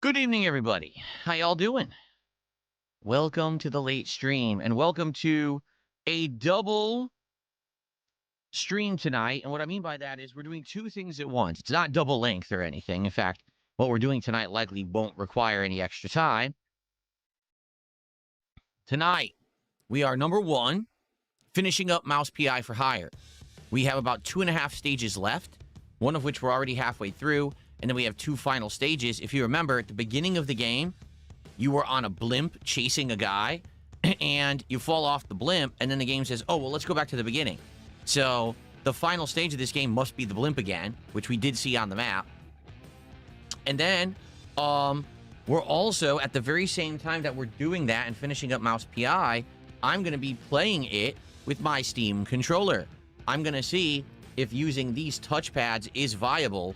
Good evening, everybody. How y'all doing? Welcome to the late stream, and welcome to a double stream tonight. And what I mean by that is we're doing two things at once. It's not double length or anything. In fact, what we're doing tonight likely won't require any extra time. Tonight, we are number one, finishing up Mouse PI for Hire. We have about 2.5 stages left, one of which we're already halfway through. And then we have two final stages. If you remember, at the beginning of the game, you were on a blimp chasing a guy, and you fall off the blimp, and then the game says, oh, well, let's go back to the beginning. So the final stage of this game must be the blimp again, which we did see on the map. And then we're also, at the very same time that we're doing that and finishing up Mouse PI, I'm going to be playing it with my Steam controller. I'm going to see if using these touchpads is viable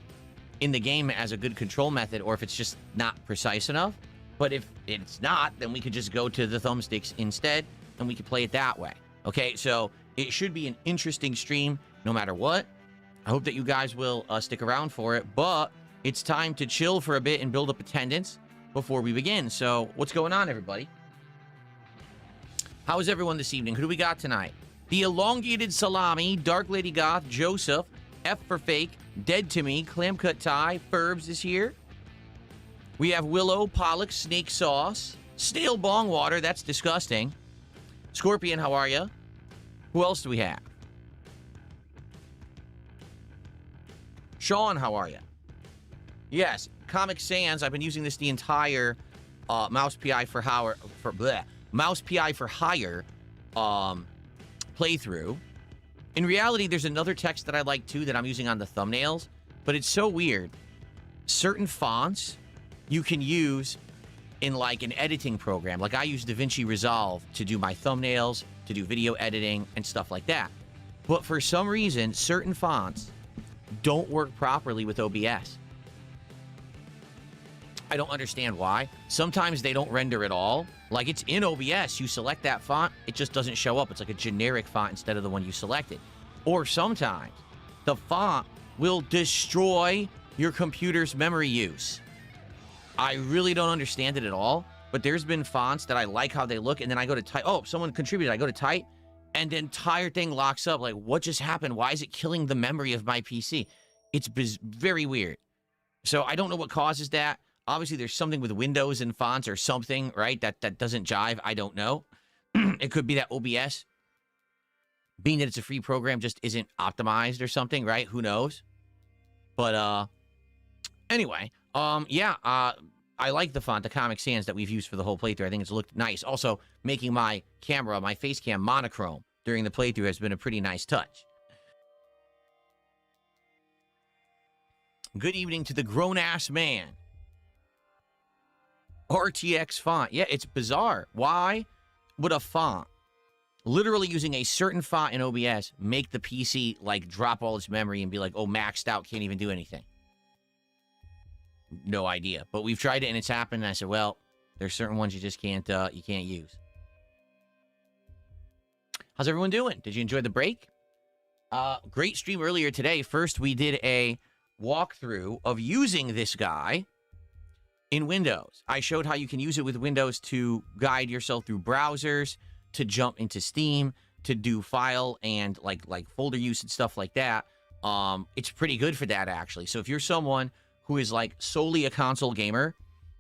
in the game as a good control method, or if it's just not precise enough. But if it's not, then we could just go to the thumbsticks instead, and we could play it that way. Okay, so it should be an interesting stream no matter what. I hope that you guys will stick around for it, but it's time to chill for a bit and build up attendance before we begin. So what's going on, everybody? How is everyone this evening? Who do we got tonight? The Elongated Salami, Dark Lady Goth, Joseph, F for Fake, Dead to Me, Clam Cut Tie, Furbs is here. We have Willow, Pollock, Snake Sauce, Stale Bong Water, that's disgusting. Scorpion, how are you? Who else do we have? Sean, how are you? Yes, Comic Sans, I've been using this the entire Mouse PI for Hire playthrough. In reality, there's another text that I like too that I'm using on the thumbnails, but it's so weird. Certain fonts you can use in like an editing program. Like I use DaVinci Resolve to do my thumbnails, to do video editing and stuff like that. But for some reason, certain fonts don't work properly with OBS. I don't understand why. Sometimes they don't render at all. Like it's in OBS, you select that font, it just doesn't show up. It's like a generic font instead of the one you selected. Or sometimes the font will destroy your computer's memory use. I really don't understand it at all, but there's been fonts that I like how they look, and then I go to type. Oh, someone contributed. I go to type, and the entire thing locks up. Like, what just happened? Why is it killing the memory of my PC? It's very weird. So I don't know what causes that. Obviously, there's something with Windows and fonts or something, right? That doesn't jive. I don't know. It could be that OBS, being that it's a free program, just isn't optimized or something, right? Who knows? But anyway, I like the font, the Comic Sans that we've used for the whole playthrough. I think it's looked nice. Also, making my camera, my face cam monochrome during the playthrough has been a pretty nice touch. Good evening to the grown-ass man. RTX font. Yeah, it's bizarre. Why would a font, literally using a certain font in OBS, make the PC, like, drop all its memory and be like, oh, maxed out, can't even do anything? No idea. But we've tried it, and it's happened, and I said, well, there's certain ones you just can't use. How's everyone doing? Did you enjoy the break? Great stream earlier today. First, we did a walkthrough of using this guy in Windows. I showed how you can use it with Windows to guide yourself through browsers, to jump into Steam, to do file and like folder use and stuff like that. It's pretty good for that, actually. So if you're someone who is like solely a console gamer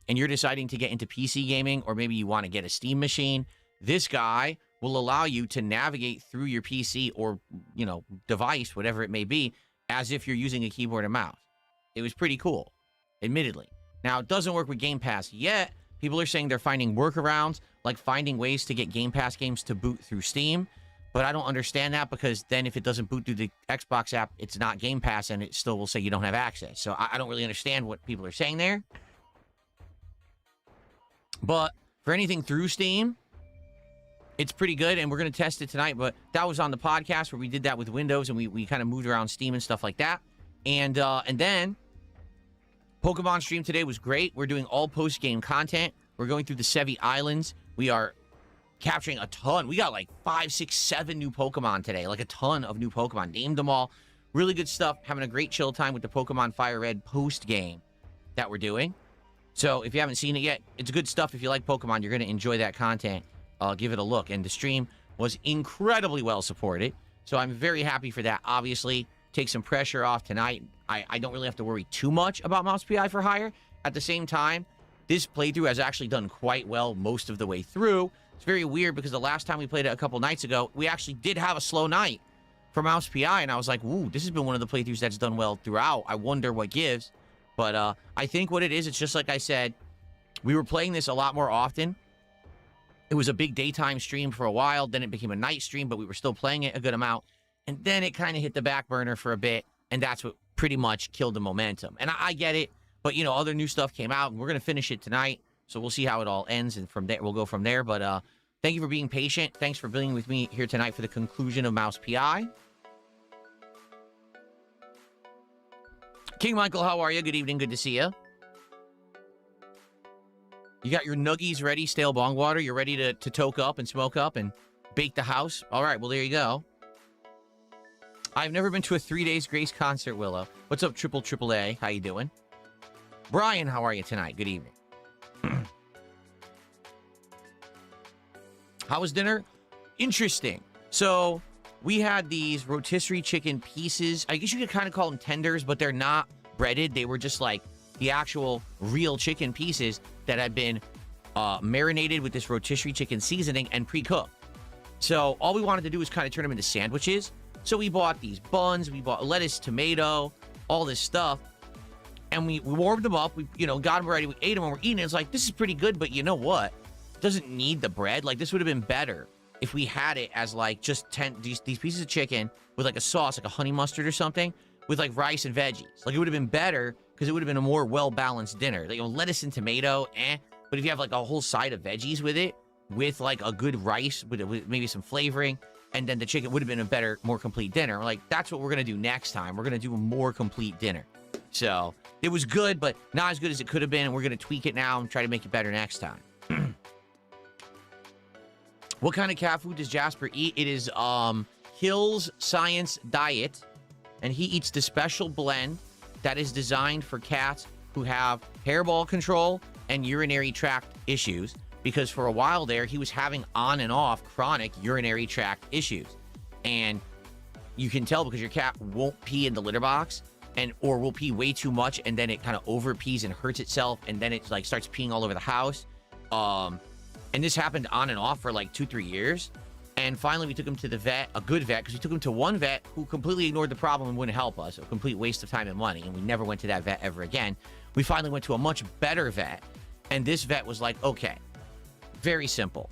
and you're deciding to get into PC gaming, or maybe you want to get a Steam machine, this guy will allow you to navigate through your PC or, you know, device, whatever it may be, as if you're using a keyboard and mouse. It was pretty cool, admittedly. Now, it doesn't work with Game Pass yet. People are saying they're finding workarounds, like finding ways to get Game Pass games to boot through Steam. But I don't understand that, because then if it doesn't boot through the Xbox app, it's not Game Pass, and it still will say you don't have access. So I don't really understand what people are saying there. But for anything through Steam, it's pretty good, and we're going to test it tonight. But that was on the podcast where we did that with Windows, and we kind of moved around Steam and stuff like that. And then Pokemon stream today was great. We're doing all post-game content. We're going through the Sevi Islands. We are capturing a ton. We got like 5, 6, 7 new Pokemon today. Like a ton of new Pokemon. Named them all. Really good stuff. Having a great chill time with the Pokemon Fire Red post-game that we're doing. So if you haven't seen it yet, it's good stuff. If you like Pokemon, you're going to enjoy that content. Give it a look. And the stream was incredibly well supported. So I'm very happy for that. Obviously, take some pressure off tonight. I don't really have to worry too much about Mouse PI for Hire. At the same time, this playthrough has actually done quite well most of the way through. It's very weird because the last time we played it a couple nights ago, we actually did have a slow night for Mouse PI. And I was like, ooh, this has been one of the playthroughs that's done well throughout. I wonder what gives. But I think what it is, it's just like I said, we were playing this a lot more often. It was a big daytime stream for a while. Then it became a night stream, but we were still playing it a good amount. And then it kind of hit the back burner for a bit. And that's what pretty much killed the momentum. And I get it. But, you know, other new stuff came out. And we're going to finish it tonight. So we'll see how it all ends. And from there, we'll go from there. But thank you for being patient. Thanks for being with me here tonight for the conclusion of Mouse PI. King Michael, how are you? Good evening. Good to see you. You got your nuggies ready, stale bong water. You're ready to toke up and smoke up and bake the house. All right, well, there you go. I've never been to a 3 Days Grace concert, Willow. What's up, Triple A? How you doing? Brian, how are you tonight? Good evening. How was dinner? Interesting. So we had these rotisserie chicken pieces. I guess you could kind of call them tenders, but they're not breaded. They were just like the actual real chicken pieces that had been marinated with this rotisserie chicken seasoning and pre-cooked. So all we wanted to do was kind of turn them into sandwiches. So we bought these buns, we bought lettuce, tomato, all this stuff. And we warmed them up. We, you know, got them ready. We ate them and we're eating. It's like, this is pretty good, but you know what? It doesn't need the bread. Like, this would have been better if we had it as like just these pieces of chicken with like a sauce, like a honey mustard or something, with like rice and veggies. Like, it would have been better because it would have been a more well-balanced dinner. Like, you know, lettuce and tomato, but if you have like a whole side of veggies with it, with like a good rice, with maybe some flavoring, and then the chicken would have been a better, more complete dinner. Like, that's what we're going to do next time. We're going to do a more complete dinner. So it was good, but not as good as it could have been. And we're going to tweak it now and try to make it better next time. What kind of cat food does Jasper eat? It is Hill's Science Diet, and he eats the special blend that is designed for cats who have hairball control and urinary tract issues, because for a while there, he was having on and off chronic urinary tract issues. And you can tell because your cat won't pee in the litter box, or will pee way too much, and then it kind of over pees and hurts itself, and then it like starts peeing all over the house. And this happened on and off for like 2-3 years. And finally, we took him to the vet, a good vet, because we took him to one vet who completely ignored the problem and wouldn't help us. A complete waste of time and money. And we never went to that vet ever again. We finally went to a much better vet. And this vet was like, okay, very simple.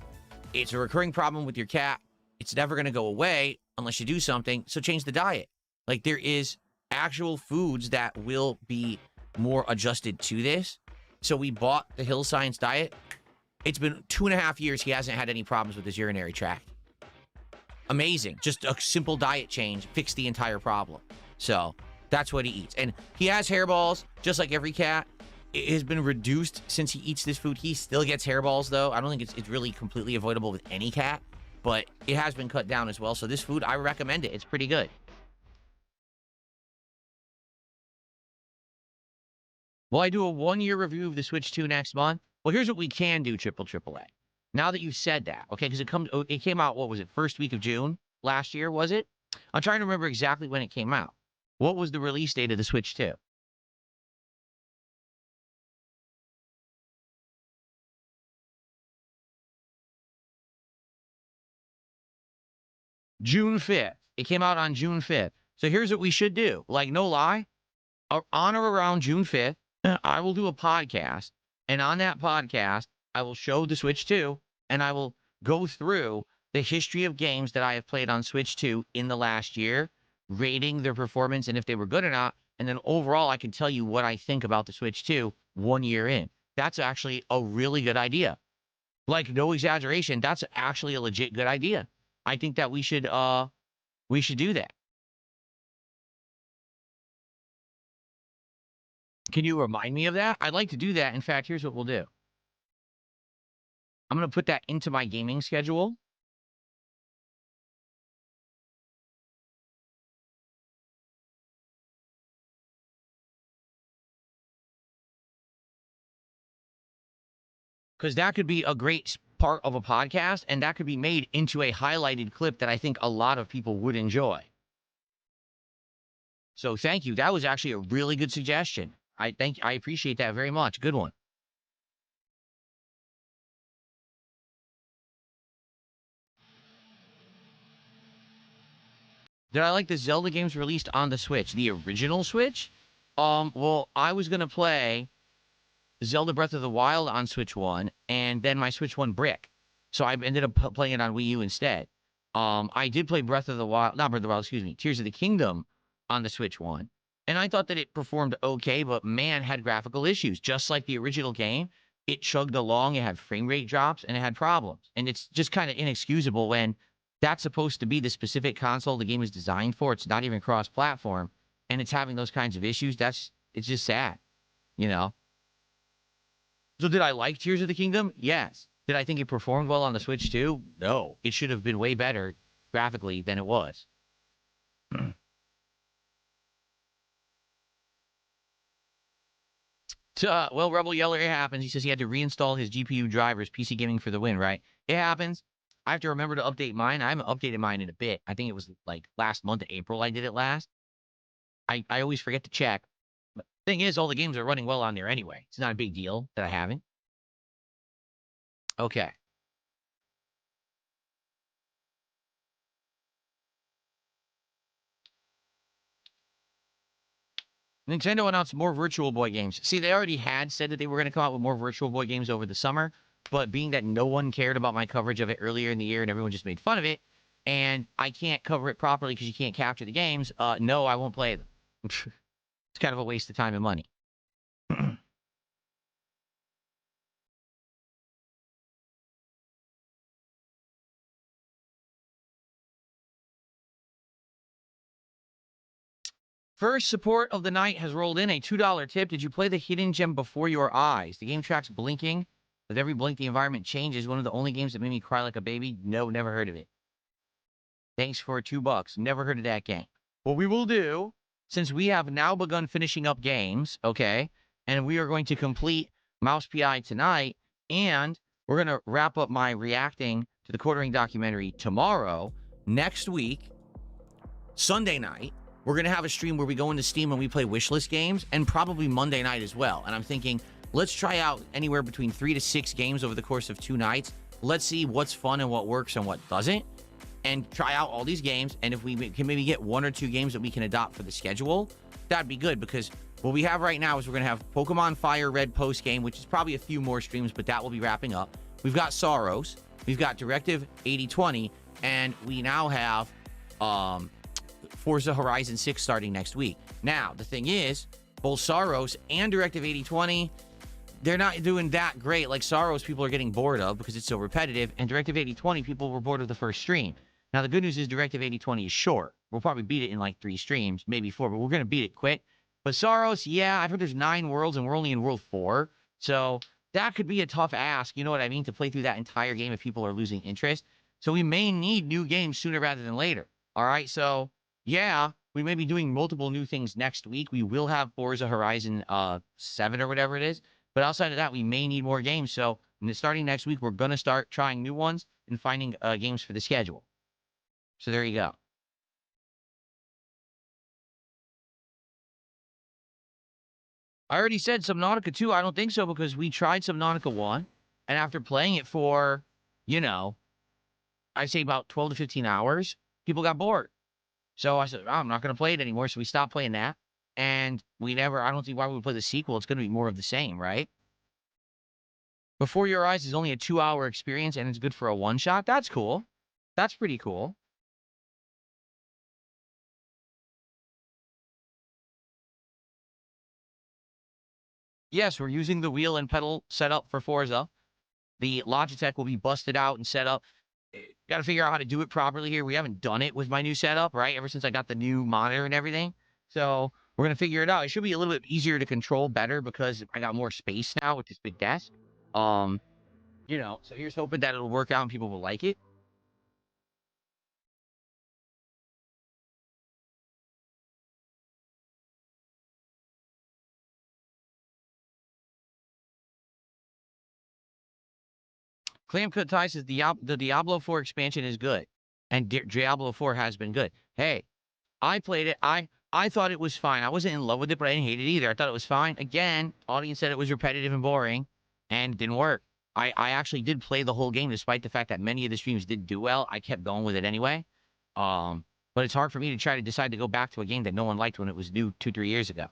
It's a recurring problem with your cat. It's never going to go away unless you do something. So change the diet. Like, there is actual foods that will be more adjusted to this. So we bought the Hill Science Diet. It's been 2.5 years. He hasn't had any problems with his urinary tract. Amazing. Just a simple diet change fixed the entire problem. So that's what he eats. And he has hairballs, just like every cat. It has been reduced since he eats this food. He still gets hairballs, though. I don't think it's really completely avoidable with any cat, but it has been cut down as well. So this food, I recommend it. It's pretty good. Will I do a 1-year review of the Switch 2 next month? Well, here's what we can do, Triple A. Now that you've said that, okay, because it came out, what was it, first week of June last year, was it? I'm trying to remember exactly when it came out. What was the release date of the Switch 2? June 5th. It came out on June 5th. So here's what we should do. Like, no lie, on or around June 5th, I will do a podcast. And on that podcast, I will show the Switch 2, and I will go through the history of games that I have played on Switch 2 in the last year, rating their performance and if they were good or not. And then overall, I can tell you what I think about the Switch 2 1 year in. That's actually a really good idea. Like, no exaggeration, that's actually a legit good idea. I think that we should do that. Can you remind me of that? I'd like to do that. In fact, here's what we'll do. I'm going to put that into my gaming schedule. because that could be a great part of a podcast, and that could be made into a highlighted clip that I think a lot of people would enjoy. So thank you. That was actually a really good suggestion. I appreciate that very much. Good one. Did I like the Zelda games released on the Switch? The original Switch? Well, I was gonna play Zelda Breath of the Wild on Switch 1, and then my Switch 1 brick. So I ended up playing it on Wii U instead. I did play Breath of the Wild, not Breath of the Wild, excuse me, Tears of the Kingdom on the Switch 1. And I thought that it performed okay, but man, had graphical issues. Just like the original game, it chugged along, it had frame rate drops, and it had problems. And it's just kind of inexcusable when that's supposed to be the specific console the game is designed for. It's not even cross-platform, and it's having those kinds of issues. It's just sad, you know? So did I like Tears of the Kingdom? Yes. Did I think it performed well on the Switch too? No. It should have been way better graphically than it was. Well, Rebel Yeller, it happens. He says he had to reinstall his GPU drivers, PC gaming for the win, right? It happens. I have to remember to update mine. I haven't updated mine in a bit. I think it was like last month, April, I did it last. I always forget to check. But thing is, all the games are running well on there anyway. It's not a big deal that I haven't. Okay. Nintendo announced more Virtual Boy games. See, they already had said that they were going to come out with more Virtual Boy games over the summer, but being that no one cared about my coverage of it earlier in the year and everyone just made fun of it, and I can't cover it properly because you can't capture the games, no, I won't play them. It's kind of a waste of time and money. First support of the night has rolled in a $2 tip. Did you play the hidden gem before your eyes? The game tracks blinking. With every blink, the environment changes. One of the only games that made me cry like a baby. No, never heard of it. Thanks for $2. Never heard of that game. What we will do, since we have now begun finishing up games, okay, and we are going to complete Mouse PI tonight, and we're going to wrap up my reacting to the Quartering documentary tomorrow. Next week, Sunday night, we're going to have a stream where we go into Steam and we play wishlist games, and probably Monday night as well. And I'm thinking, let's try out anywhere between 3 to 6 games over the course of 2 nights. Let's see what's fun and what works and what doesn't, and try out all these games. And if we can maybe get 1 or 2 games that we can adopt for the schedule, that'd be good, because what we have right now is we're going to have Pokemon Fire Red post game, which is probably a few more streams, but that will be wrapping up. We've got Saros, we've got Directive 8020, and we now have Forza Horizon 6 starting next week. Now, the thing is, both Saros and Directive 8020, they're not doing that great. Like Saros, people are getting bored of because it's so repetitive, and Directive 8020, people were bored of the first stream. Now, the good news is Directive 8020 is short. We'll probably beat it in like 3 streams, maybe 4, but we're going to beat it quick. But Saros, yeah, I've heard there's 9 worlds, and we're only in World 4. So that could be a tough ask, you know what I mean, to play through that entire game if people are losing interest. So we may need new games sooner rather than later. All right, so yeah, we may be doing multiple new things next week. We will have Forza Horizon 7 or whatever it is. But outside of that, we may need more games. So starting next week, we're going to start trying new ones and finding games for the schedule. So there you go. I already said Subnautica 2. I don't think so, because we tried Subnautica 1. And after playing it for, you know, I'd say about 12 to 15 hours, people got bored. So I said, oh, I'm not going to play it anymore. So we stopped playing that. And I don't see why we would play the sequel. It's going to be more of the same, right? Before Your Eyes is only a 2-hour experience, and it's good for a one-shot. That's cool. That's pretty cool. Yes, we're using the wheel and pedal setup for Forza. The Logitech will be busted out and set up. Got to figure out how to do it properly here. We haven't done it with my new setup, right? Ever since I got the new monitor and everything. So we're going to figure it out. It should be a little bit easier to control better because I got more space now with this big desk. Um, so here's hoping that it'll work out and people will like it. Clam Cut Tie says the Diablo 4 expansion is good, and Diablo 4 has been good. Hey, I played it. I thought it was fine. I wasn't in love with it, but I didn't hate it either. I thought it was fine. Again, audience said it was repetitive and boring, and it didn't work. I actually did play the whole game, despite the fact that many of the streams did do well. I kept going with it anyway. But it's hard for me to try to decide to go back to a game that no one liked when it was new 2-3 years ago.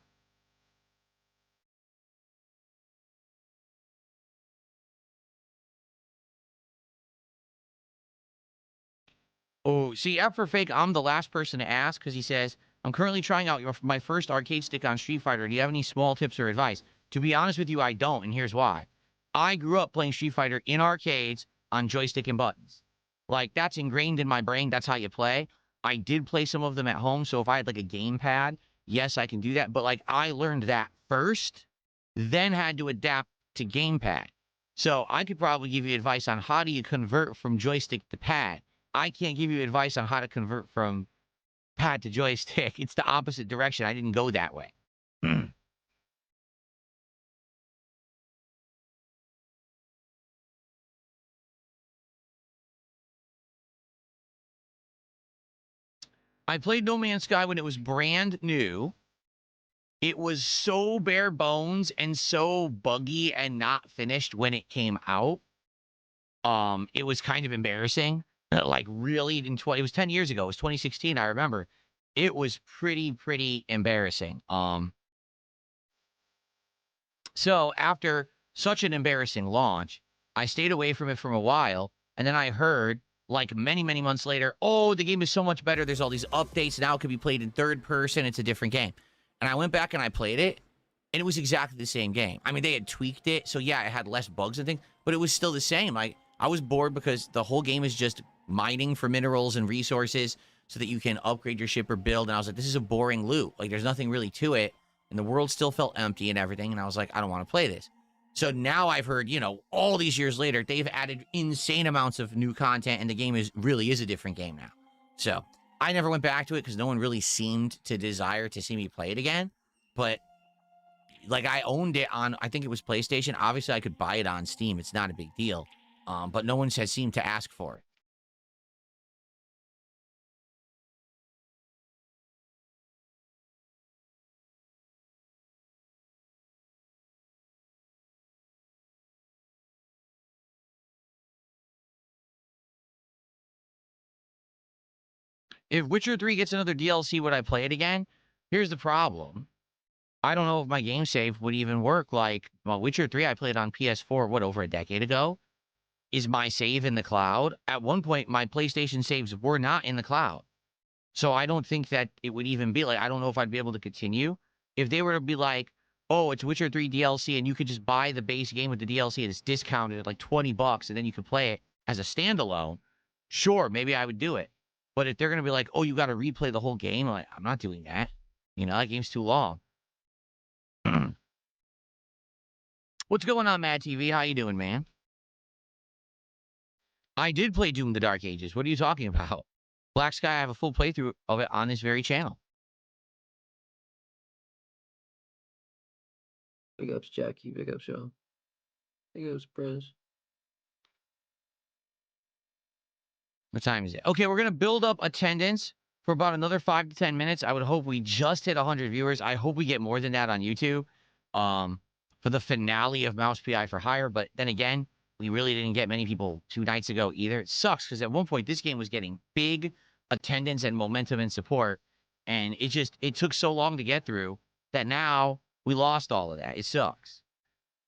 Oh, see, F for Fake, I'm the last person to ask because he says, I'm currently trying out my first arcade stick on Street Fighter. Do you have any small tips or advice? To be honest with you, I don't, and here's why. I grew up playing Street Fighter in arcades on joystick and buttons. Like, that's ingrained in my brain. That's how you play. I did play some of them at home, so if I had like a gamepad, yes, I can do that. But like, I learned that first, then had to adapt to gamepad. So I could probably give you advice on how do you convert from joystick to pad. I can't give you advice on how to convert from pad to joystick. It's the opposite direction. I didn't go that way. I played No Man's Sky when it was brand new. It was so bare bones and so buggy and not finished when it came out. It was kind of embarrassing. Like really, it was 10 years ago. It was 2016. I remember. It was pretty embarrassing. So after such an embarrassing launch, I stayed away from it for a while, and then I heard, like many months later, oh, the game is so much better. There's all these updates. Now it can be played in third person. It's a different game. And I went back and I played it, and it was exactly the same game. I mean, they had tweaked it, so yeah, it had less bugs and things, but it was still the same. Like, I was bored because the whole game is just mining for minerals and resources so that you can upgrade your ship or build. And I was like, this is a boring loot. Like, there's nothing really to it. And the world still felt empty and everything. And I was like, I don't want to play this. So now I've heard, all these years later, they've added insane amounts of new content, and the game really is a different game now. So I never went back to it because no one really seemed to desire to see me play it again. But like, I owned it on, I think it was PlayStation. Obviously, I could buy it on Steam. It's not a big deal. But no one has seemed to ask for it. If Witcher 3 gets another DLC, would I play it again? Here's the problem. I don't know if my game save would even work. Like, well, Witcher 3, I played on PS4, over a decade ago? Is my save in the cloud? At one point, my PlayStation saves were not in the cloud. So I don't think that it would even be like, I don't know if I'd be able to continue. If they were to be like, oh, it's Witcher 3 DLC, and you could just buy the base game with the DLC, and it's discounted at like $20, and then you could play it as a standalone, sure, maybe I would do it. But if they're going to be like, oh, you got to replay the whole game, like, I'm not doing that. That game's too long. What's going on, Mad TV? How you doing, man? I did play Doom: The Dark Ages. What are you talking about? Black Sky, I have a full playthrough of it on this very channel. Big ups, Jackie. Big ups, y'all. Big ups, Prez. What time is it? Okay, we're going to build up attendance for about another 5 to 10 minutes. I would hope we just hit 100 viewers. I hope we get more than that on YouTube for the finale of Mouse PI for Hire. But then again, we really didn't get many people 2 nights ago either. It sucks because at one point, this game was getting big attendance and momentum and support. And it took so long to get through that now we lost all of that. It sucks.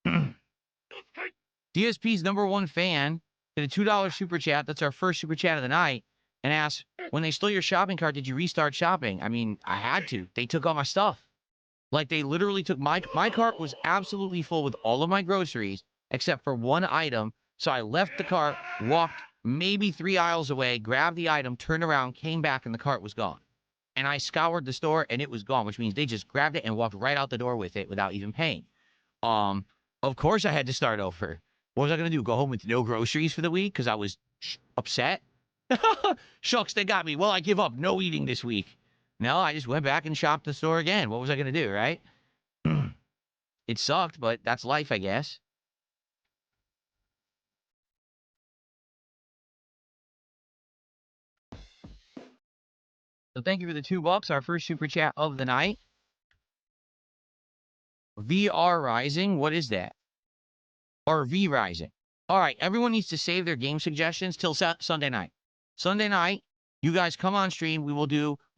DSP's #1 fan did a $2 super chat. That's our first super chat of the night. And asked, when they stole your shopping cart, did you restart shopping? I mean, I had to. They took all my stuff. Like, they literally took my cart was absolutely full with all of my groceries, except for one item. So I left the cart, walked maybe 3 aisles away, grabbed the item, turned around, came back, and the cart was gone. And I scoured the store, and it was gone, which means they just grabbed it and walked right out the door with it without even paying. Of course I had to start over. What was I going to do? Go home with no groceries for the week because I was upset? Shucks, they got me. Well, I give up. No eating this week. No, I just went back and shopped the store again. What was I going to do, right? It sucked, but that's life, I guess. So thank you for the $2, our first super chat of the night. VR Rising, what is that? Or V Rising. All right, everyone needs to save their game suggestions till Sunday night. Sunday night, you guys come on stream. We'll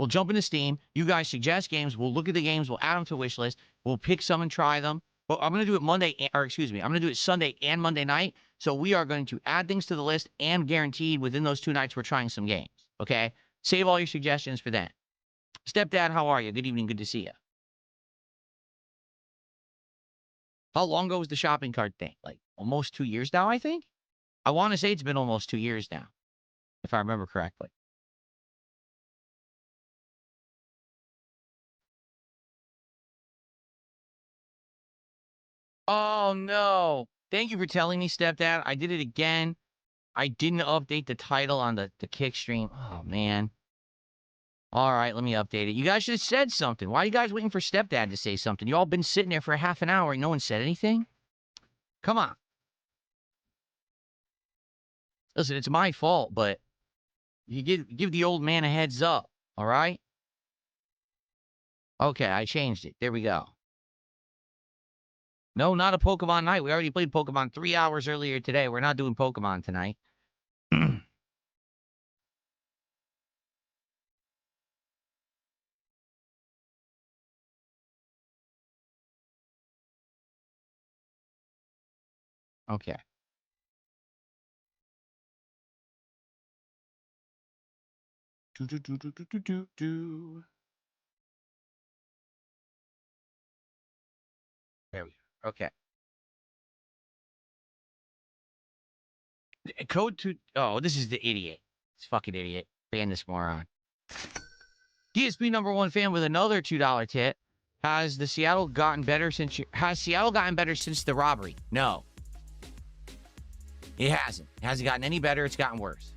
jump into Steam. You guys suggest games. We'll look at the games. We'll add them to a wish list. We'll pick some and try them. Well, I'm going to do it I'm going to do it Sunday and Monday night. So we are going to add things to the list, and guaranteed within those 2 nights, we're trying some games. Okay? Save all your suggestions for that. Stepdad, how are you? Good evening. Good to see you. How long ago was the shopping cart thing? Like almost 2 years now, I think? I want to say it's been almost 2 years now, if I remember correctly. Oh, no. Thank you for telling me, Stepdad. I did it again. I didn't update the title on the kick stream. Oh, man. All right, let me update it. You guys should have said something. Why are you guys waiting for Stepdad to say something? You all been sitting there for a half an hour and no one said anything? Come on. Listen, it's my fault, but you give the old man a heads up, all right? Okay, I changed it. There we go. No, not a Pokemon night. We already played Pokemon 3 hours earlier today. We're not doing Pokemon tonight. Okay. There we go. Okay. Code to... Oh, this is the idiot. This fucking idiot. Ban this moron. DSP #1 fan with another $2 tip. Has Seattle gotten better since the robbery? No. It hasn't. It hasn't gotten any better. It's gotten worse.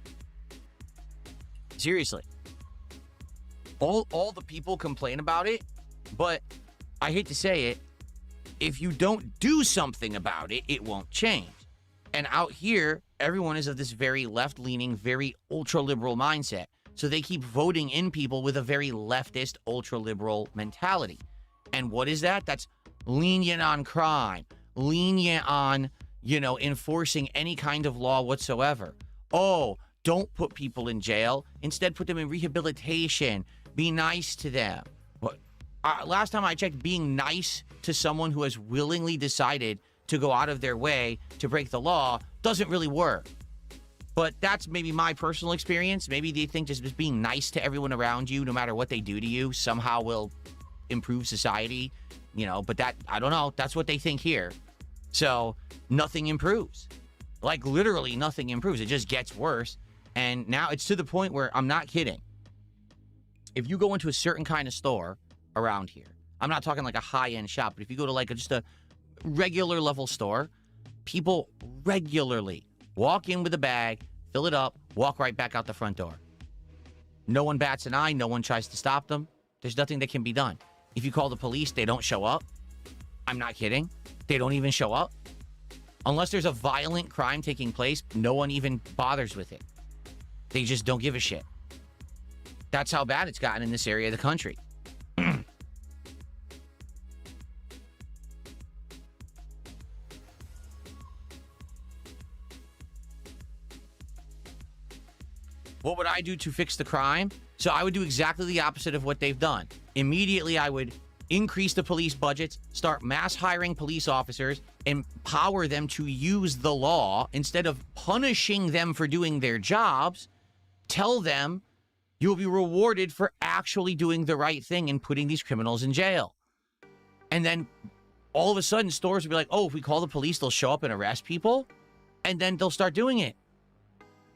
Seriously. All the people complain about it, but I hate to say it, if you don't do something about it, it won't change. And out here, everyone is of this very left-leaning, very ultra-liberal mindset. So they keep voting in people with a very leftist, ultra-liberal mentality. And what is that? That's lenient on crime, lenient on, enforcing any kind of law whatsoever. Oh, don't put people in jail. Instead, put them in rehabilitation. Be nice to them. Last time I checked, being nice to someone who has willingly decided to go out of their way to break the law doesn't really work. But that's maybe my personal experience. Maybe they think just being nice to everyone around you, no matter what they do to you, somehow will improve society, but that, I don't know. That's what they think here. So nothing improves. Like literally nothing improves. It just gets worse. And now it's to the point where I'm not kidding. If you go into a certain kind of store around here, I'm not talking like a high-end shop, but if you go to just a regular level store, people regularly walk in with a bag, fill it up, walk right back out the front door. No one bats an eye. No one tries to stop them. There's nothing that can be done. If you call the police, they don't show up. I'm not kidding. They don't even show up. Unless there's a violent crime taking place, no one even bothers with it. They just don't give a shit. That's how bad it's gotten in this area of the country. What would I do to fix the crime? So I would do exactly the opposite of what they've done. Immediately, I would increase the police budgets, start mass hiring police officers, empower them to use the law instead of punishing them for doing their jobs. Tell them you'll be rewarded for actually doing the right thing and putting these criminals in jail. And then all of a sudden, stores will be like, oh, if we call the police, they'll show up and arrest people. And then they'll start doing it.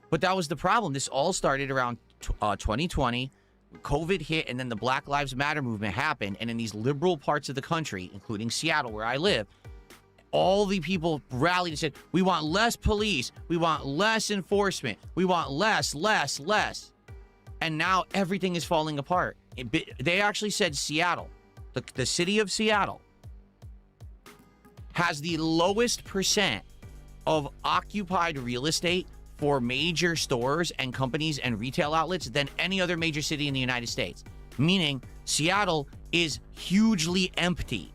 But that was the problem. This all started around 2020. COVID hit, and then the Black Lives Matter movement happened. And in these liberal parts of the country, including Seattle, where I live, all the people rallied and said, we want less police. We want less enforcement. We want less. And now everything is falling apart. They actually said Seattle, the city of Seattle, has the lowest percent of occupied real estate for major stores and companies and retail outlets than any other major city in the United States. Meaning, Seattle is hugely empty.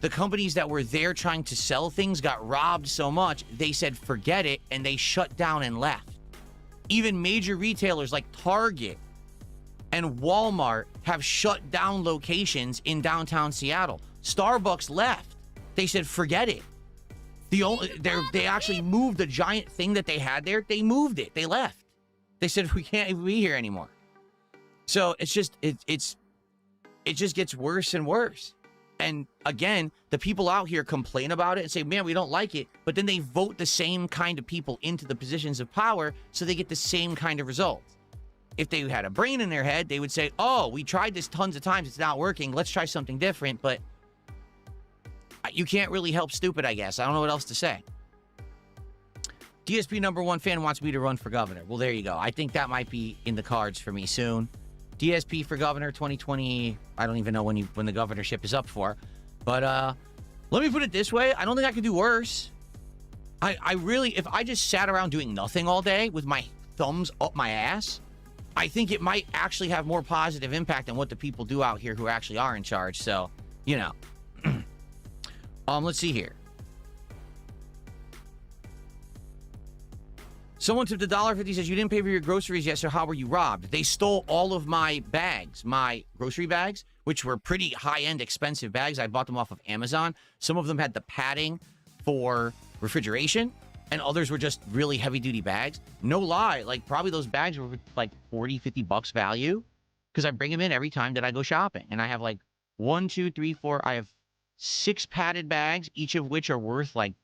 The companies that were there trying to sell things got robbed so much, they said forget it, and they shut down and left. Even major retailers like Target and Walmart have shut down locations in downtown Seattle. Starbucks left. They said forget it. They actually moved the giant thing that they had there. They moved it. They left. They said we can't be here anymore. So it's just it just gets worse and worse. And again, the people out here complain about it and say, man, we don't like it. But then they vote the same kind of people into the positions of power so they get the same kind of results. If they had a brain in their head, they would say, oh, we tried this tons of times. It's not working. Let's try something different. But you can't really help stupid, I guess. I don't know what else to say. DSP #1 fan wants me to run for governor. Well, there you go. I think that might be in the cards for me soon. DSP for governor 2020. I don't even know when the governorship is up for. But let me put it this way. I don't think I could do worse. I really, if I just sat around doing nothing all day with my thumbs up my ass, I think it might actually have more positive impact than what the people do out here who actually are in charge. So, you know. Let's see here. Someone tipped $1.50, says, you didn't pay for your groceries yet, so how were you robbed? They stole all of my bags, my grocery bags, which were pretty high-end, expensive bags. I bought them off of Amazon. Some of them had the padding for refrigeration, and others were just really heavy-duty bags. No lie, like, probably those bags were like 40, 50 bucks value, because I bring them in every time that I go shopping. And I have like 1, 2, 3, 4, I have 6 padded bags, each of which are worth like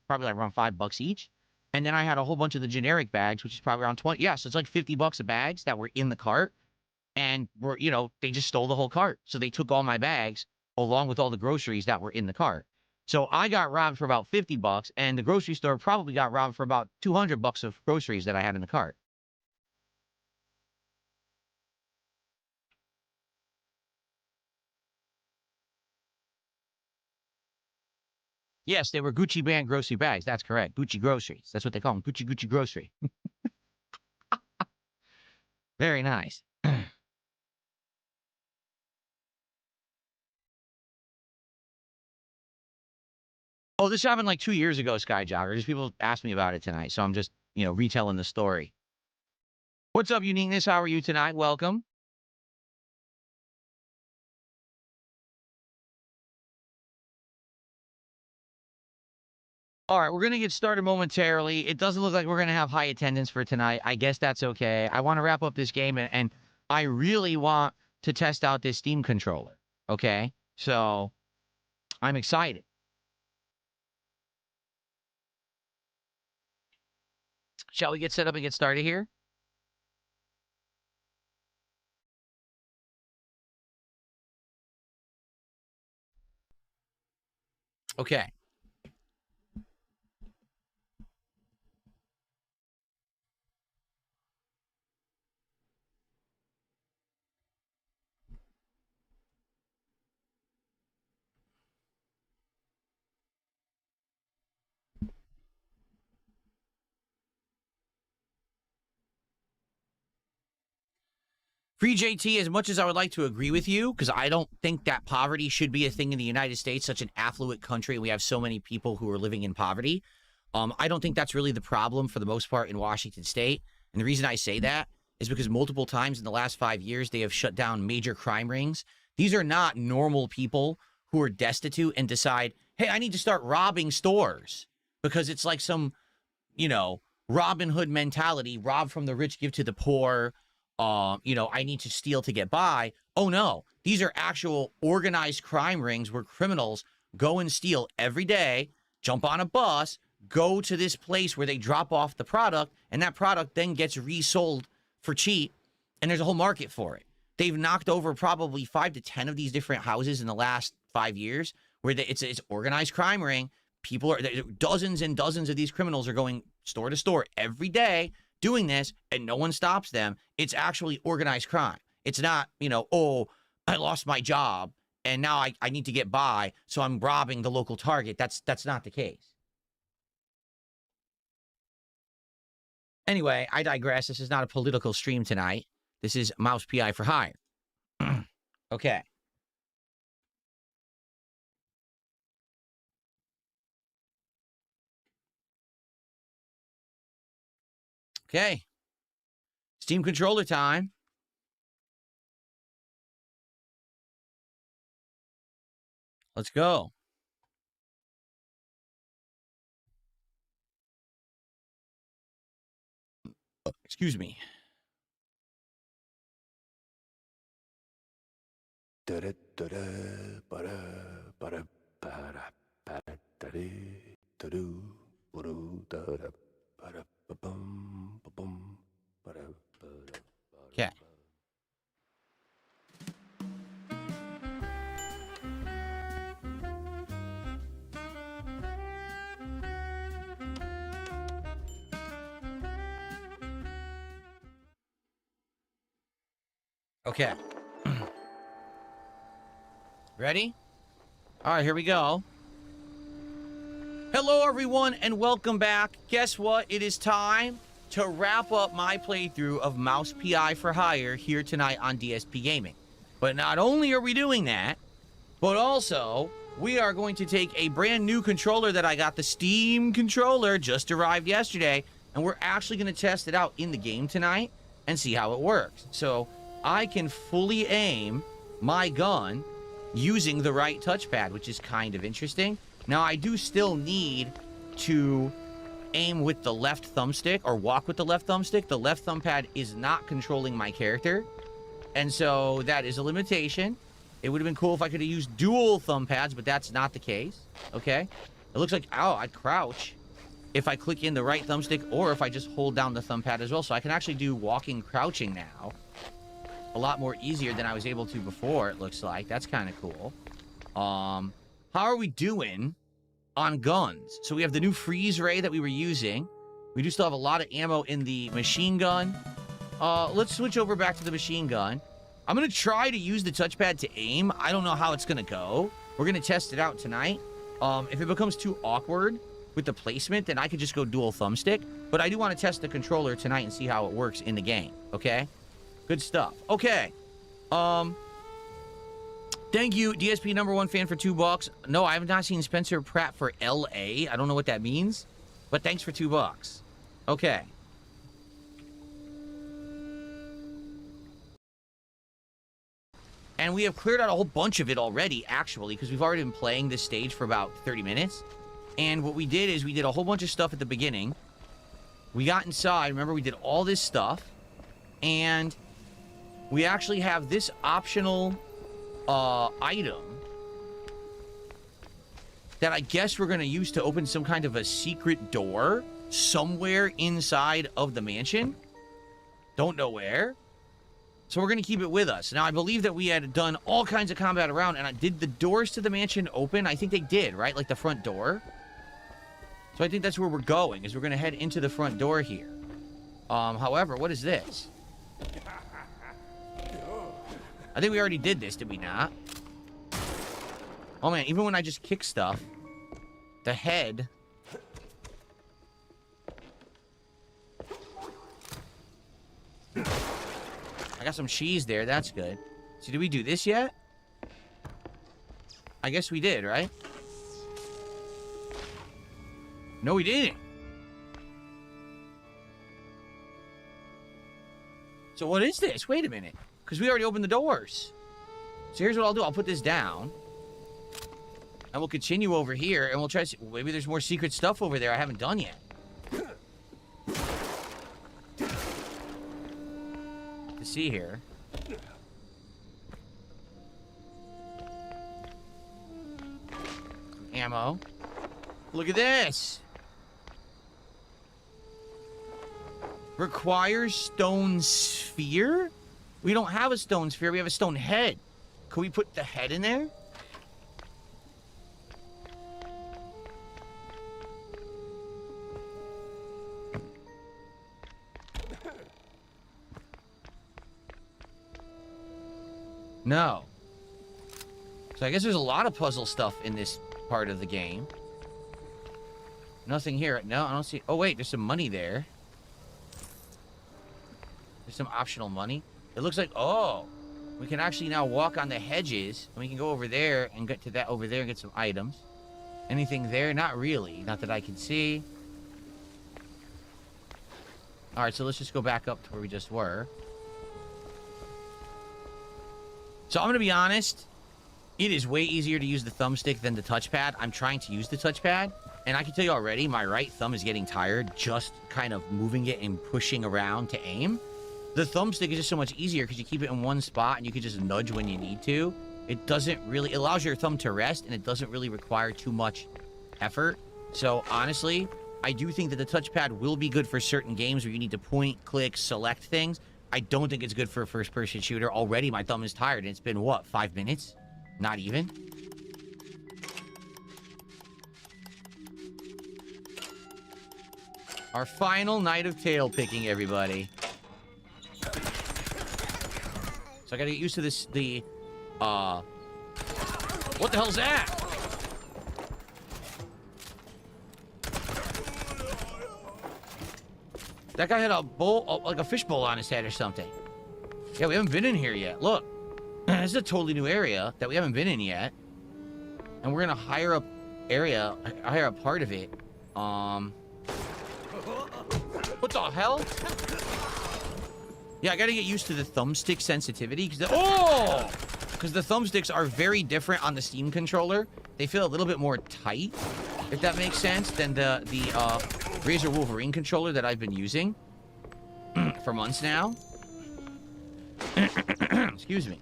probably like around $5 each. And then I had a whole bunch of the generic bags, which is probably around 20. Yeah, so it's like 50 bucks of bags that were in the cart. And were, you know, they just stole the whole cart. So they took all my bags along with all the groceries that were in the cart. So I got robbed for about 50 bucks, and the grocery store probably got robbed for about 200 bucks of groceries that I had in the cart. Yes, they were Gucci brand grocery bags. That's correct. Gucci groceries. That's what they call them. Gucci grocery. Very nice. Oh, this happened like 2 years ago, Skyjogger. Just people asked me about it tonight, so I'm just, you know, retelling the story. What's up, Uniqueness? How are you tonight? Welcome. All right, we're going to get started momentarily. It doesn't look like we're going to have high attendance for tonight. I guess that's okay. I want to wrap up this game, and I really want to test out this Steam controller, okay? So I'm excited. Shall we get set up and get started here? Okay. Free JT, as much as I would like to agree with you, because I don't think that poverty should be a thing in the United States, such an affluent country, and we have so many people who are living in poverty. I don't think that's really the problem for the most part in Washington State. And the reason I say that is because multiple times in the last 5 years, they have shut down major crime rings. These are not normal people who are destitute and decide, hey, I need to start robbing stores because it's like some, you know, Robin Hood mentality, rob from the rich, give to the poor. You know, I need to steal to get by. Oh, no. These are actual organized crime rings where criminals go and steal every day, jump on a bus, go to this place where they drop off the product, and that product then gets resold for cheap, and there's a whole market for it. They've knocked over probably 5 to 10 of these different houses in the last 5 years where it's organized crime ring. People are, dozens and dozens of these criminals are going store to store every day doing this, and no one stops them. It's actually organized crime. It's not, you know, oh, I lost my job and now I need to get by, so I'm robbing the local Target. That's not the case. Anyway, I digress. This is not a political stream tonight. This is Mouse PI for hire. Okay. Okay. Steam controller time. Let's go. Excuse me. Okay. Okay. Ready? All right, here we go. Hello, everyone, and welcome back. Guess what? It is time to wrap up my playthrough of Mouse PI for Hire here tonight on DSP Gaming. But not only are we doing that, but also we are going to take a brand new controller that I got, the Steam controller, just arrived yesterday, and we're actually going to test it out in the game tonight and see how it works. So I can fully aim my gun using the right touchpad, which is kind of interesting. Now, I do still need to aim with the left thumbstick or walk with the left thumbstick. The left thumb pad is not controlling my character, and so that is a limitation. It would have been cool if I could have used dual thumb pads, but that's not the case. Okay? It looks like, oh, I crouch if I click in the right thumbstick or if I just hold down the thumb pad as well. So I can actually do walking crouching now a lot more easier than I was able to before, it looks like. That's kind of cool. How are we doing on guns? So we have the new freeze ray that we were using. We do still have a lot of ammo in the machine gun. Let's switch over back to the machine gun. I'm going to try to use the touchpad to aim. I don't know how it's going to go. We're going to test it out tonight. If it becomes too awkward with the placement, then I could just go dual thumbstick. But I do want to test the controller tonight and see how it works in the game. Okay? Good stuff. Okay. Thank you, DSP #1 fan, for $2. No, I have not seen Spencer Pratt for LA. I don't know what that means, but thanks for $2. Okay. And we have cleared out a whole bunch of it already, actually, because we've already been playing this stage for about 30 minutes. And what we did is we did a whole bunch of stuff at the beginning. We got inside. Remember, we did all this stuff. And we actually have this optional item that I guess we're going to use to open some kind of a secret door somewhere inside of the mansion. Don't know where. So we're going to keep it with us. Now, I believe that we had done all kinds of combat around, and did the doors to the mansion open? I think they did, right? Like the front door. So I think that's where we're going, is we're going to head into the front door here. However, what is this? I think we already did this, did we not? Oh, man, even when I just kick stuff, the head... I got some cheese there. That's good. So did we do this yet? I guess we did, right? No, we didn't. So what is this? Wait a minute. Because we already opened the doors. So here's what I'll do. I'll put this down. And we'll continue over here. And we'll try to see. Maybe there's more secret stuff over there I haven't done yet. To see here. Ammo. Look at this. Requires stone sphere? We don't have a stone sphere. We have a stone head. Could we put the head in there? No. So I guess there's a lot of puzzle stuff in this part of the game. Nothing here. No, I don't see... Oh, wait. There's some money there. There's some optional money. It looks like, oh, we can actually now walk on the hedges, and we can go over there and get to that over there and get some items. Anything there? Not really. Not that I can see. All right, so let's just go back up to where we just were. So I'm going to be honest. It is way easier to use the thumbstick than the touchpad. I'm trying to use the touchpad. And I can tell you already, my right thumb is getting tired just kind of moving it and pushing around to aim. The thumbstick is just so much easier because you keep it in one spot and you can just nudge when you need to. It doesn't really... It allows your thumb to rest, and it doesn't really require too much effort. So, honestly, I do think that the touchpad will be good for certain games where you need to point, click, select things. I don't think it's good for a first-person shooter. Already, my thumb is tired, and it's been, what, 5 minutes? Not even. Our final night of tail picking, everybody. So I gotta get used to this, what the hell's that? That guy had a bowl, like a fish bowl on his head or something. Yeah, we haven't been in here yet. Look. This is a totally new area that we haven't been in yet. And we're gonna hire a part of it. What the hell? Yeah, I gotta get used to the thumbstick sensitivity. Because the thumbsticks are very different on the Steam controller. They feel a little bit more tight, if that makes sense, than the Razer Wolverine controller that I've been using for months now. Excuse me.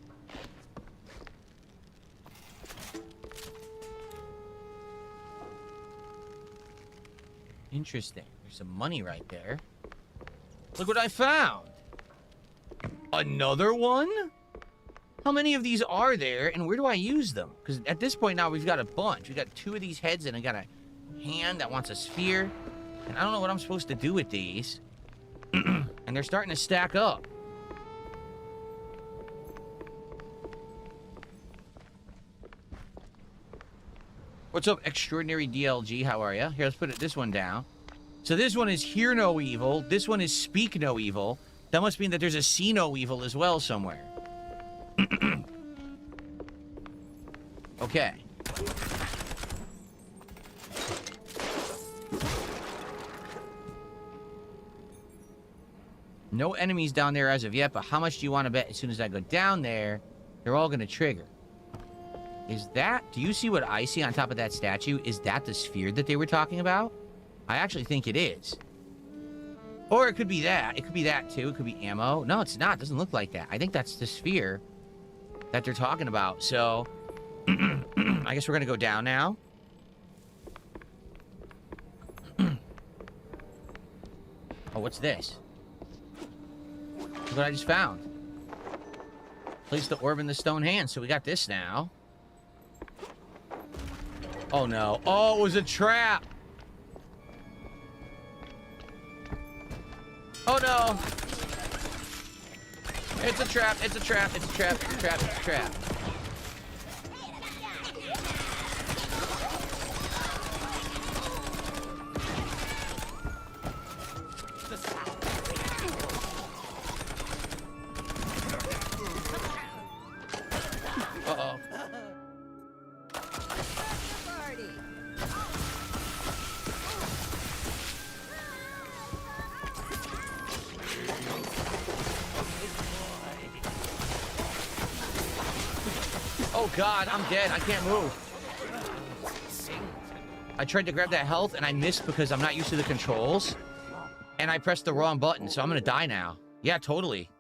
Interesting. There's some money right there. Look what I found. Another one? How many of these are there, and where do I use them? Because at this point now, we've got a bunch. We've got 2 of these heads, and I got a hand that wants a sphere. And I don't know what I'm supposed to do with these. And they're starting to stack up. What's up, Extraordinary DLG? How are you? Here, let's put this one down. So this one is Hear No Evil. This one is Speak No Evil. That must mean that there's a See No Evil as well somewhere. Okay. No enemies down there as of yet, but how much do you want to bet as soon as I go down there, they're all going to trigger? Is that... Do you see what I see on top of that statue? Is that the sphere that they were talking about? I actually think it is. Or it could be that. It could be that, too. It could be ammo. No, it's not. It doesn't look like that. I think that's the sphere that they're talking about. So, I guess we're going to go down now. Oh, what's this? Look what I just found. Place the orb in the stone hand. So we got this now. Oh, no. Oh, it was a trap. Oh, no. It's a trap. It's a trap. It's a trap. It's a trap. It's a trap. Uh-oh. Oh god, I'm dead. I can't move. I tried to grab that health and I missed because I'm not used to the controls. And I pressed the wrong button, so I'm gonna die now. Yeah, totally.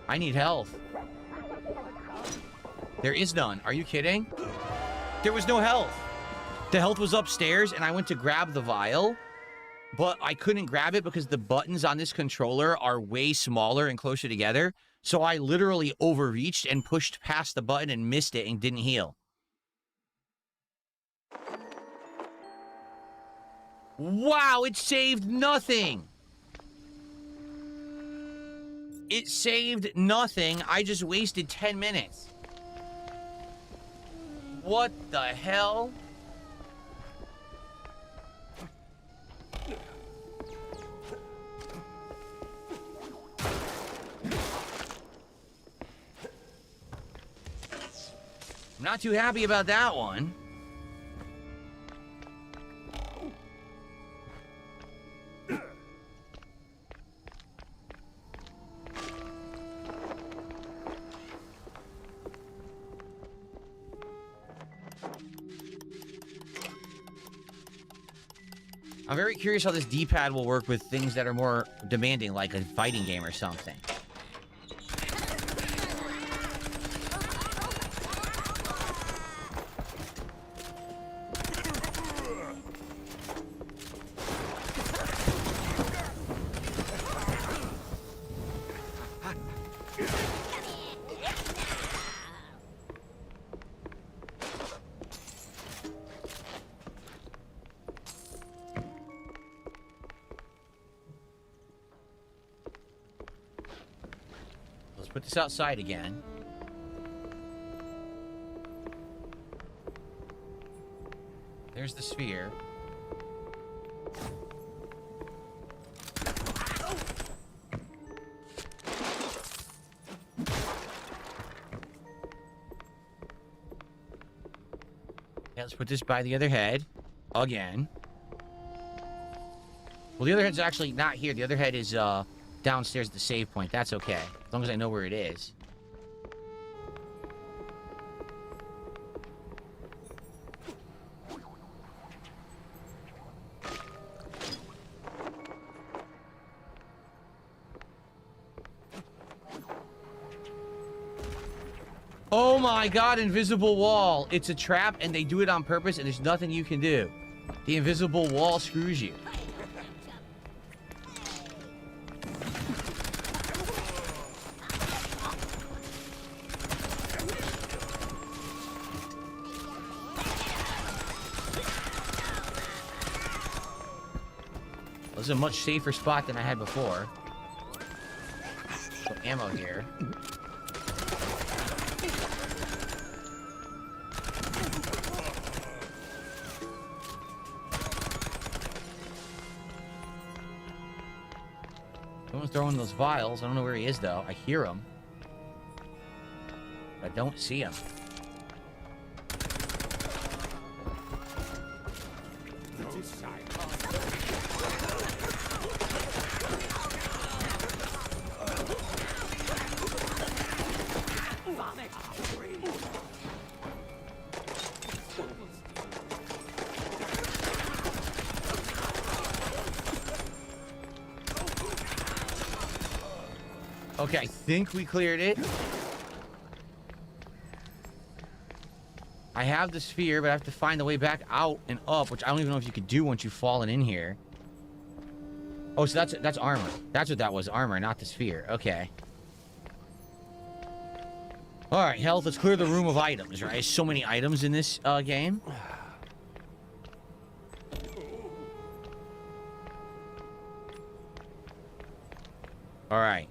I need health. There is none. Are you kidding? There was no health. The health was upstairs and I went to grab the vial, but I couldn't grab it because the buttons on this controller are way smaller and closer together. So I literally overreached and pushed past the button and missed it and didn't heal. Wow, it saved nothing. It saved nothing. I just wasted 10 minutes. What the hell? I'm not too happy about that one. I'm very curious how this D-pad will work with things that are more demanding, like a fighting game or something. Put this outside again. There's the sphere. Yeah, let's put this by the other head. Again. Well, the other head's actually not here. The other head is, downstairs at the save point. That's okay. As long as I know where it is. Oh my god, invisible wall. It's a trap and they do it on purpose and there's nothing you can do. The invisible wall screws you. This is a much safer spot than I had before. Some ammo here. Someone's throwing those vials. I don't know where he is, though. I hear him. I don't see him. Okay, I think we cleared it. I have the sphere, but I have to find the way back out and up, which I don't even know if you could do once you've fallen in here. Oh, so that's armor. That's what that was, armor, not the sphere. Okay. All right, health. Let's clear the room of items, right? There's so many items in this game. All right.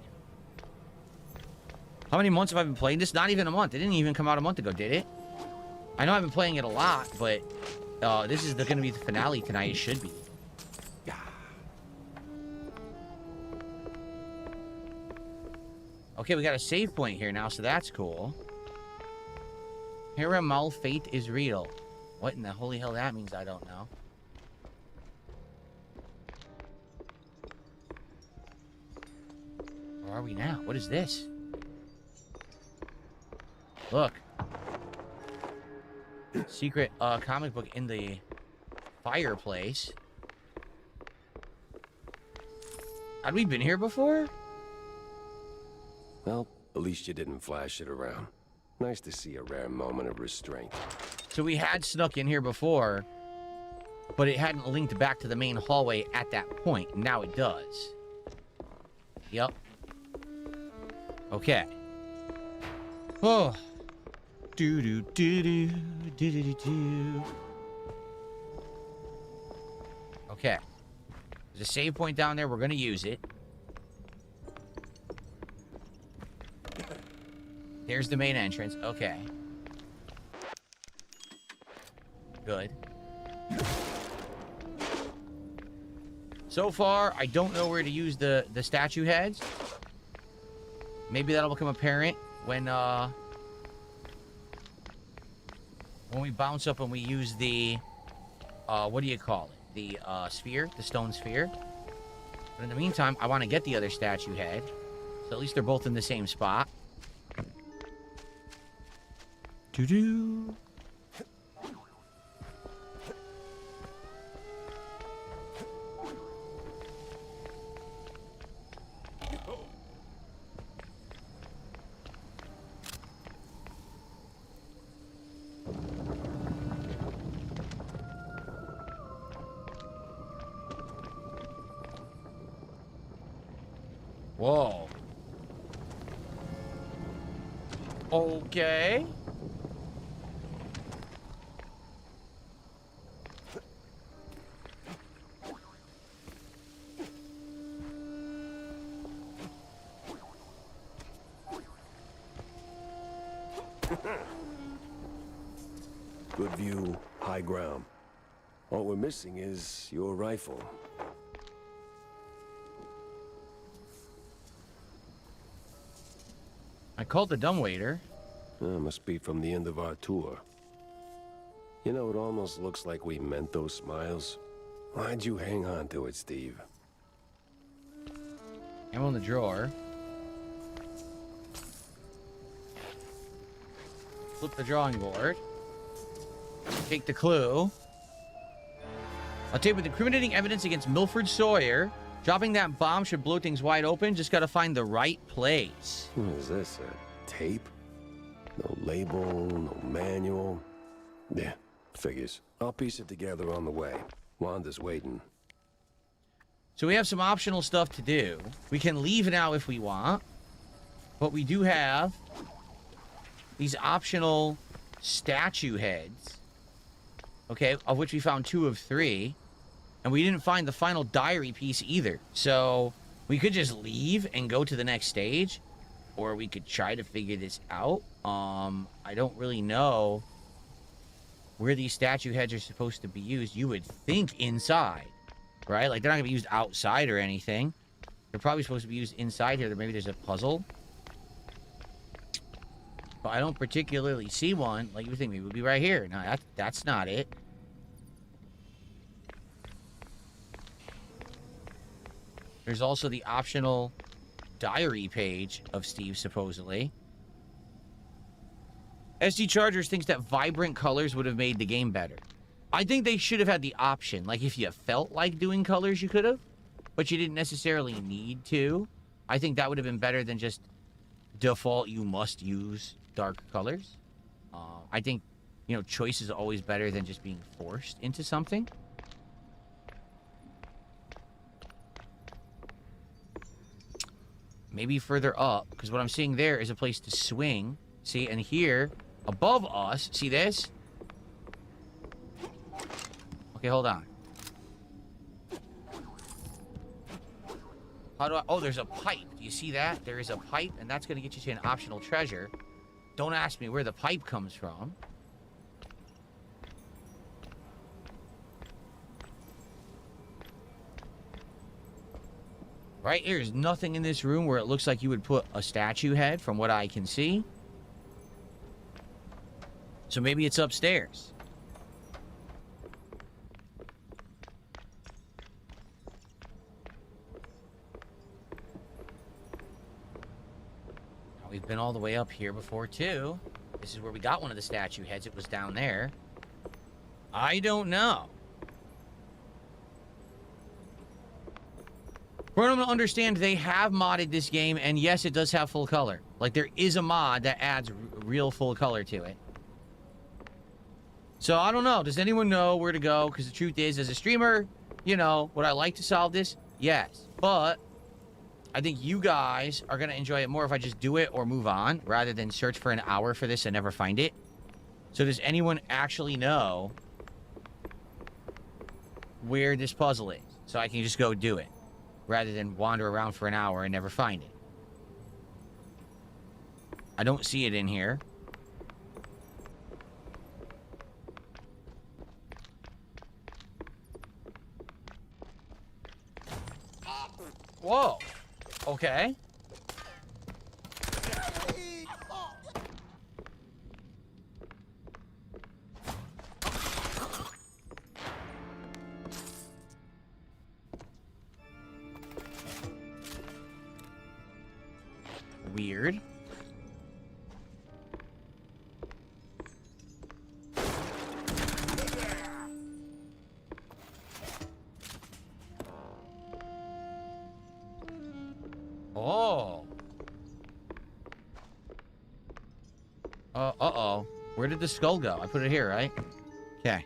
How many months have I been playing this? Not even a month. It didn't even come out a month ago, did it? I know I've been playing it a lot, but this is going to be the finale tonight. It should be. Okay, we got a save point here now, so that's cool. Paramal fate is real. What in the holy hell that means, I don't know. Where are we now? What is this? Look. Secret comic book in the fireplace. Had we been here before? Well, at least you didn't flash it around. Nice to see a rare moment of restraint. So we had snuck in here before, but it hadn't linked back to the main hallway at that point. Now it does. Yep. Okay. Oh. Do do do do do do do do. Okay. There's a save point down there. We're gonna use it. There's the main entrance. Okay. Good. So far, I don't know where to use the statue heads. Maybe that'll become apparent when when we bounce up and we use the, what do you call it? The sphere, the stone sphere. But in the meantime, I want to get the other statue head. So at least they're both in the same spot. Doo-doo. Whoa. Okay. Good view, high ground. All we're missing is your rifle. I called the dumbwaiter. Must be from the end of our tour. You know, it almost looks like we meant those smiles. Why'd you hang on to it, Steve? Ammo in the drawer. Flip the drawing board. Take the clue. I'll take with incriminating evidence against Milford Sawyer. Dropping that bomb should blow things wide open. Just gotta find the right place. What is this, a tape? No label, no manual. Yeah, figures. I'll piece it together on the way. Wanda's waiting. So we have some optional stuff to do. We can leave now if we want. But we do have these optional statue heads. Okay, of which we found 2 of 3. And we didn't find the final diary piece either. So we could just leave and go to the next stage. Or we could try to figure this out. I don't really know where these statue heads are supposed to be used. You would think inside, right? Like, they're not going to be used outside or anything. They're probably supposed to be used inside here. Maybe there's a puzzle. But I don't particularly see one. Like, you would think maybe it would be right here. No, that's not it. There's also the optional diary page of Steve, supposedly. SD Chargers thinks that vibrant colors would have made the game better. I think they should have had the option. Like, if you felt like doing colors, you could have. But you didn't necessarily need to. I think that would have been better than just default, you must use dark colors. I think, you know, choice is always better than just being forced into something. Maybe further up, because what I'm seeing there is a place to swing. See, and here, above us, see this? Okay, hold on. How do I... Oh, there's a pipe. Do you see that? There is a pipe, and that's going to get you to an optional treasure. Don't ask me where the pipe comes from. Right, there's nothing in this room where it looks like you would put a statue head, from what I can see. So maybe it's upstairs. Now, we've been all the way up here before, too. This is where we got one of the statue heads. It was down there. I don't know. We're going to understand they have modded this game, and yes, it does have full color. Like, there is a mod that adds real full color to it. So, I don't know. Does anyone know where to go? Because the truth is, as a streamer, you know, would I like to solve this? Yes. But I think you guys are going to enjoy it more if I just do it or move on, rather than search for an hour for this and never find it. So, does anyone actually know where this puzzle is? So I can just go do it, rather than wander around for an hour and never find it. I don't see it in here. Whoa. Okay. weird. Oh. Uh-oh. Where did the skull go? I put it here, right? Okay.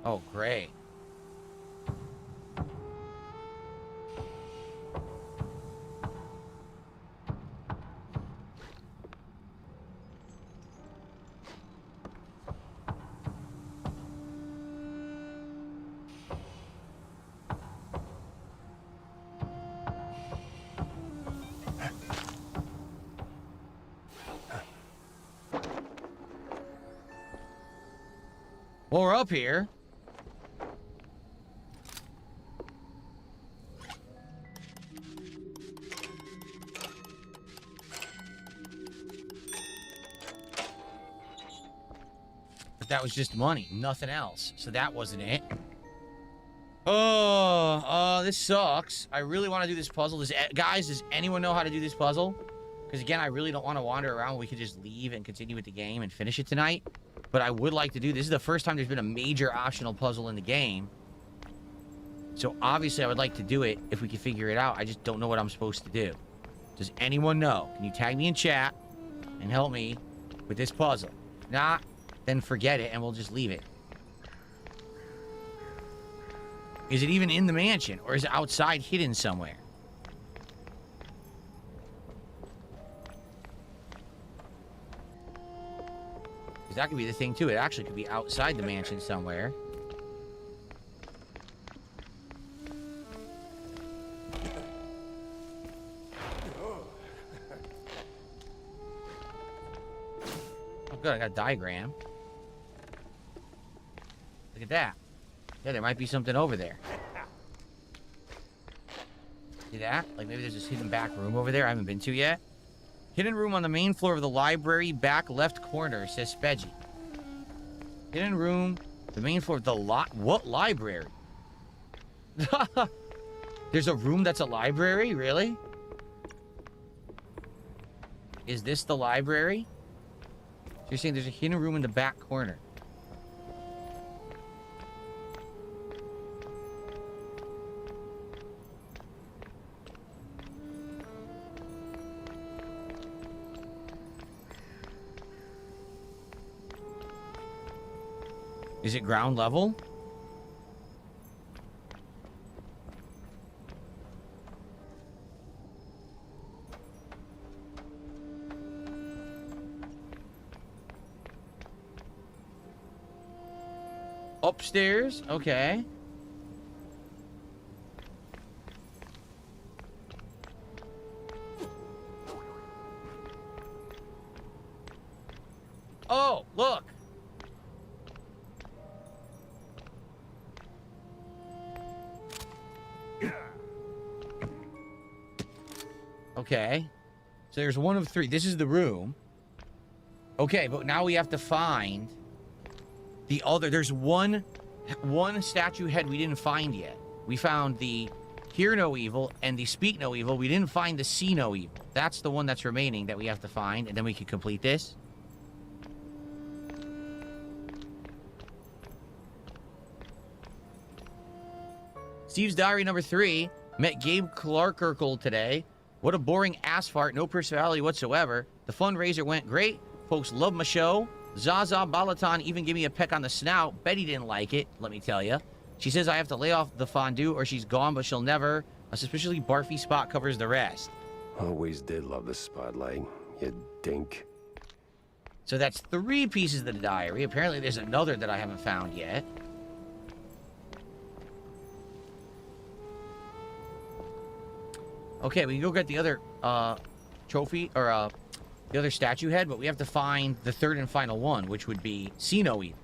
Oh, great. Well, we're up here. But that was just money, nothing else. So that wasn't it. Oh, this sucks. I really want to do this puzzle. Guys, does anyone know how to do this puzzle? Because again, I really don't want to wander around. We could just leave and continue with the game and finish it tonight. But I would like to do this. This is the first time there's been a major optional puzzle in the game. So obviously I would like to do it if we can figure it out. I just don't know what I'm supposed to do. Does anyone know? Can you tag me in chat and help me with this puzzle? If not, then forget it and we'll just leave it. Is it even in the mansion or is it outside hidden somewhere? Because that could be the thing too. It actually could be outside the mansion somewhere. Oh good, I got a diagram. Look at that. Yeah, there might be something over there. See that? Like maybe there's this hidden back room over there I haven't been to yet. Hidden room on the main floor of the library, back left corner, says Spedgy. Hidden room, the main floor of the what library? There's a room that's a library? Really? Is this the library? So you're saying there's a hidden room in the back corner. Is it ground level? Upstairs? Okay. Oh, look. Okay. So there's one of three. This is the room. Okay, but now we have to find the other. There's one statue head we didn't find yet. We found the Hear No Evil and the Speak No Evil. We didn't find the See No Evil. That's the one that's remaining that we have to find, and then we can complete this. Steve's Diary number 3. Met Gabe Clarkerkle today. What a boring ass fart, no personality whatsoever. The fundraiser went great. Folks love my show. Zaza Balaton even gave me a peck on the snout. Betty didn't like it, let me tell you. She says I have to lay off the fondue or she's gone, but she'll never. A suspiciously barfy spot covers the rest. Always did love the spotlight, you dink. So that's 3 pieces of the diary. Apparently there's another that I haven't found yet. Okay, we can go get the other trophy, or the other statue head, but we have to find the 3rd and final one, which would be See No Evil.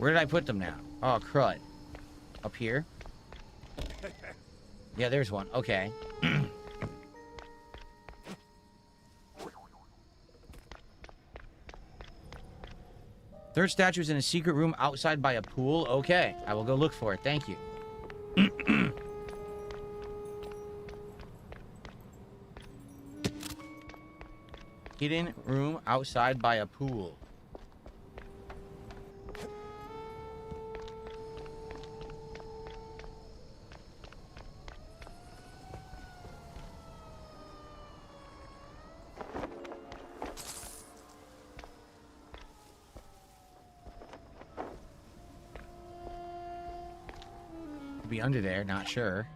Where did I put them now? Oh, crud. Up here? Yeah, there's one. Okay. Third statue is in a secret room outside by a pool. Okay, I will go look for it. Thank you. Hidden room outside by a pool. Could be under there, not sure.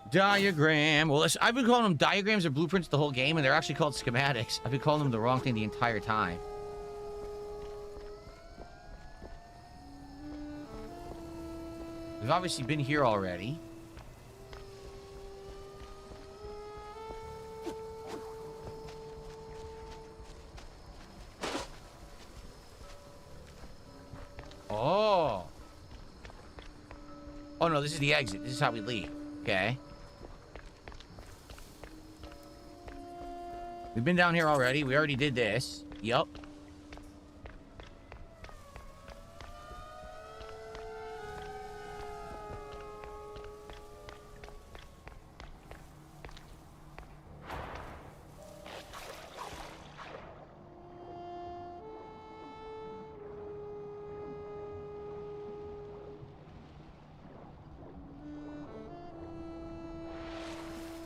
Diagram. Well, I've been calling them diagrams or blueprints the whole game, and they're actually called schematics. I've been calling them the wrong thing the entire time. We've obviously been here already. Oh. Oh, no, this is the exit. This is how we leave. Okay. We've been down here already. We already did this. Yup.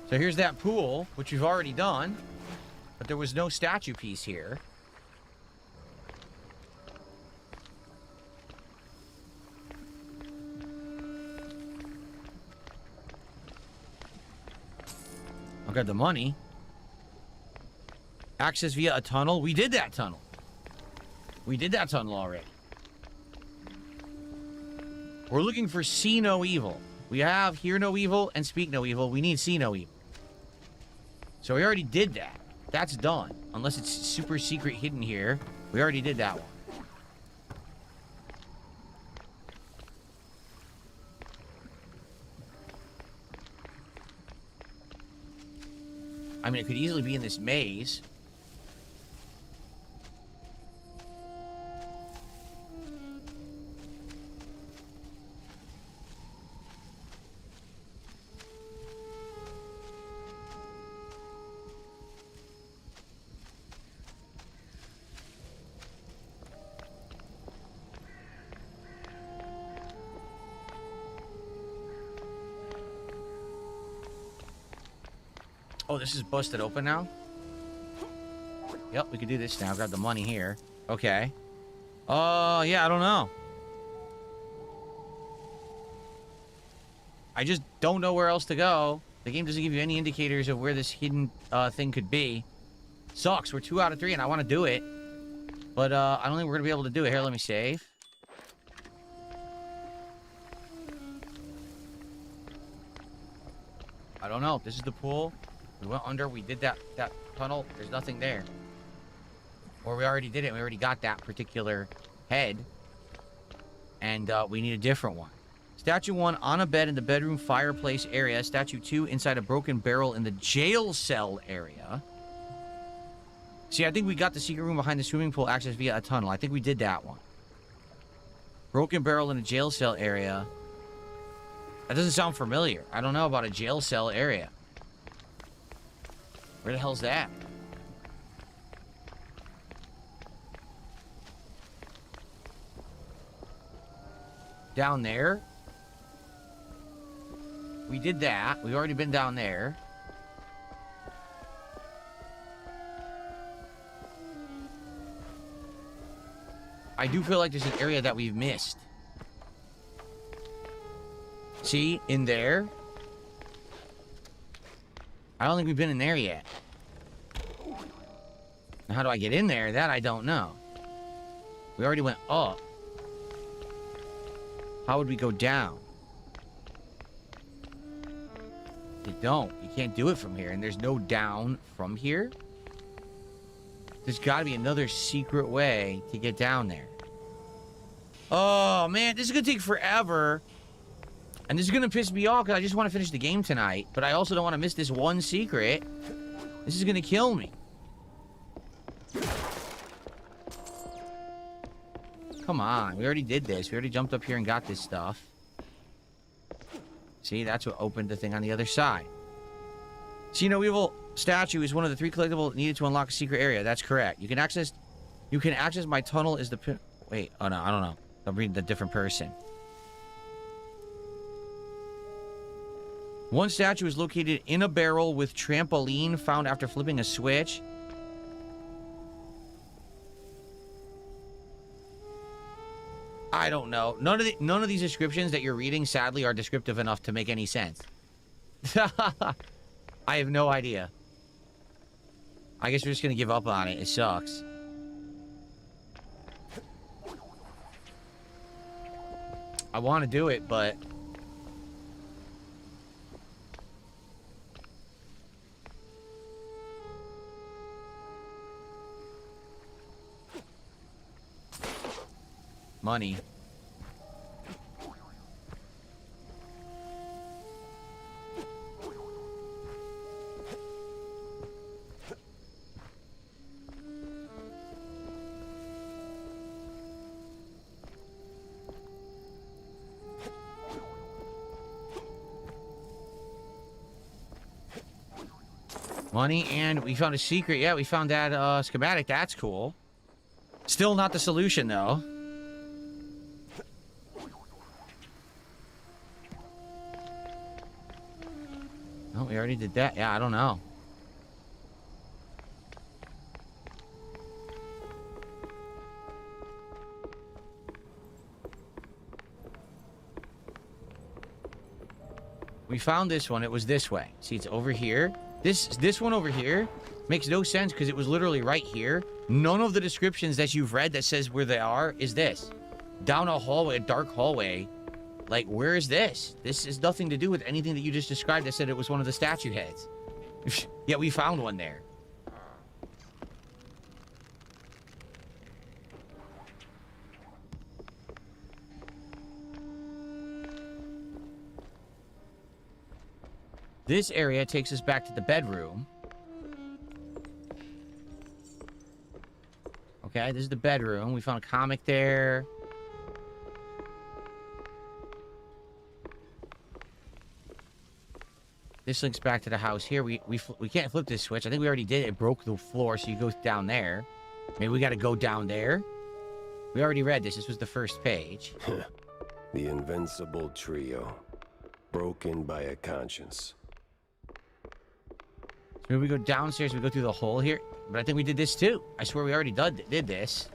So here's that pool, which we've already done. But there was no statue piece here. I've got the money. Access via a tunnel. We did that tunnel. We did that tunnel already. We're looking for see no evil. We have hear no evil and speak no evil. We need see no evil. So we already did that. That's done. Unless it's super secret hidden here. We already did that one. I mean, it could easily be in this maze. Oh, this is busted open now? Yep, we can do this now. Grab the money here. Okay. Yeah, I don't know. I just don't know where else to go. The game doesn't give you any indicators of where this hidden thing could be. Sucks. We're 2 out of 3 and I want to do it. But I don't think we're going to be able to do it. Here, let me save. I don't know. This is the pool. We went under. We did that tunnel. There's nothing there. Or we already did it. We already got that particular head. And we need a different one. Statue 1 on a bed in the bedroom fireplace area. Statue 2 inside a broken barrel in the jail cell area. See, I think we got the secret room behind the swimming pool access via a tunnel. I think we did that one. Broken barrel in a jail cell area. That doesn't sound familiar. I don't know about a jail cell area. Where the hell's that? Down there? We did that. We've already been down there. I do feel like there's an area that we've missed. See? In there? I don't think we've been in there yet. Now, how do I get in there? That I don't know. We already went up. How would we go down? You don't. You can't do it from here. And there's no down from here. There's got to be another secret way to get down there. Oh, man. This is going to take forever. And this is going to piss me off because I just want to finish the game tonight. But I also don't want to miss this one secret. This is going to kill me. Come on. We already did this. We already jumped up here and got this stuff. See, that's what opened the thing on the other side. See, no evil statue is one of the 3 collectibles needed to unlock a secret area. That's correct. You can access my tunnel is the pin. Wait, oh no, I don't know. I'm reading the different person. One statue is located in a barrel with trampoline found after flipping a switch. I don't know. None of these descriptions that you're reading, sadly, are descriptive enough to make any sense. I have no idea. I guess we're just gonna give up on it. It sucks. I want to do it, but... money. Money, and we found a secret. Yeah, we found that schematic. That's cool. Still not the solution, though. Oh, we already did that. Yeah, I don't know. We found this one. It was this way. See, it's over here. This one over here makes no sense because it was literally right here. None of the descriptions that you've read that says where they are is this. Down a hallway, a dark hallway. Like, where is this? This has nothing to do with anything that you just described that said it was one of the statue heads. Yet we found one there. This area takes us back to the bedroom. Okay, this is the bedroom. We found a comic there. This links back to the house here. We can't flip this switch. I think we already did it. It broke the floor, so you go down there. Maybe we got to go down there. We already read this. This was the first page. The invincible trio. Broken by a conscience. Maybe we go downstairs. We go through the hole here. But I think we did this too. I swear we already did this.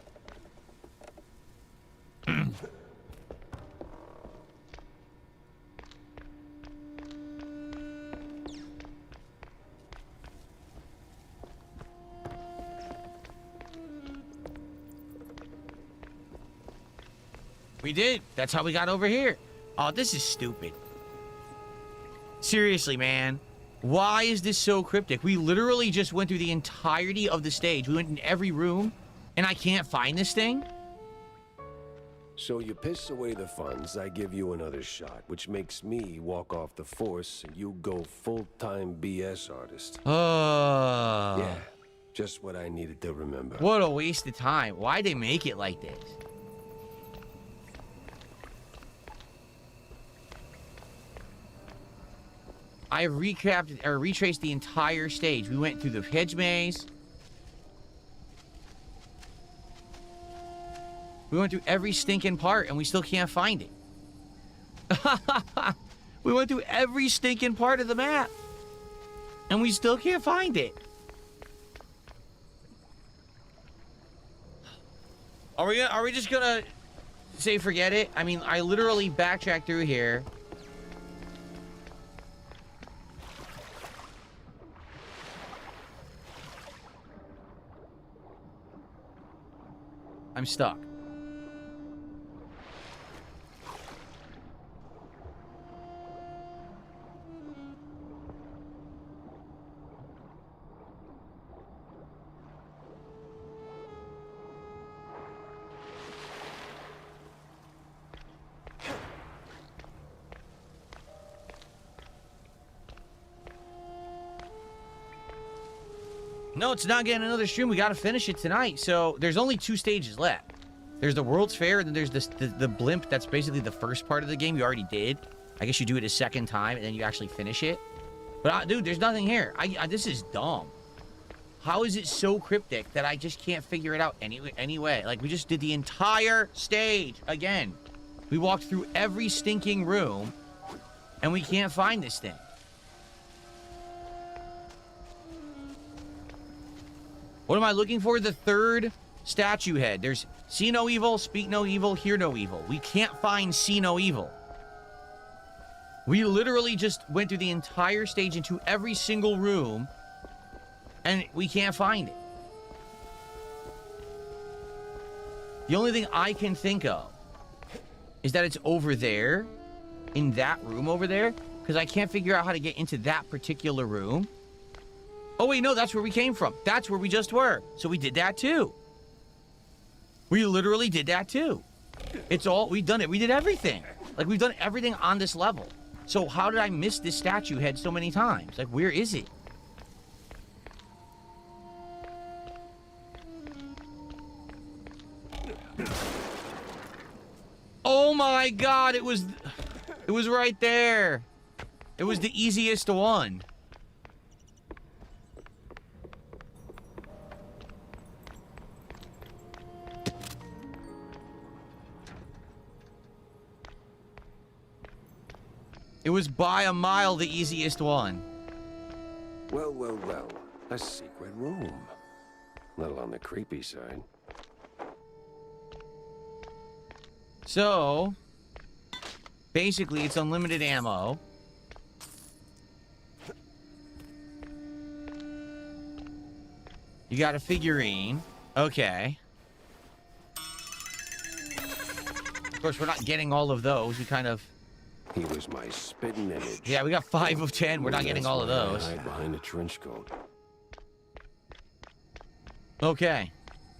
We did. That's how we got over here. Oh, this is stupid. Seriously, man. Why is this so cryptic? We literally just went through the entirety of the stage. We went in every room, and I can't find this thing? So you piss away the funds, I give you another shot, which makes me walk off the force and you go full-time BS artist. Yeah, just what I needed to remember. What a waste of time. Why'd they make it like this? I retraced the entire stage. We went through the hedge maze. We went through every stinking part, and we still can't find it. We went through every stinking part of the map, and we still can't find it. Are we just gonna say forget it? I mean, I literally backtracked through here. I'm stuck. No, it's not getting another stream. We got to finish it tonight. So there's only 2 stages left. There's the World's Fair, and then there's the blimp. That's basically the first part of the game you already did. I guess you do it a second time, and then you actually finish it. But, dude, there's nothing here. This is dumb. How is it so cryptic that I just can't figure it out anyway? Like, we just did the entire stage again. We walked through every stinking room, and we can't find this thing. What am I looking for? The 3rd statue head. There's see no evil, speak no evil, hear no evil. We can't find see no evil. We literally just went through the entire stage into every single room, and we can't find it. The only thing I can think of is that it's over there, in that room over there, because I can't figure out how to get into that particular room. Oh, wait, no, that's where we came from. That's where we just were. So we did that, too. We literally did that, too. It's all, we've done it. We did everything. Like, we've done everything on this level. So how did I miss this statue head so many times? Like, where is it? Oh my God, it was right there. It was the easiest one. It was by a mile the easiest one. Well, well, well. A secret room. Little on the creepy side. So, basically, it's unlimited ammo. You got a figurine. Okay. Of course, we're not getting all of those. We kind of... He was my spitting image. Yeah, we got 5 of 10. We're not getting all of those. Hide behind a trench coat. Okay.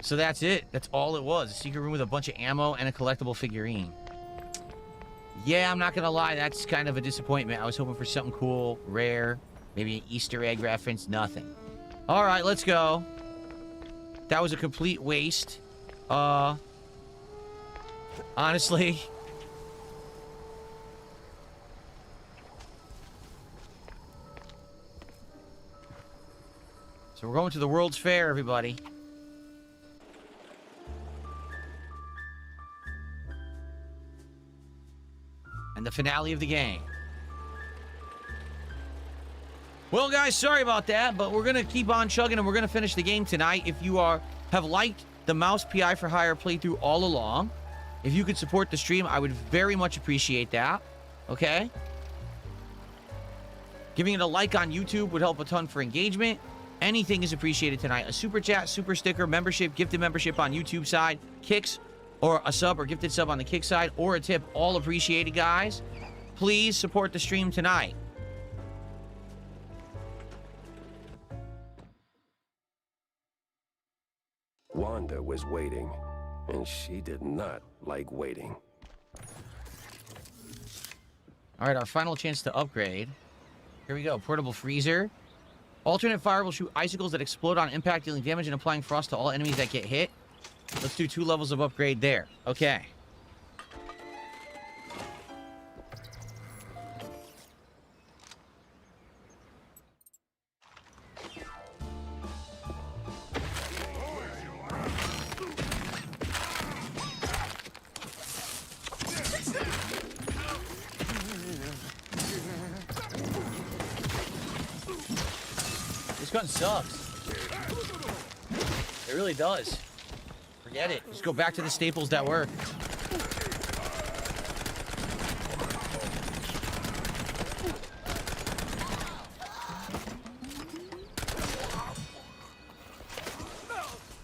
So that's it. That's all it was. A secret room with a bunch of ammo and a collectible figurine. Yeah, I'm not gonna lie. That's kind of a disappointment. I was hoping for something cool, rare, maybe an Easter egg reference. Nothing. All right, let's go. That was a complete waste. Honestly... So we're going to the World's Fair, everybody. And the finale of the game. Well, guys, sorry about that, but we're going to keep on chugging and we're going to finish the game tonight. If you have liked the Mouse PI for Hire playthrough all along, if you could support the stream, I would very much appreciate that. Okay? Giving it a like on YouTube would help a ton for engagement. Anything is appreciated tonight. A super chat, super sticker, membership, gifted membership on YouTube side, kicks, or a sub or gifted sub on the kick side, or a tip. All appreciated, guys. Please support the stream tonight. Wanda was waiting, and she did not like waiting. All right, our final chance to upgrade. Here we go. Portable freezer. Alternate fire will shoot icicles that explode on impact, dealing damage and applying frost to all enemies that get hit. Let's do 2 levels of upgrade there. Okay. This gun sucks. It really does. Forget it. Just go back to the staples that work.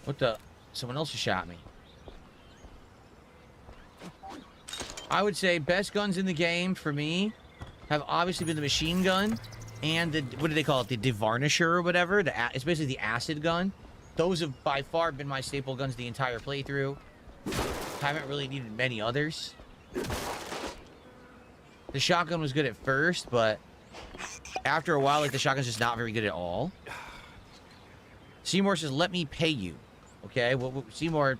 What the? Someone else just shot me. I would say best guns in the game for me have obviously been the machine gun and the, what do they call it? The devarnisher or whatever. It's basically the acid gun. Those have by far been my staple guns the entire playthrough. Haven't really needed many others. The shotgun was good at first, but after a while, like, the shotgun's just not very good at all. Seymour says, let me pay you. Okay, well, Seymour,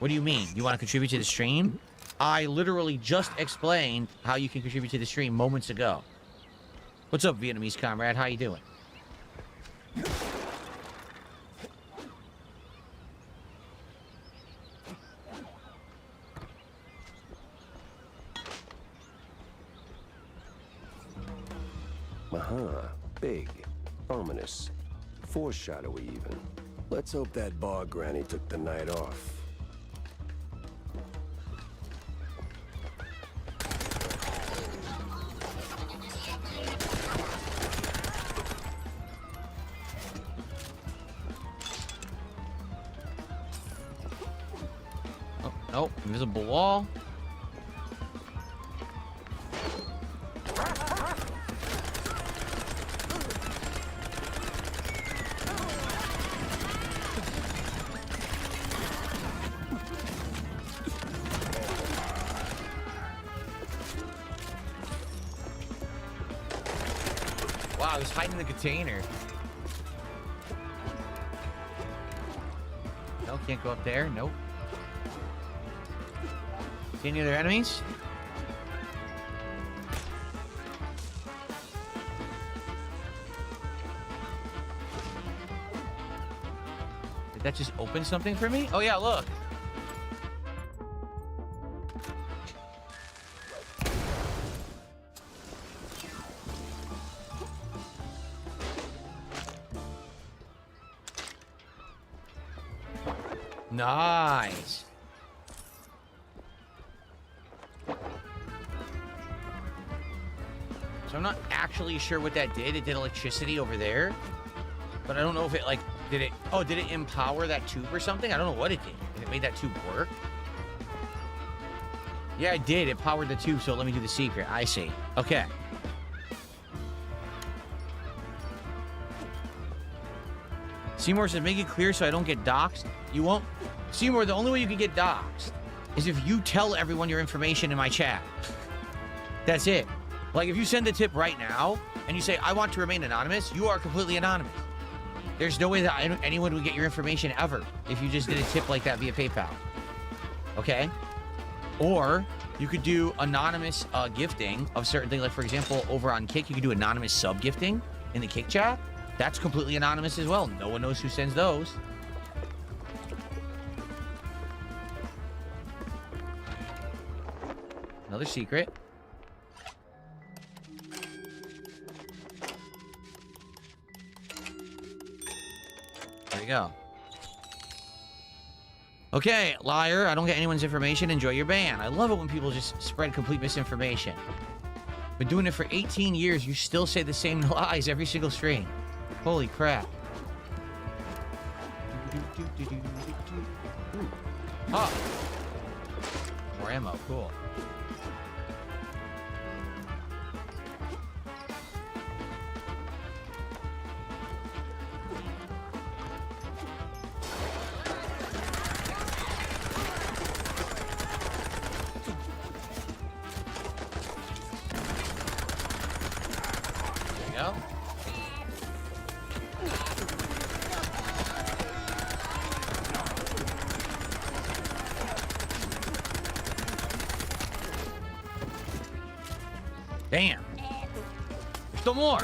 what do you mean? You want to contribute to the stream? I literally just explained how you can contribute to the stream moments ago. What's up, Vietnamese comrade? How you doing? Aha, big, ominous, foreshadowy even. Let's hope that bar granny took the night off. Oh, nope, invisible wall. Wow, he's hiding in the container. No, can't go up there. Nope. See any other enemies? Did that just open something for me? Oh yeah, look. Nice. So I'm not actually sure what that did. It did electricity over there. But I don't know if it, like, did it... Oh, did it empower that tube or something? I don't know what it did. If it made that tube work. Yeah, it did. It powered the tube, so let me do the secret. I see. Okay. Seymour says, make it clear so I don't get doxxed. You won't... Seymour, the only way you can get doxxed is if you tell everyone your information in my chat. That's it. Like, if you send a tip right now, and you say, I want to remain anonymous, you are completely anonymous. There's no way that anyone would get your information ever if you just did a tip like that via PayPal. Okay? Or, you could do anonymous gifting of certain things. Like, for example, over on Kick, you could do anonymous sub-gifting in the Kick chat. That's completely anonymous as well. No one knows who sends those. Another secret. There you go. Okay, liar. I don't get anyone's information. Enjoy your ban. I love it when people just spread complete misinformation. Been doing it for 18 years. You still say the same lies every single stream. Holy crap. Oh. More ammo. Cool. There you go. Damn. There's still more.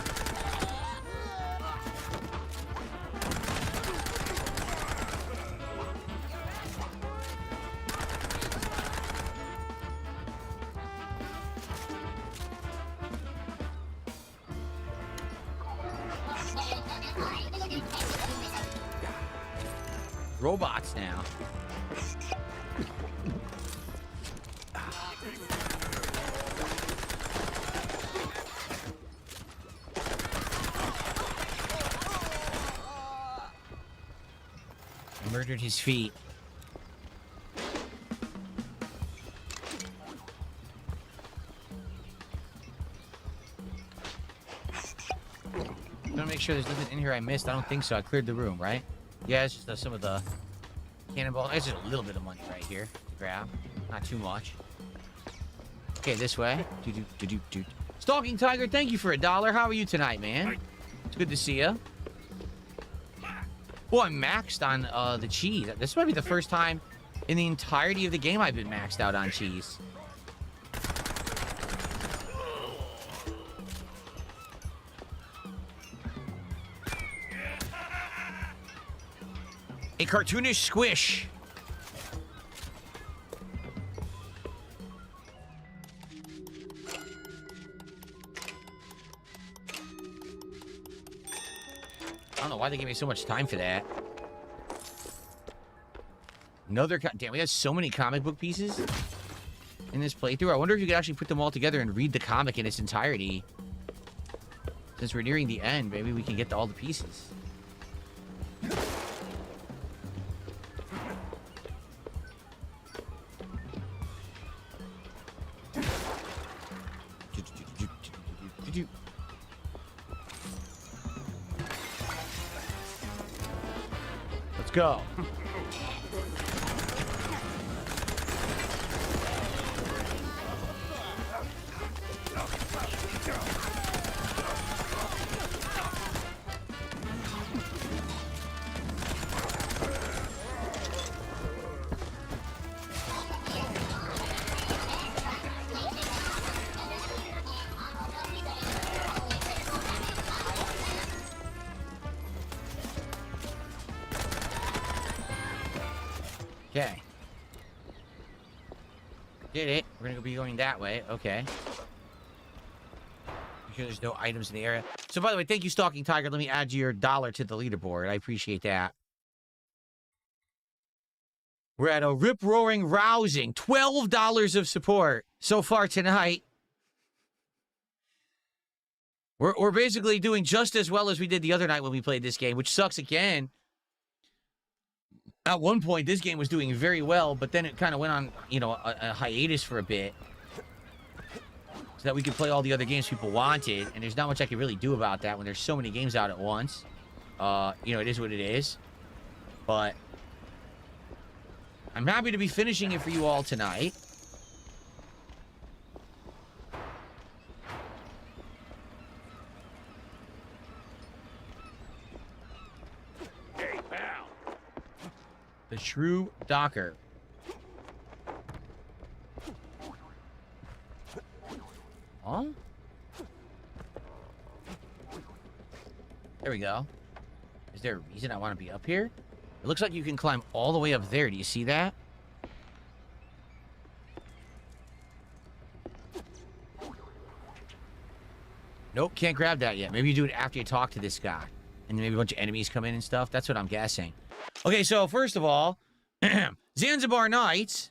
Robots now. Murdered his feet. I'm gonna make sure there's nothing in here I missed. I don't think so. I cleared the room, right? Yeah, it's just some of the cannonball. It's just a little bit of money right here to grab. Not too much. Okay, this way. Stalking Tiger, thank you for $1. How are you tonight, man? It's good to see you. Oh, I'm maxed on the cheese. This might be the first time in the entirety of the game I've been maxed out on cheese. A cartoonish squish. I don't know why they gave me so much time for that. Another... Damn, we have so many comic book pieces in this playthrough. I wonder if you could actually put them all together and read the comic in its entirety. Since we're nearing the end, maybe we can get to all the pieces. Let's go. Okay. Did it. We're gonna be going that way. Okay. Make sure there's no items in the area. So, by the way, thank you, Stalking Tiger. Let me add your $1 to the leaderboard. I appreciate that. We're at a rip-roaring rousing $12 of support so far tonight. We're basically doing just as well as we did the other night when we played this game, which sucks again. At one point, this game was doing very well, but then it kind of went on, you know, a hiatus for a bit. So that we could play all the other games people wanted, and there's not much I can really do about that when there's so many games out at once. You know, it is what it is. But I'm happy to be finishing it for you all tonight. Hey, pal. The Shrew Docker. Huh? There we go. Is there a reason I want to be up here? It looks like you can climb all the way up there. Do you see that? Nope, can't grab that yet. Maybe you do it after you talk to this guy. And then maybe a bunch of enemies come in and stuff. That's what I'm guessing. Okay, so first of all, Zanzibar Nights.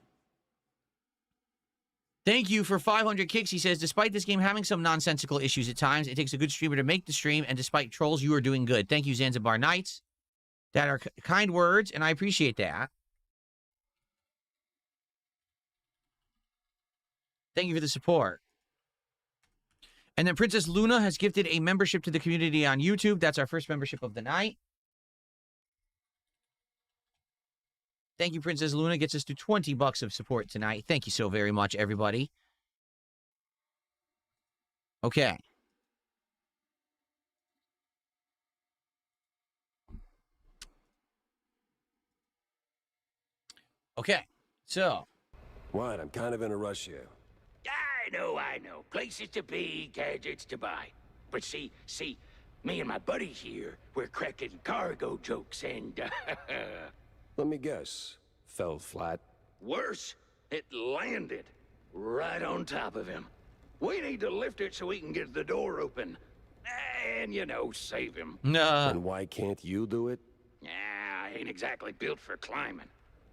Thank you for 500 kicks. He says, despite this game having some nonsensical issues at times, it takes a good streamer to make the stream, and despite trolls, you are doing good. Thank you, Zanzibar Nights. That are kind words, and I appreciate that. Thank you for the support. And then Princess Luna has gifted a membership to the community on YouTube. That's our first membership of the night. Thank you, Princess Luna. Gets us to 20 bucks of support tonight. Thank you so very much, everybody. Okay. Okay, so. What? I'm kind of in a rush here. I know. Places to be, gadgets to buy. But see, me and my buddies here, we're cracking cargo jokes and, Let me guess. Fell flat. worse, it landed right on top of him. We need to lift it so we can get the door open. And, you know, save him. And why can't you do it? I ain't exactly built for climbing.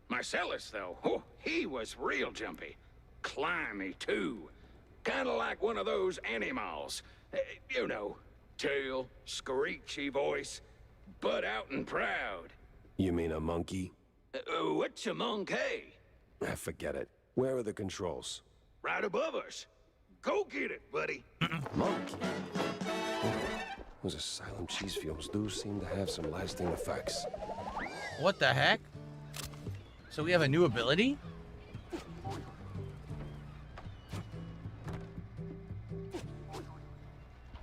Marcellus, though, he was real jumpy. Climby, too. Kinda like one of those animals. You know, tail, screechy voice, butt out and proud. You mean a monkey? What's a monkey? Forget it. Where are the controls? Right above us. Go get it, buddy. Monkey? Those asylum cheese fumes do seem to have some lasting effects. What the heck? So we have a new ability?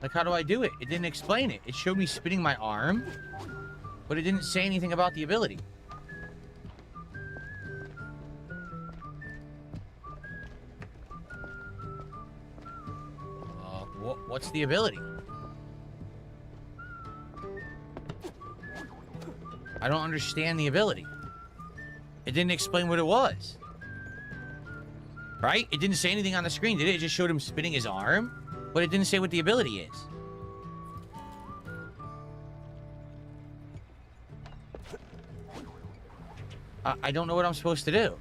Like, how do I do it? It didn't explain it. It showed me spinning my arm. But it didn't say anything about the ability. What's the ability? I don't understand the ability. It didn't explain what it was. Right? It didn't say anything on the screen, did it? It just showed him spinning his arm, but it didn't say what the ability is. I don't know what I'm supposed to do.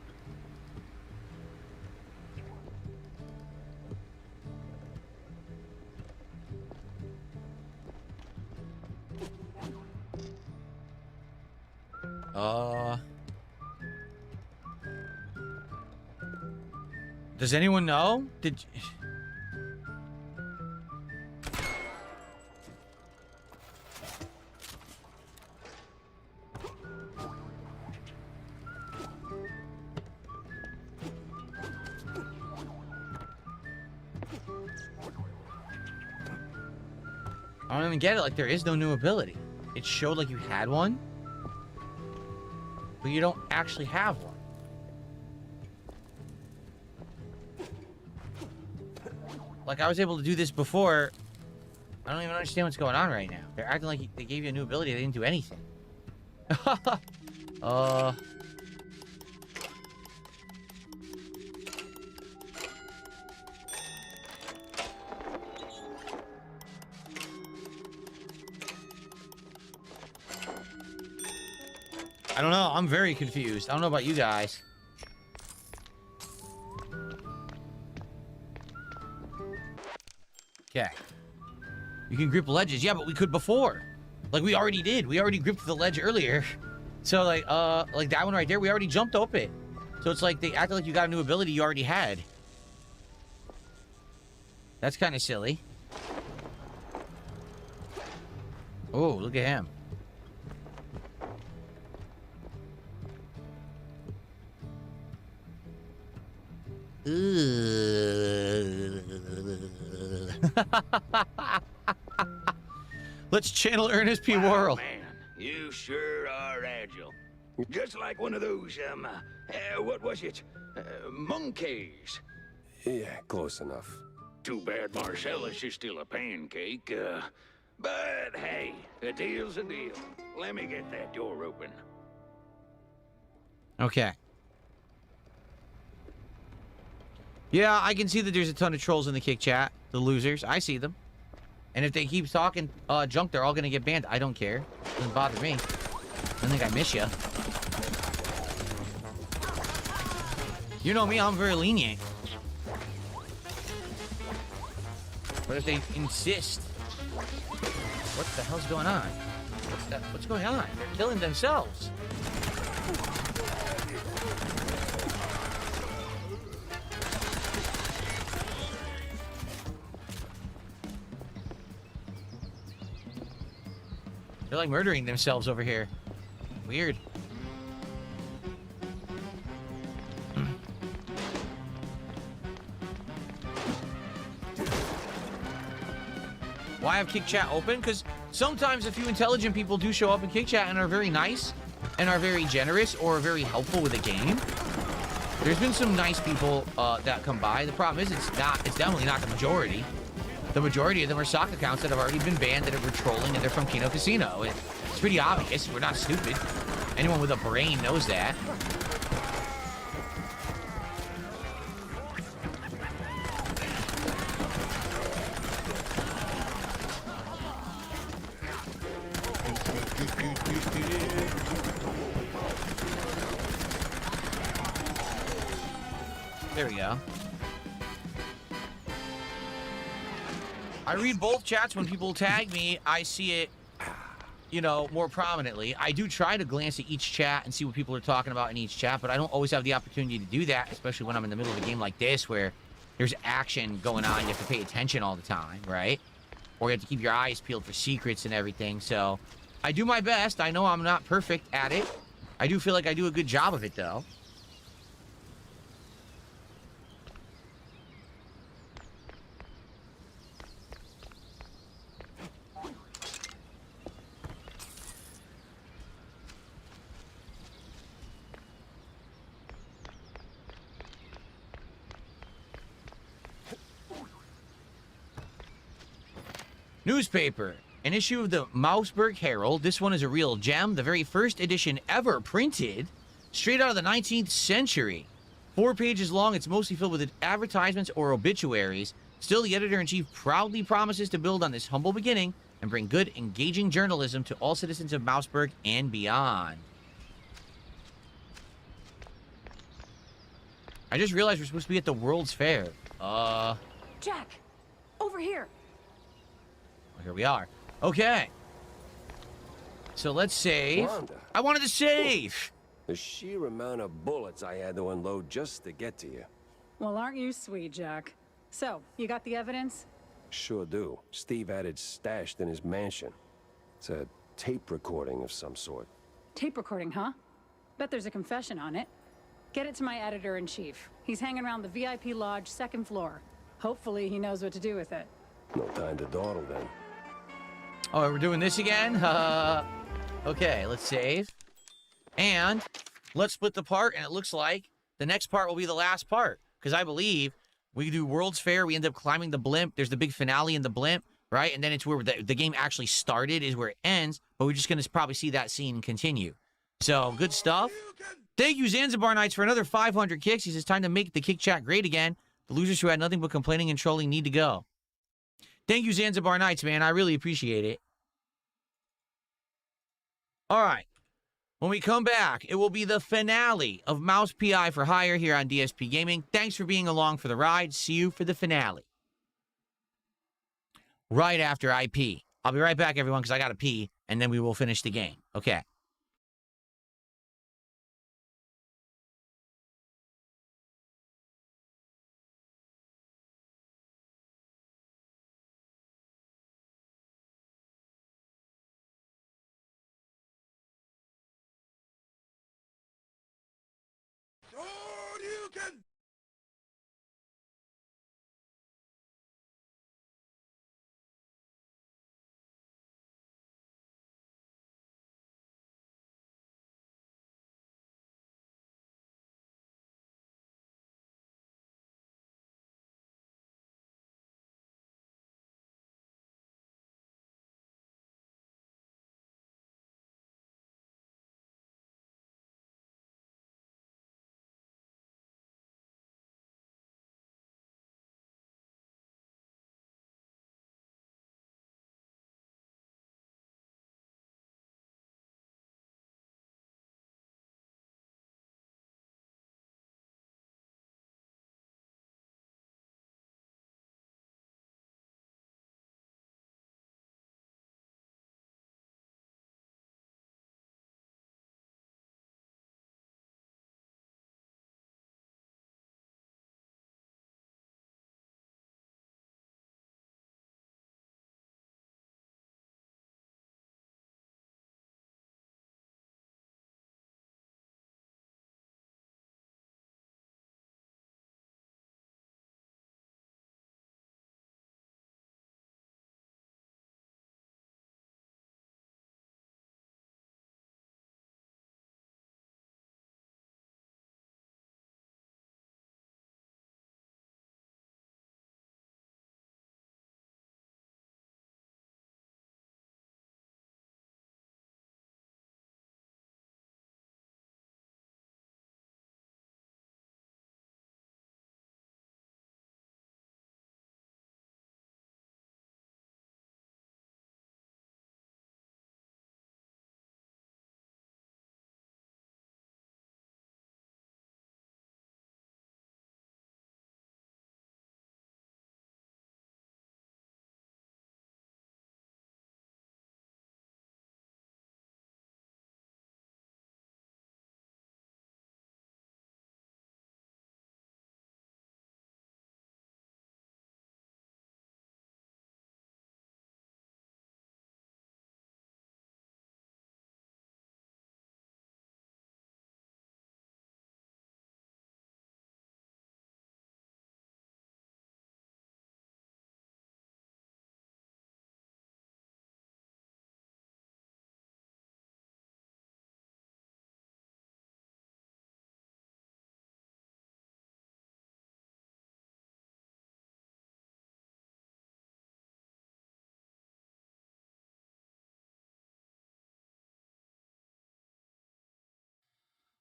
Does anyone know? I don't even get it. Like, there is no new ability. It showed like you had one, but you don't actually have one. Like, I was able to do this before. I don't even understand what's going on right now. They're acting like they gave you a new ability. They didn't do anything. I don't know. I'm very confused. I don't know about you guys. Okay. You can grip ledges. Yeah, but we could before. Like, we already did. We already gripped the ledge earlier. So, like that one right there, we already jumped up it. So it's like they acted like you got a new ability you already had. That's kind of silly. Oh, look at him. Let's channel Ernest P. Worrell. Man, you sure are agile. Just like one of those, what was it? Monkeys. Yeah, close enough. Too bad Marcellus is still a pancake, but hey, a deal's a deal. Let me get that door open. Okay. Yeah, I can see that there's a ton of trolls in the kick chat. The losers. I see them. And if they keep talking junk, they're all gonna get banned. I don't care. Doesn't bother me. I don't think I miss you. You know me, I'm very lenient. But if they insist... What the hell's going on? What's going on? They're killing themselves. They're like murdering themselves over here. Weird. Why have Kick Chat open? Because sometimes a few intelligent people do show up in Kick Chat and are very nice and are very generous or very helpful with the game. There's been some nice people that come by. The problem is it's definitely not the majority. The majority of them are sock accounts that have already been banned, that are trolling, and they're from Kino Casino. It's pretty obvious. We're not stupid. Anyone with a brain knows that. There we go. I read both chats. When people tag me, I see it, you know, more prominently. I do try to glance at each chat and see what people are talking about in each chat, but I don't always have the opportunity to do that, especially when I'm in the middle of a game like this where there's action going on. You have to pay attention all the time, right? Or you have to keep your eyes peeled for secrets and everything. So I do my best. I know I'm not perfect at it. I do feel like I do a good job of it, though. Newspaper. An issue of the Mouseburg Herald. This one is a real gem. The very first edition ever printed. Straight out of the 19th century. 4 pages long. It's mostly filled with advertisements or obituaries. Still, the editor-in-chief proudly promises to build on this humble beginning and bring good, engaging journalism to all citizens of Mouseburg and beyond. I just realized we're supposed to be at the World's Fair. Jack, over here. Here we are. Okay. So let's save. Wanda. I wanted to save. The sheer amount of bullets I had to unload just to get to you. Well, aren't you sweet, Jack? So, you got the evidence? Sure do. Steve had it stashed in his mansion. It's a tape recording of some sort. Tape recording, huh? Bet there's a confession on it. Get it to my editor-in-chief. He's hanging around the VIP lodge, 2nd floor. Hopefully he knows what to do with it. No time to dawdle then. Oh, we're doing this again? Okay, let's save. And let's split the part, and it looks like the next part will be the last part. Because I believe we do World's Fair, we end up climbing the blimp, there's the big finale in the blimp, right? And then it's where the game actually started, is where it ends, but we're just going to probably see that scene continue. So, good stuff. Thank you, Zanzibar Knights, for another 500 kicks. He says, it's time to make the kick chat great again. The losers who had nothing but complaining and trolling need to go. Thank you, Zanzibar Knights, man. I really appreciate it. All right. When we come back, it will be the finale of Mouse PI for Hire here on DSP Gaming. Thanks for being along for the ride. See you for the finale. Right after I pee. I'll be right back, everyone, because I got to pee, and then we will finish the game. Okay.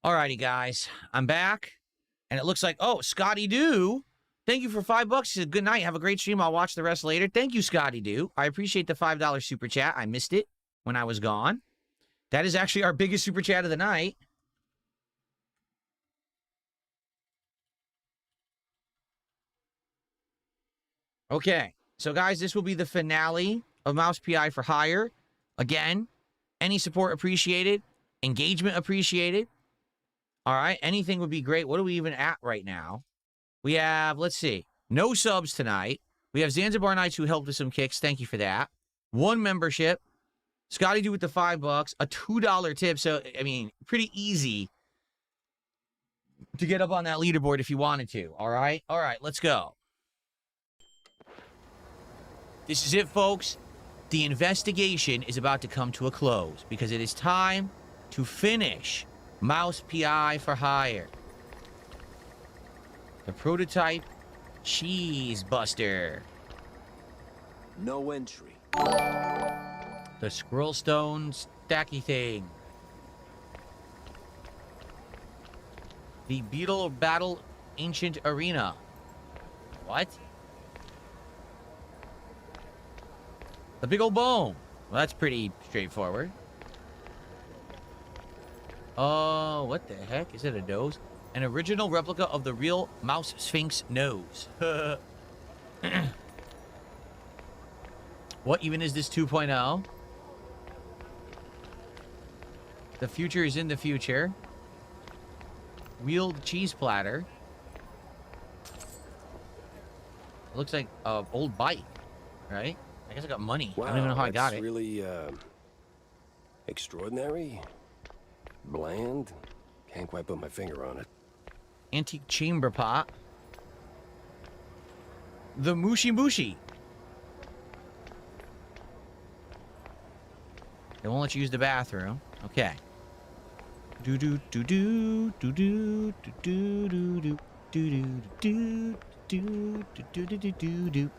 Alrighty, guys. I'm back. And it looks like, oh, Scotty Doo. Thank you for $5. He said, good night. Have a great stream. I'll watch the rest later. Thank you, Scotty Doo. I appreciate the $5 super chat. I missed it when I was gone. That is actually our biggest super chat of the night. Okay. So, guys, this will be the finale of Mouse PI for Hire. Again, any support appreciated. Engagement appreciated. All right. Anything would be great. What are we even at right now? We have, let's see, no subs tonight. We have Zanzibar Knights who helped with some kicks. Thank you for that. 1 membership. Scotty Doo with the $5. A $2 tip. So, I mean, pretty easy to get up on that leaderboard if you wanted to. All right. All right. Let's go. This is it, folks. The investigation is about to come to a close because it is time to finish Mouse PI for Hire. The prototype Cheese Buster. No entry. The Squirrel Stone Stacky Thing. The Beetle Battle Ancient Arena. What? The Big Old Bone. Well, that's pretty straightforward. Oh, what the heck? Is it a nose? An original replica of the real Mouse Sphinx nose. What even is this 2.0? The future is in the future. Wheeled cheese platter. It looks like an old bike, right? I guess I got money. Wow, I don't even know how I got it. Really extraordinary. Bland. Can't quite put my finger on it. Antique chamber pot. The Mushi Mushi. They won't let you use the bathroom. Okay. Do do do do do do do do do do do do do do do do.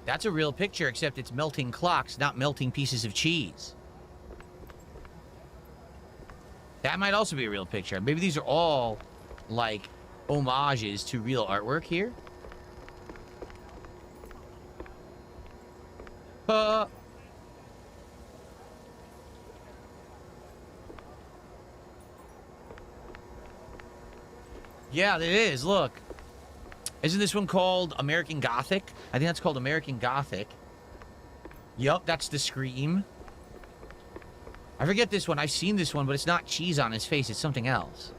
That's a real picture, except it's melting clocks, not melting pieces of cheese. That might also be a real picture. Maybe these are all, like, homages to real artwork here. Yeah, it is. Look. Isn't this one called American Gothic? I think that's called American Gothic. Yup, that's the Scream. I forget this one. I've seen this one, but it's not cheese on his face. It's something else.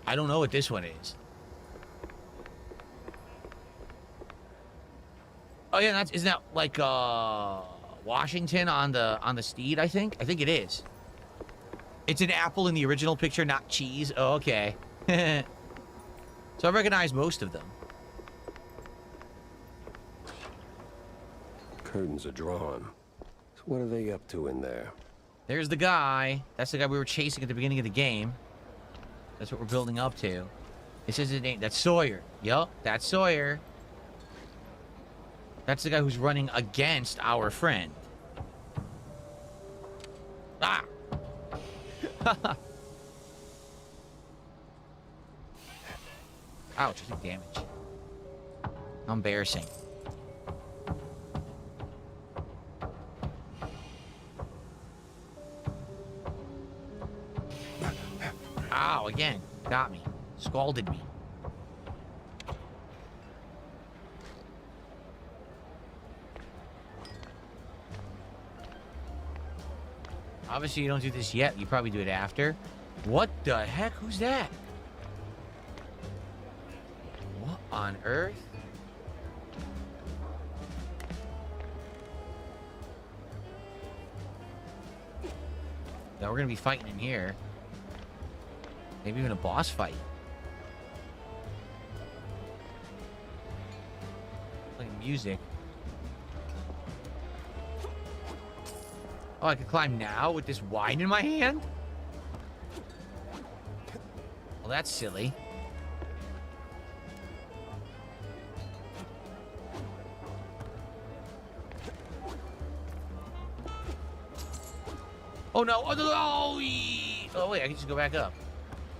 I don't know what this one is. Oh yeah, isn't that like Washington on the steed, I think? I think it is. It's an apple in the original picture, not cheese. Oh, okay. So I recognize most of them. Curtains are drawn. So what are they up to in there? There's the guy. That's the guy we were chasing at the beginning of the game. That's what we're building up to. It says his name. That's Sawyer. Yup, that's Sawyer. That's the guy who's running against our friend. Ah! Ouch, I took damage. How embarrassing. Ow, again. Got me. Scalded me. Obviously, you don't do this yet. You probably do it after. What the heck? Who's that? What on earth? Now we're gonna be fighting in here. Maybe even a boss fight. Playing music. Oh, I can climb now with this wine in my hand? Well, that's silly. Oh no! Oh, no! Oh, oh wait, I can just go back up,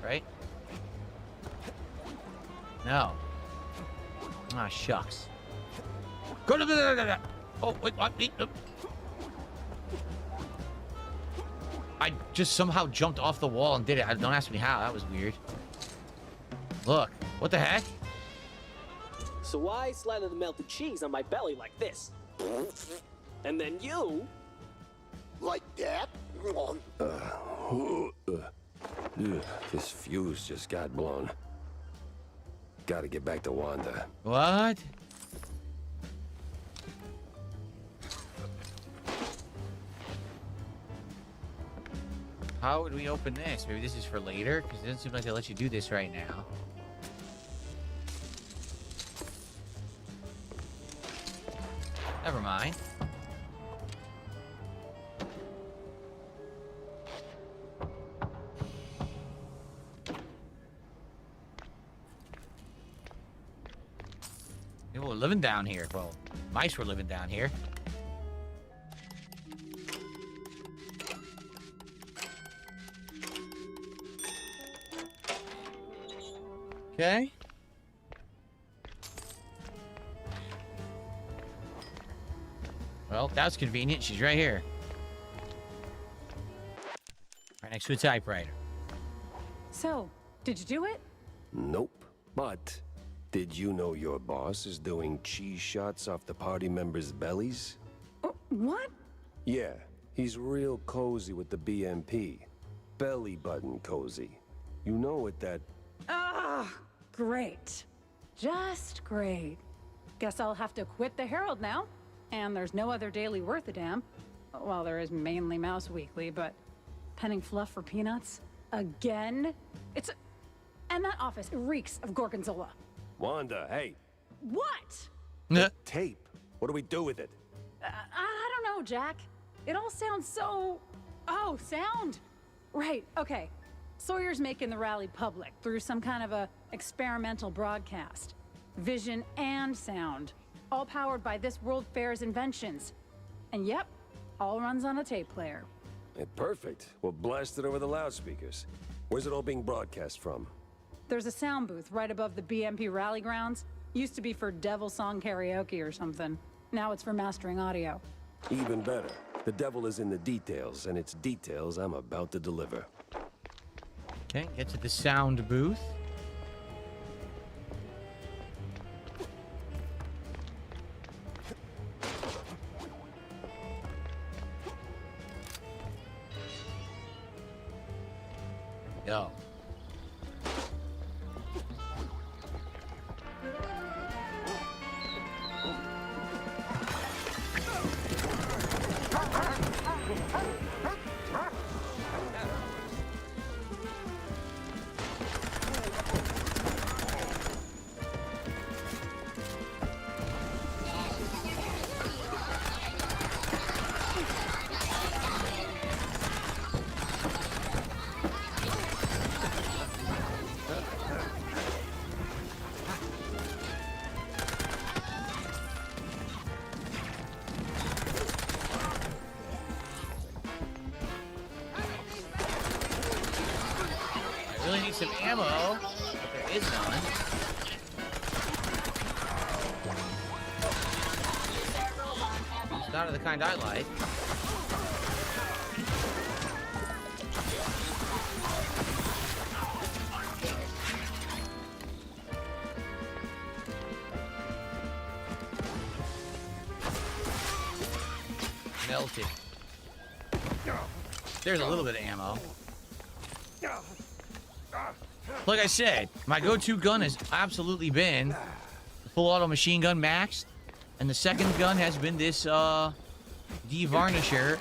right? No. Ah, shucks. Go to. Oh wait, what? I just somehow jumped off the wall and did it. Don't ask me how. That was weird. Look, what the heck? So I slather the melted cheese on my belly like this. And then you... Like that? This fuse just got blown. Gotta get back to Wanda. What? How would we open this? Maybe this is for later? Because it doesn't seem like they let you do this right now. Never mind. People were living down here. Well, mice were living down here. Okay. Well, that's convenient. She's right here. Right next to a typewriter. So, did you do it? Nope. But did you know your boss is doing cheese shots off the party members' bellies? What? Yeah, he's real cozy with the BMP. Belly button cozy. You know what that... Ah, great. Just great. Guess I'll have to quit the Herald now. And there's no other daily worth a damn. Well, there is mainly Mouse Weekly, but penning fluff for peanuts? Again? And that office reeks of gorgonzola. Wanda, hey, What? tape. What do we do with it? I don't know, Jack. It all sounds so... Oh, sound. Right, okay. Sawyer's making the rally public through some kind of a experimental broadcast. Vision and sound. All powered by this World Fair's inventions. And yep, all runs on a tape player. Perfect. We'll blast it over the loudspeakers. Where's it all being broadcast from? There's a sound booth right above the BMP rally grounds. Used to be for Devil Song karaoke or something. Now it's for mastering audio. Even better. The devil is in the details, and it's details I'm about to deliver. Okay, get to the sound booth. Go. I really need some ammo, but there is none. It's not of the kind I like. Melted. There's a little bit of ammo. Like I said, my go-to gun has absolutely been the full auto machine gun maxed, and the second gun has been this de-varnisher,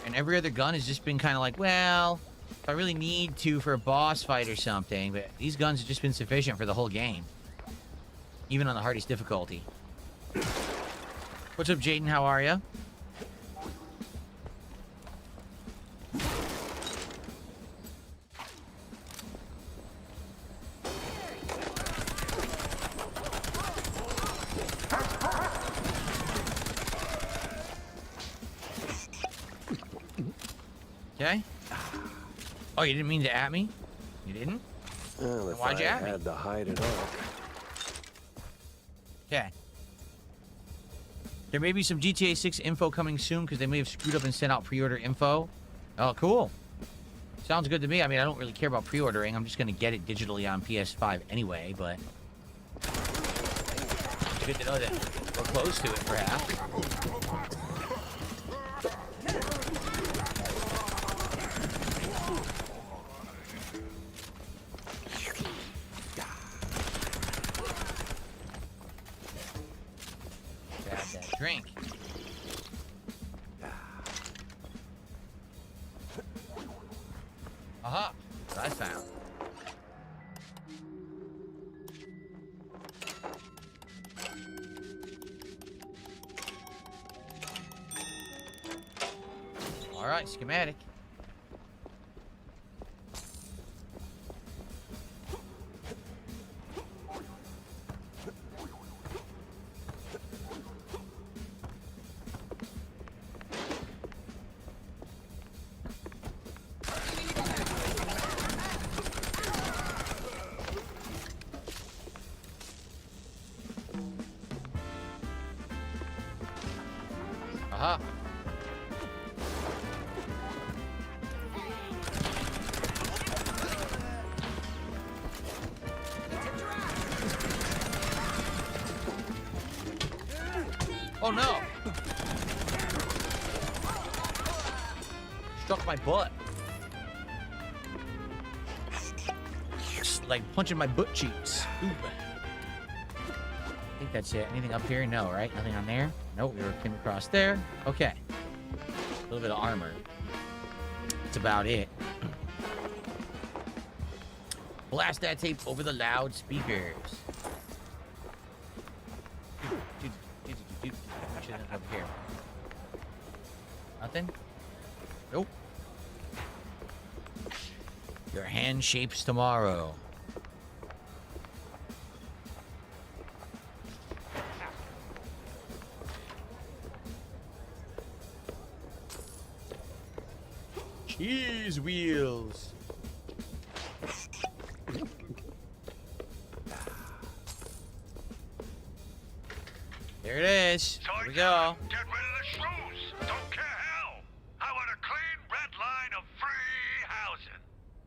and every other gun has just been kind of like, well, if I really need to for a boss fight or something, but these guns have just been sufficient for the whole game, even on the hardest difficulty. What's up, Jaden? How are you? Okay. Oh, you didn't mean to at me? You didn't? Well, if Why'd you I at me? had to hide it all. Okay. There may be some GTA 6 info coming soon because they may have screwed up and sent out pre-order info. Oh, cool. Sounds good to me. I mean, I don't really care about pre-ordering. I'm just going to get it digitally on PS5 anyway, but it's good to know that we're close to it, perhaps. Grab that drink. Aha! What I found. All right, schematic. Aha. Oh no! Struck my butt. Just like punching my butt cheeks. Ooh. I think that's it. Anything up here? No, right? Nothing on there? Nope, we came across there. Okay. A little bit of armor. That's about it. Blast that tape over the loudspeakers. Up here. Nothing? Nope. Your hand shapes tomorrow. Cheese wheels. There it is. Here we go. Get rid of the shrews. Don't care how. I want a clean red line of free housing.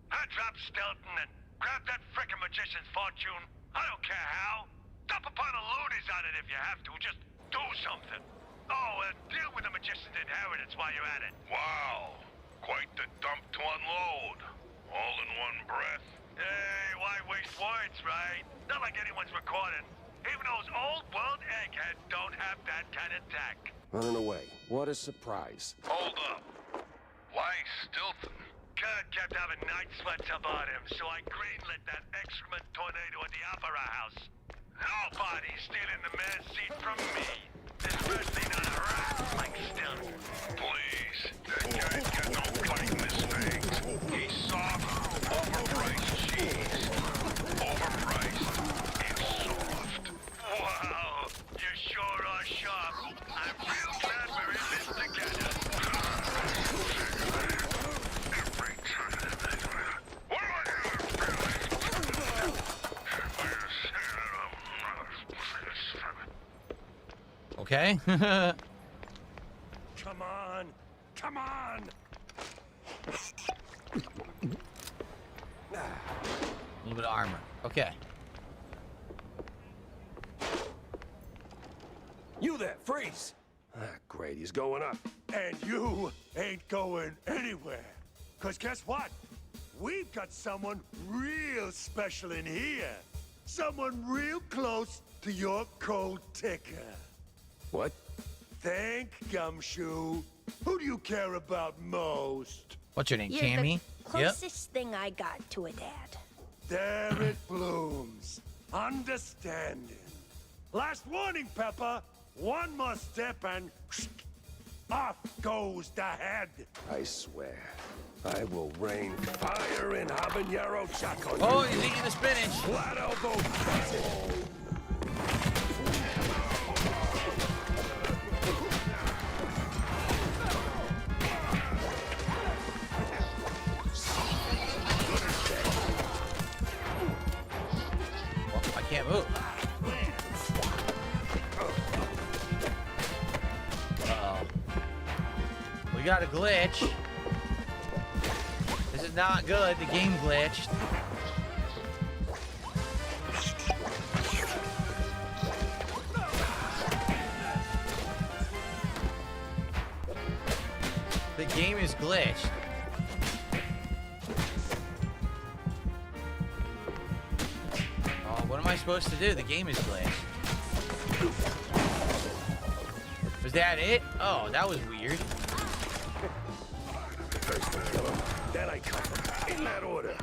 I drop Stelton and grab that frickin' magician's fortune. I don't care how. Dump upon the loonies on it if you have to. Just do something. Oh, and deal with the magician's inheritance while you're at it. Wow. Quite the dump to unload. All in one breath. Hey, why waste words, right? Not like anyone's recording. Even those old world eggheads don't have that kind of tact. Running away. What a surprise. Hold up. Why Stilton? Kurt kept having night sweats about him, so I greenlit that excrement tornado at the Opera House. Nobody's stealing the mayor's seat from me. Especially not a rat like Stilton. Please. That guy's got no fighting his fangs. He's soft, overpriced cheese. Overpriced and soft. Wow, you sure are sharp. I'm real glad we're in this together. Every time. What do I do? Okay. Come on. Come on. A little bit of armor. Okay. You there, freeze! Ah, great, he's going up. And you ain't going anywhere. Cause guess what? We've got someone real special in here. Someone real close to your cold ticker. What? Think, Gumshoe. Who do you care about most? What's your name, You're Cammy? the closest thing I got to a dad. There it blooms. Understanding. Last warning, Pepper. One more step and off goes the head. I swear, I will rain fire in habanero chuck on Oh, you. he's eating the spinach. Flat elbow buzzing. got a glitch. This is not good. The game glitched. The game is glitched. Oh, what am I supposed to do? The game is glitched. Was that it? Oh, that was weird. First I kill him, then I cut him. In that order.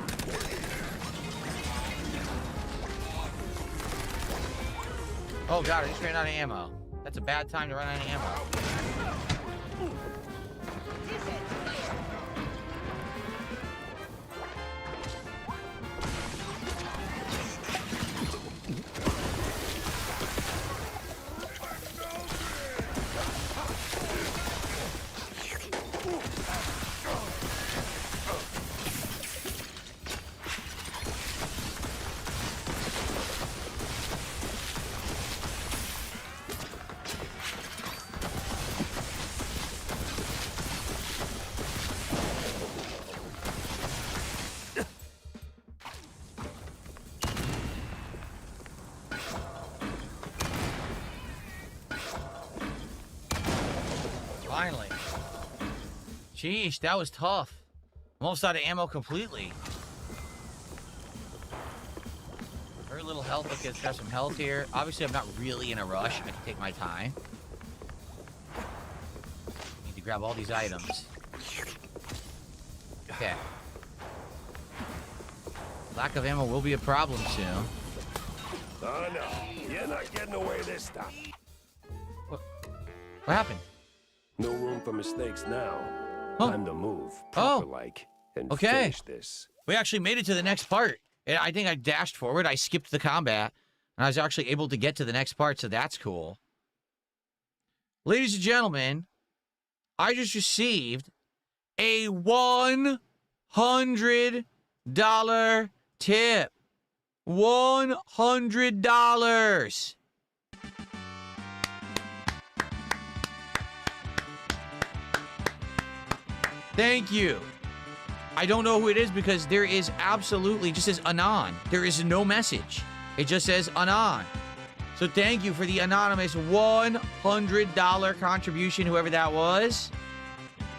Oh god, I just ran out of ammo. That's a bad time to run out of ammo. Finally. Sheesh, that was tough. I'm almost out of ammo completely. Very little health. Okay, let's grab some health here. Obviously, I'm not really in a rush. I can take my time. Need to grab all these items. Okay. Lack of ammo will be a problem soon. Oh no, you're not getting away this time. What happened? No room for mistakes now. Oh. Time to move, Oh. proper-like, and Okay. finish this. We actually made it to the next part. And I think I dashed forward. I skipped the combat. And I was actually able to get to the next part, so that's cool. Ladies and gentlemen, I just received a $100 tip. $100. Thank you. I don't know who it is because there is absolutely just says Anon. There is no message. It just says Anon. So thank you for the anonymous $100 contribution, whoever that was.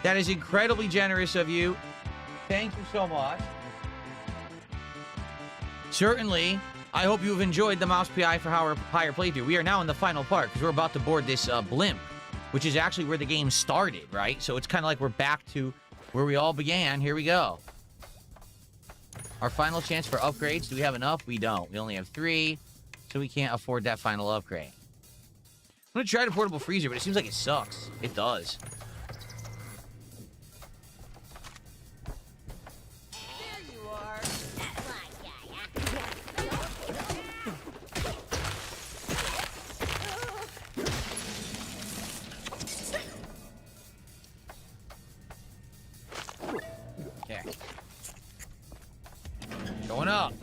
That is incredibly generous of you. Thank you so much. Certainly, I hope you've enjoyed the Mouse PI for Hire playthrough. We are now in the final part because we're about to board this blimp, which is actually where the game started, right? So it's kind of like we're back to where we all began. Here we go. Our final chance for upgrades. Do we have enough? We don't. We only have 3, so we can't afford that final upgrade. I'm going to try the portable freezer, but it seems like it sucks. It does. Okay. Going up.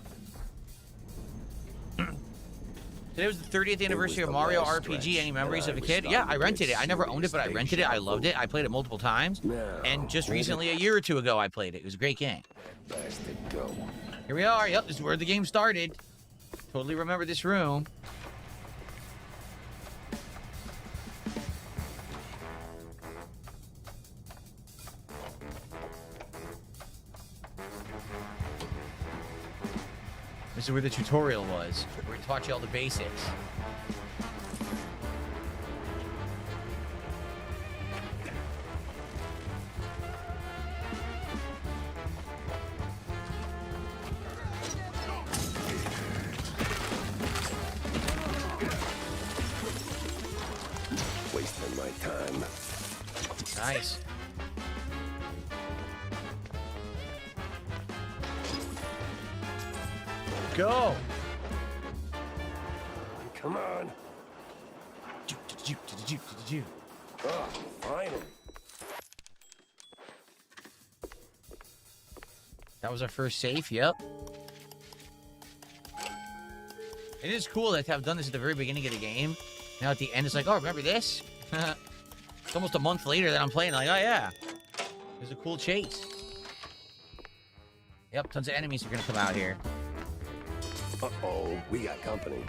Today was the 30th anniversary of Mario RPG. Any memories of a kid? Yeah, I rented it. I never owned it, but I rented it. I loved it. I played it multiple times. And just recently, a year or 2 ago, I played it. It was a great game. Bastard, go. Here we are. Yep, this is where the game started. Totally remember this room. This is where the tutorial was, where it taught you all the basics. Wasting my time. Nice. Go! Come on. Oh, finally. That was our first safe, yep. It is cool that to have done this at the very beginning of the game. Now at the end, it's like, oh, remember this? It's almost a month later that I'm playing, like, oh yeah. There's a cool chase. Yep, tons of enemies are gonna come out here. Uh-oh, we got company.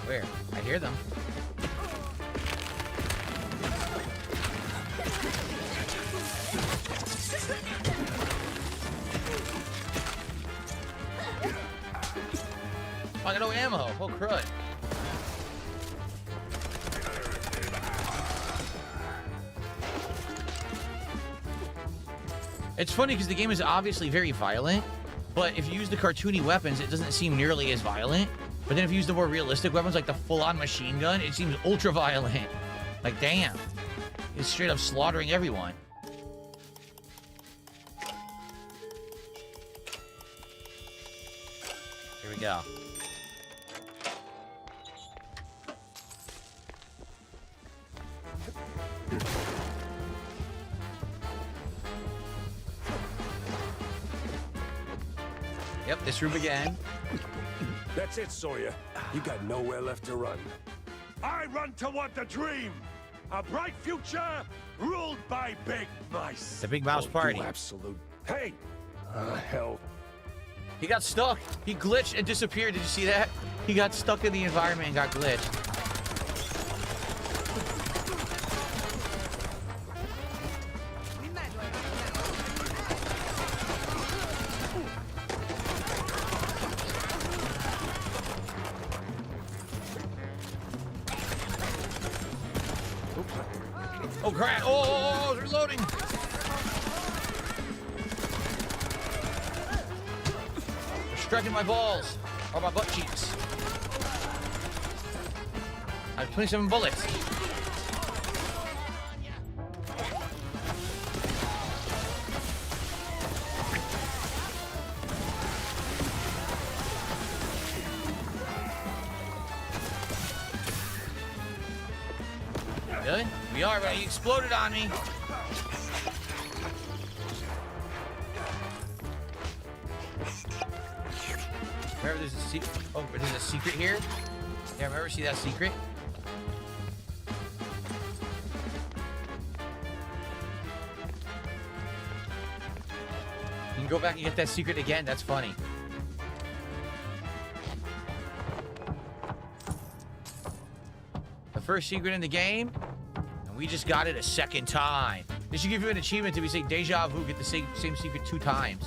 Where? I hear them. Oh, I got no ammo. Oh, crud. It's funny because the game is obviously very violent, but if you use the cartoony weapons, it doesn't seem nearly as violent. But then if you use the more realistic weapons, like the full-on machine gun, it seems ultra-violent. Like, damn. It's straight up slaughtering everyone. Here we go. Yep, this room again. That's it, Sawyer. You got nowhere left to run. I run toward the dream. A bright future ruled by big mice. The Big Mouse Party. You absolute... Hey! Hell. He got stuck. He glitched and disappeared. Did you see that? He got stuck in the environment and got glitched. Oh, crap. Oh, they're loading. They're striking my balls. Or my butt cheeks. I have 27 bullets. Good? We are, but he exploded on me. Remember, there's a secret. Oh, there's a secret here. Yeah, remember, see that secret? You can go back and get that secret again. That's funny. The first secret in the game, and we just got it a second time. This should give you an achievement to be say deja vu, get the same secret 2 times.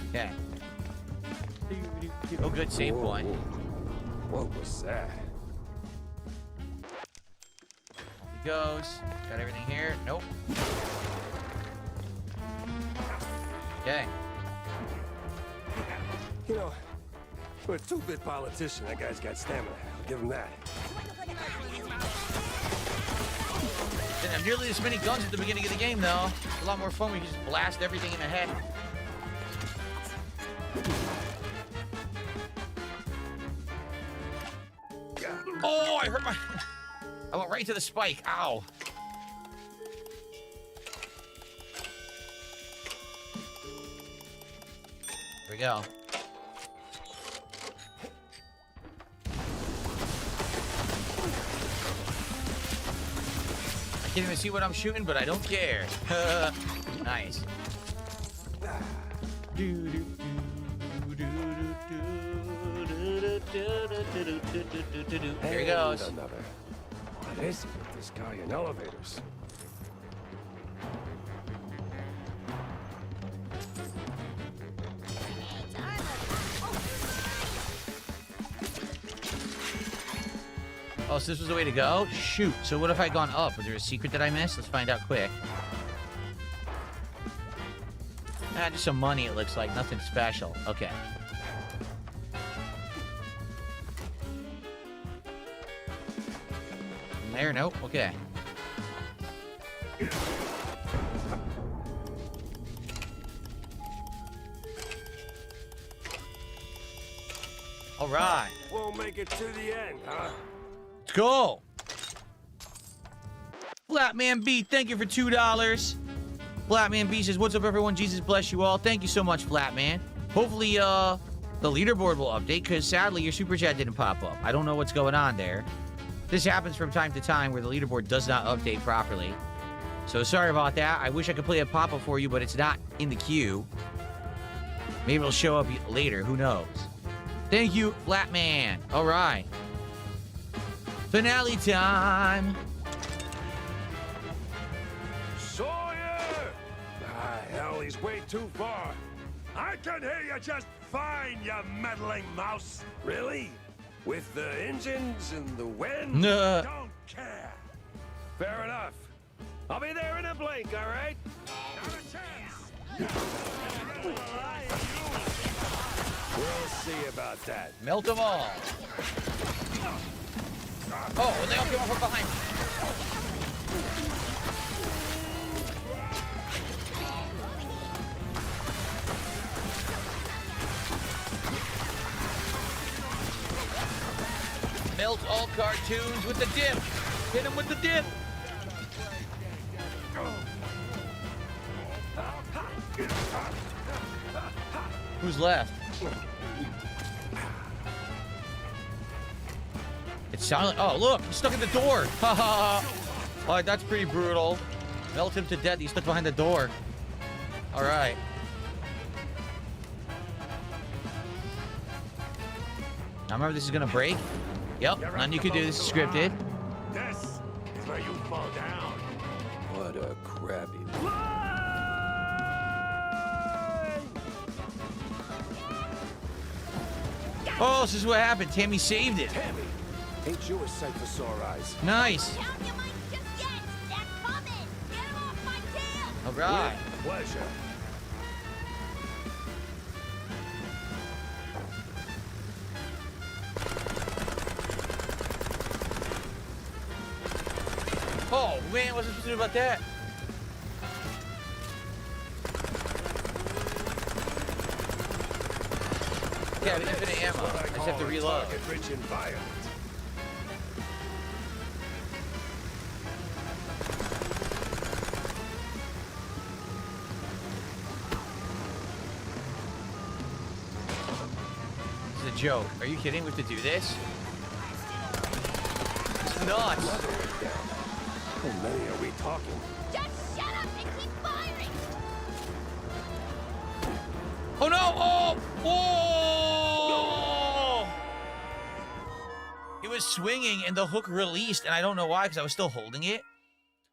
Okay. Oh, good save point. What was that? He goes. Got everything here. Nope. Okay. You know, for a 2-bit politician, that guy's got stamina. I'll give him that. Didn't have nearly as many guns at the beginning of the game, though. It's a lot more fun when you just blast everything in the head. Oh, I hurt my... I went right to the spike. Ow. Here we go. I can't even see what I'm shooting, but I don't care. Nice. There he goes. And another. What is it with this guy in elevators? Oh, so this was the way to go? Shoot. So what if I gone up? Was there a secret that I missed? Let's find out quick. Ah, just some money, it looks like. Nothing special. Okay. There, nope. Okay. All right. Won't make it to the end, huh? Let's go. Flatman B, thank you for $2. Flatman B says, what's up, everyone? Jesus bless you all. Thank you so much, Flatman. Hopefully, the leaderboard will update, because sadly, your super chat didn't pop up. I don't know what's going on there. This happens from time to time where the leaderboard does not update properly. So sorry about that. I wish I could play a pop-up for you, but it's not in the queue. Maybe it'll show up later. Who knows? Thank you, Flatman. All right. Finale time. Sawyer! Ah, hell, he's way too far. I can hear you just fine, you meddling mouse. Really? With the engines and the when? Nah. Don't care. Fair enough. I'll be there in a blink, all right? Not a chance. We'll see about that. Melt them all. Oh, they all came up from behind me. Melt all cartoons with the dip. Hit him with the dip. Who's left? It's silent. Oh, look, he's stuck in the door. Ha ha. All right, that's pretty brutal. Melt him to death. He's stuck behind the door. All right. Now remember, this is gonna break. Yep, nothing you can do. This is scripted. This is where you fall down. What a crappy... Oh, this is what happened. Tammy saved it. Tammy, ain't you a sight for sore eyes? Nice. Down your mic just yet. They're coming. Get 'em off my tail. All right. With pleasure. Oh, man, what's I supposed to do about that? Yeah, I have infinite ammo. I just have to reload. Target-rich environment. This is a joke. Are you kidding? We have to do this? It's nuts. How many are we talking? Just shut up and keep firing. Oh, no. Oh. Oh. It was swinging and the hook released, and I don't know why, because I was still holding it.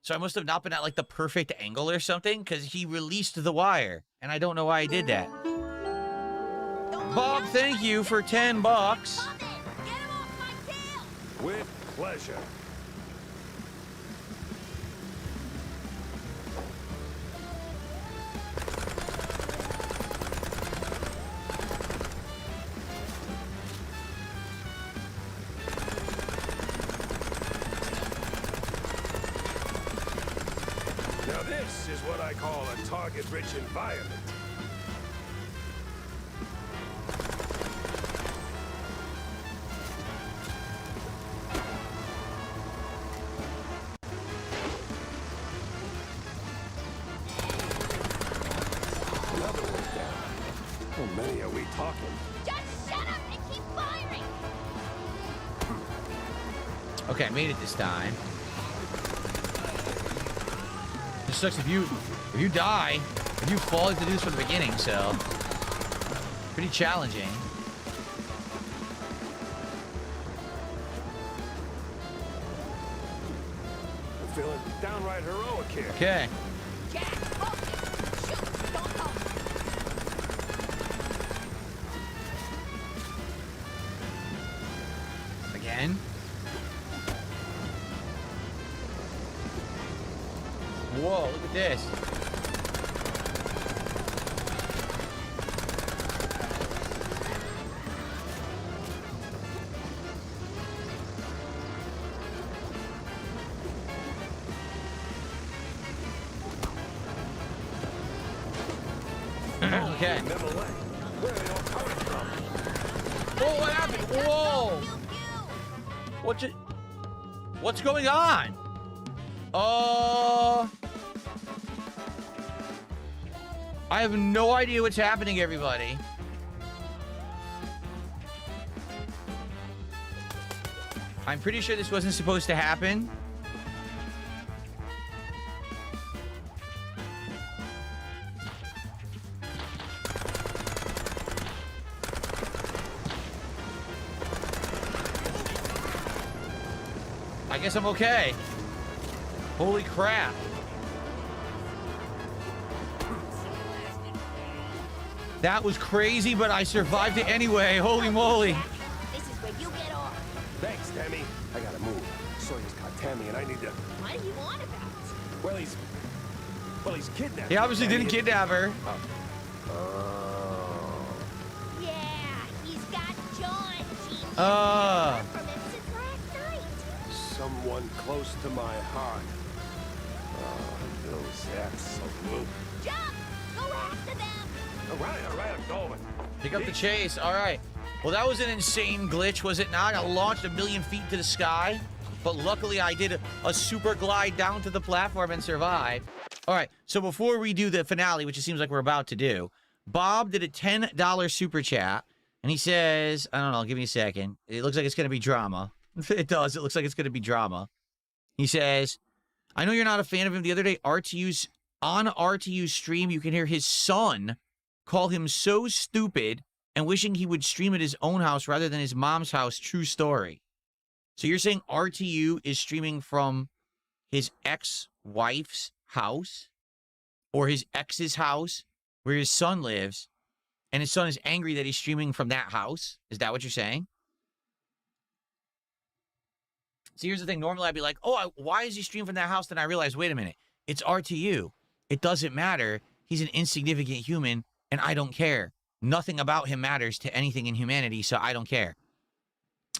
So I must have not been at like the perfect angle or something, because he released the wire, and I don't know why I did that. Bob, thank you for $10. Coming. Get 'em off my tail. With pleasure. Now this is what I call a target-rich environment. Another one down. How many are we talking? Just shut up and keep firing. Okay, I made it this time. It sucks if you die, if you fall, you have to do this from the beginning, so pretty challenging. I'm feeling downright heroic here. Okay. Jack, focus. Shoot. Don't talk. Again. Whoa, look at this. Okay. Never went. Where are they all coming from? Whoa, what happened? Whoa! What's going on? I have no idea what's happening, everybody. I'm pretty sure this wasn't supposed to happen. I guess I'm okay. Holy crap. That was crazy, but I survived it anyway. Holy moly. This is where you get off. Thanks, Tammy. I gotta move. Sawyer's got Tammy, and I need to... What are you on about? Well, he's kidnapped. He obviously Tammy. didn't kidnap her. Oh. Yeah, he's got John, Gene. Uh. From him since last night. Someone close to my heart. Oh, those absolute... Jump! Go after them! All right, I'm going. Pick up the chase. All right. Well, that was an insane glitch, was it not? I launched 1,000,000 feet to the sky, but luckily I did a super glide down to the platform and survived. All right. So before we do the finale, which it seems like we're about to do, Bob did a $10 super chat, and he says, I don't know, give me a second. It looks like it's going to be drama. It does. It looks like it's going to be drama. He says, I know you're not a fan of him. The other day, on RTU's stream, you can hear his son call him so stupid and wishing he would stream at his own house rather than his mom's house. True story. So you're saying RTU is streaming from his ex-wife's house or his ex's house where his son lives, and his son is angry that he's streaming from that house? Is that what you're saying? So here's the thing. Normally I'd be like, oh, why is he streaming from that house? Then I realized, wait a minute. It's RTU. It doesn't matter. He's an insignificant human, and I don't care. Nothing about him matters to anything in humanity, so I don't care.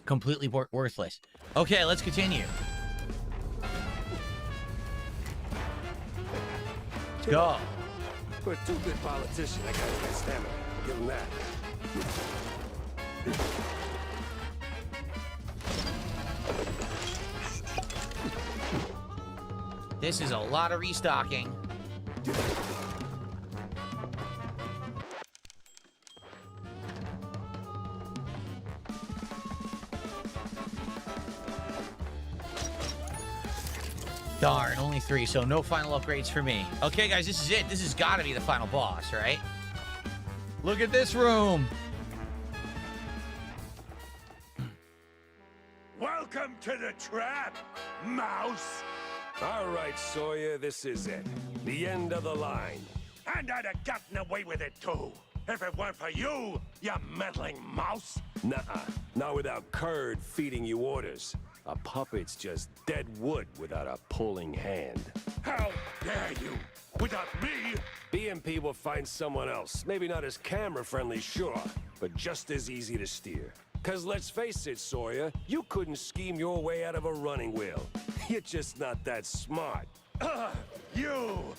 Completely worthless. Okay, let's continue. Let's go. For a two-good politician, I got that stamina. Give him that. This is a lot of restocking. Darn, only 3, so no final upgrades for me. Okay, guys, this is it. This has got to be the final boss, right? Look at this room. Welcome to the trap, mouse. All right, Sawyer, this is it. The end of the line. And I'd have gotten away with it too, if it weren't for you, you meddling mouse. Nuh-uh. Not without Curd feeding you orders. A puppet's just dead wood without a pulling hand. How dare you? Without me? BMP will find someone else. Maybe not as camera-friendly, sure, but just as easy to steer. 'Cause let's face it, Sawyer, you couldn't scheme your way out of a running wheel. You're just not that smart. You!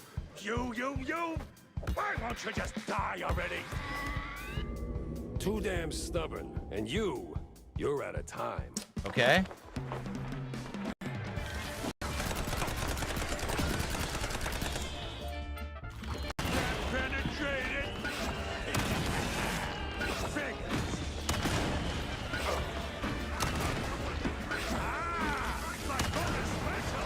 Why won't you just die already? Too damn stubborn. And you're out of time. Okay. Penetrated! Fingers! My bonus special!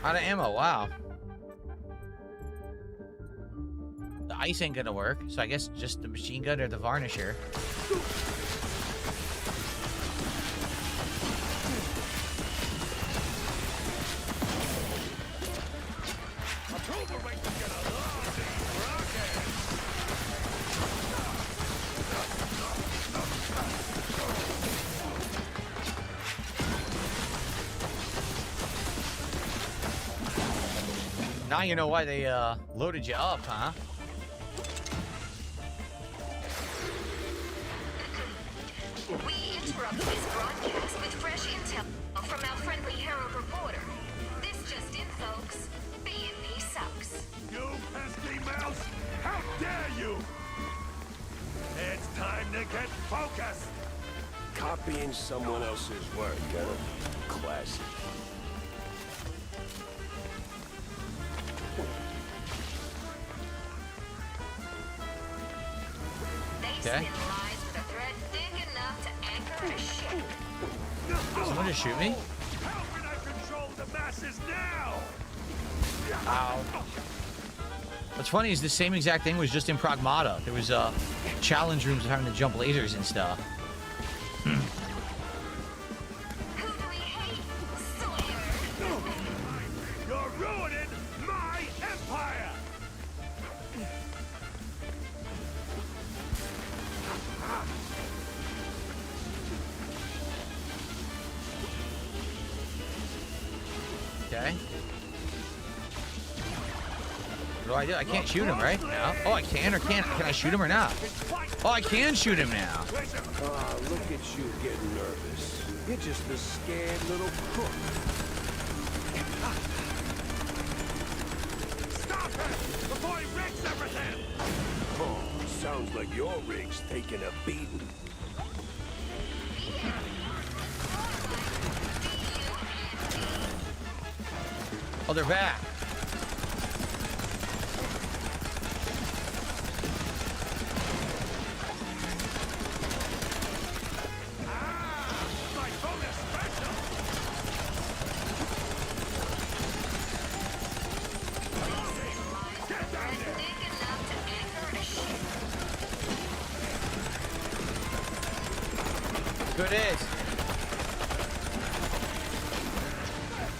Out of ammo, wow. The ice ain't gonna work, so I guess just the machine gun or the varnisher. Now you know why they loaded you up, huh? We interrupt this broadcast with fresh intel from our friendly Herald reporter. This just in, folks. B&B sucks. You pesky mouse! How dare you! It's time to get focused! Copying someone else's work, huh? Classic. They spin lies with a thread thick enough to anchor a ship. Someone just shoot me? How can I control the masses now? Ow. What's funny is the same exact thing was just in Pragmata. There was challenge rooms of having to jump lasers and stuff. Who do we hate? Sawyer. You're ruining my empire! Okay. What do I do? I can't shoot him, right? No. Oh, I can or can't? Can I shoot him or not? Oh, I can shoot him now. Ah, look at you getting nervous. You're just a scared little crook. Stop it! Before he wrecks everything! Oh, sounds like your rig's taking a beating. Oh, they're back. My bonus special! Get down there! Big enough to anchor a ship. Good is.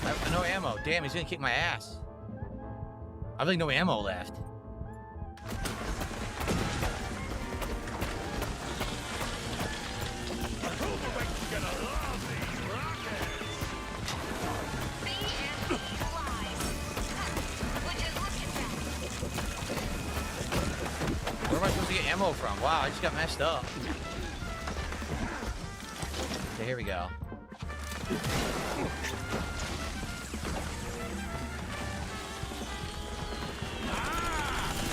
I have no ammo. Damn, he's gonna kick my ass. I have like no ammo left. Boomerang's gonna love these rockets! BMP lies. Which is looking back. Where am I supposed to get ammo from? Wow, I just got messed up. Okay, here we go.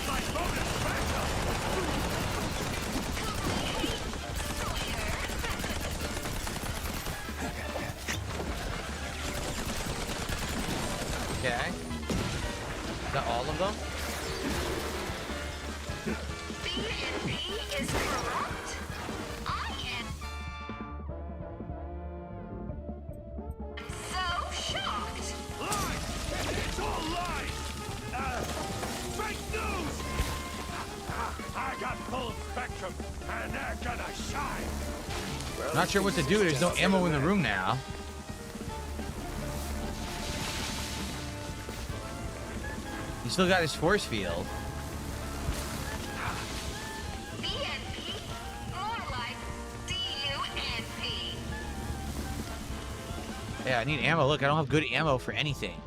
My bonus special! Okay. Is that all of them? BNP is corrupt. I am so shocked. Lies! It's all lies! Fake news! I got full spectrum, and they're gonna shine! Not sure what to do. There's no ammo in the room now. He still got his force field. BNP? More like DUNP. Yeah, I need ammo. Look, I don't have good ammo for anything.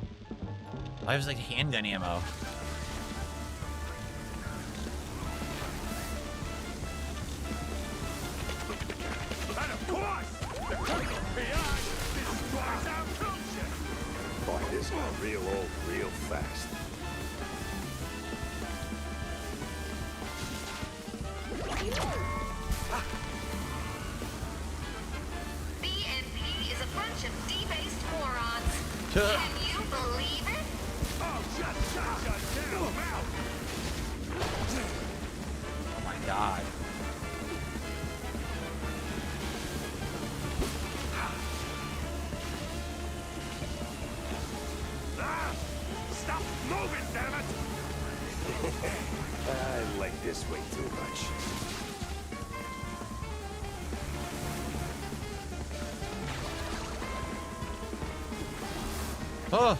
I have like handgun ammo. And of course, the criminal PI destroys our culture! Boy, this got real old real fast. BNP is a bunch of debased morons. Tuh. Can you believe it? Oh, just shut your damn mouth! Oh my god. Ah! Stop moving, damn it! I like this way too much. Oh.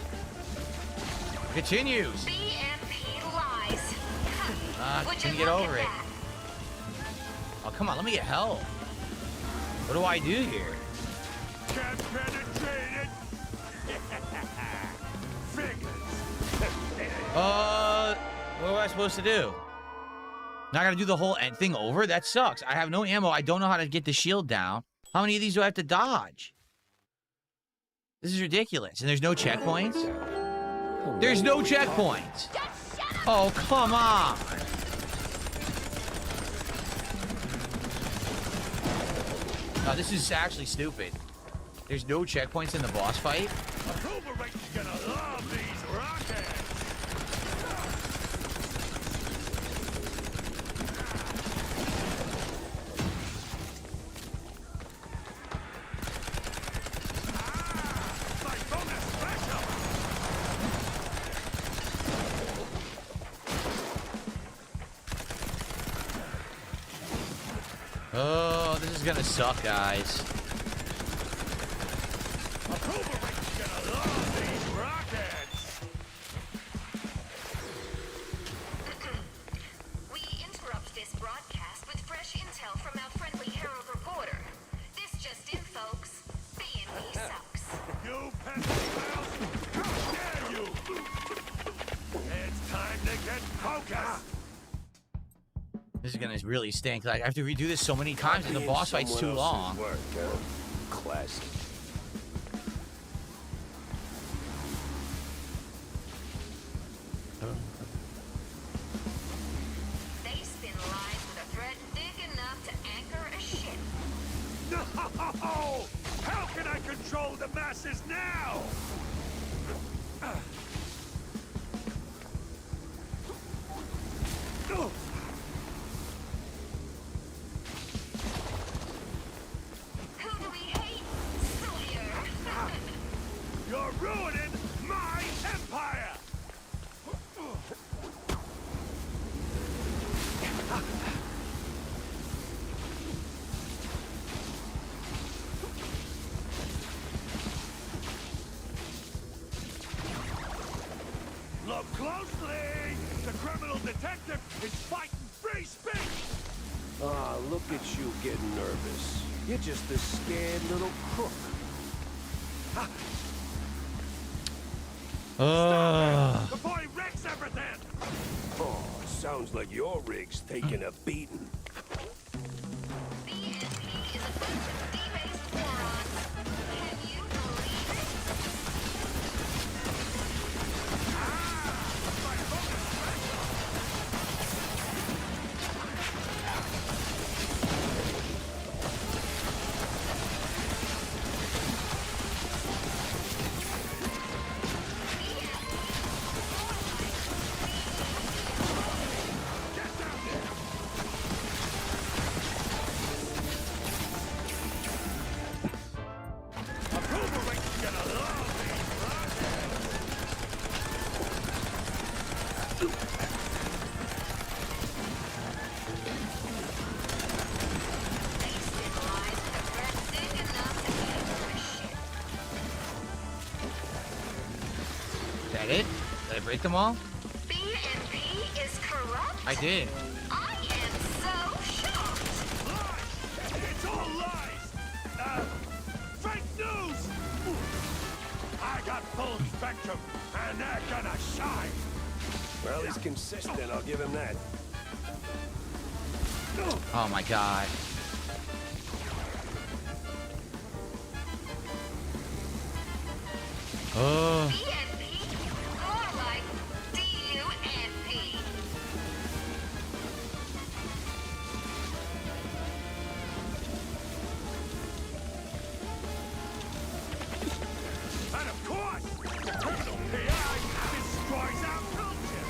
Continues. BNP lies. Would Can you you get look over at it? that? Oh, come on. Let me get help. What do I do here? Can't penetrate it! Figures! What am I supposed to do? Now I gotta do the whole thing over? That sucks. I have no ammo. I don't know how to get the shield down. How many of these do I have to dodge? This is ridiculous. And there's no checkpoints? There's no checkpoints. Oh, come on. Oh, this is actually stupid. There's no checkpoints in the boss fight. Approval rate's gonna love these rockets. My bonus special. Oh, this is gonna suck, guys. Approval rate's gonna love these rockets. We interrupt this broadcast with fresh intel from our friendly Herald reporter. This just in, folks. B&B sucks. You pesky mouse! How dare you! It's time to get focused. This is gonna really stink. Like, I have to redo this so many times, and the boss fight's too long. Work, huh? Classic. They spin lines with a thread thick enough to anchor a ship. No! How can I control the masses now? Who do we hate? Sawyer. You're ruining my empire! Look closely! The criminal detective is fighting free speech! Ah, look at you getting nervous. You're just a scared little crook. Before he wrecks everything! Oh, sounds like your rig's taking a beating. B&P is a bunch of debased morons. Can you believe it? My bonus special! Get down there! Approval rate's gonna love these rockets! They spin lines with a thread thick enough to anchor a ship. Is that it? Did I break them all? B&P is corrupt? I did. I am so shocked. Lies! It's all lies! Fake news! I got full spectrum, and they're gonna shine! Well, he's consistent, I'll give him that. Oh my god. Oh. B&P? More like D-U-N-P. And of course, the criminal PI destroys our culture!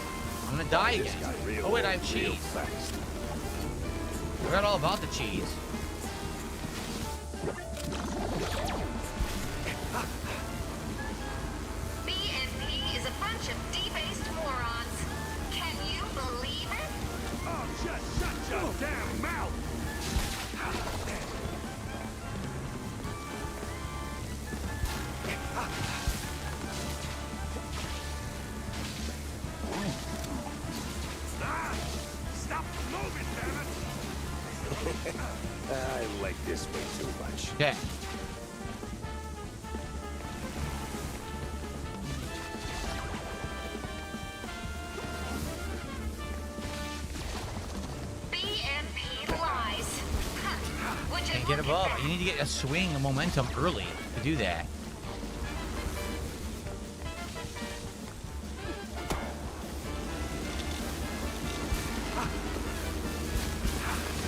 I'm gonna die This again. got real Oh wait, I old have real cheese. fast. I forgot all about the cheese. B&P is a bunch of debased morons. Can you believe it? Oh, just shut your damn mouth! Ah! Stop moving, damn it! I like this way too much. Okay. B&P lies. Huh. Would you And get look above. at You that? need to get a swing of momentum early to do that.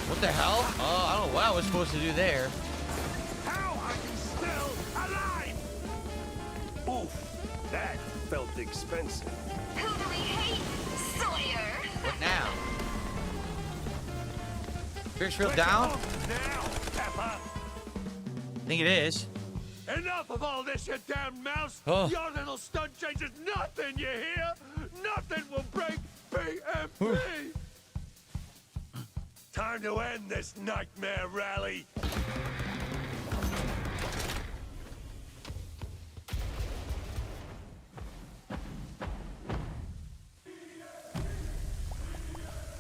What the hell? Oh, I don't know what I was supposed to do there. That felt expensive. Who do we hate? Sawyer. What now? Ferris wheel down? Now, Pepper! I think it is. Enough of all this, you damn mouse! Oh. Your little stunt changes nothing, you hear? Nothing will break BMP! Time to end this nightmare rally!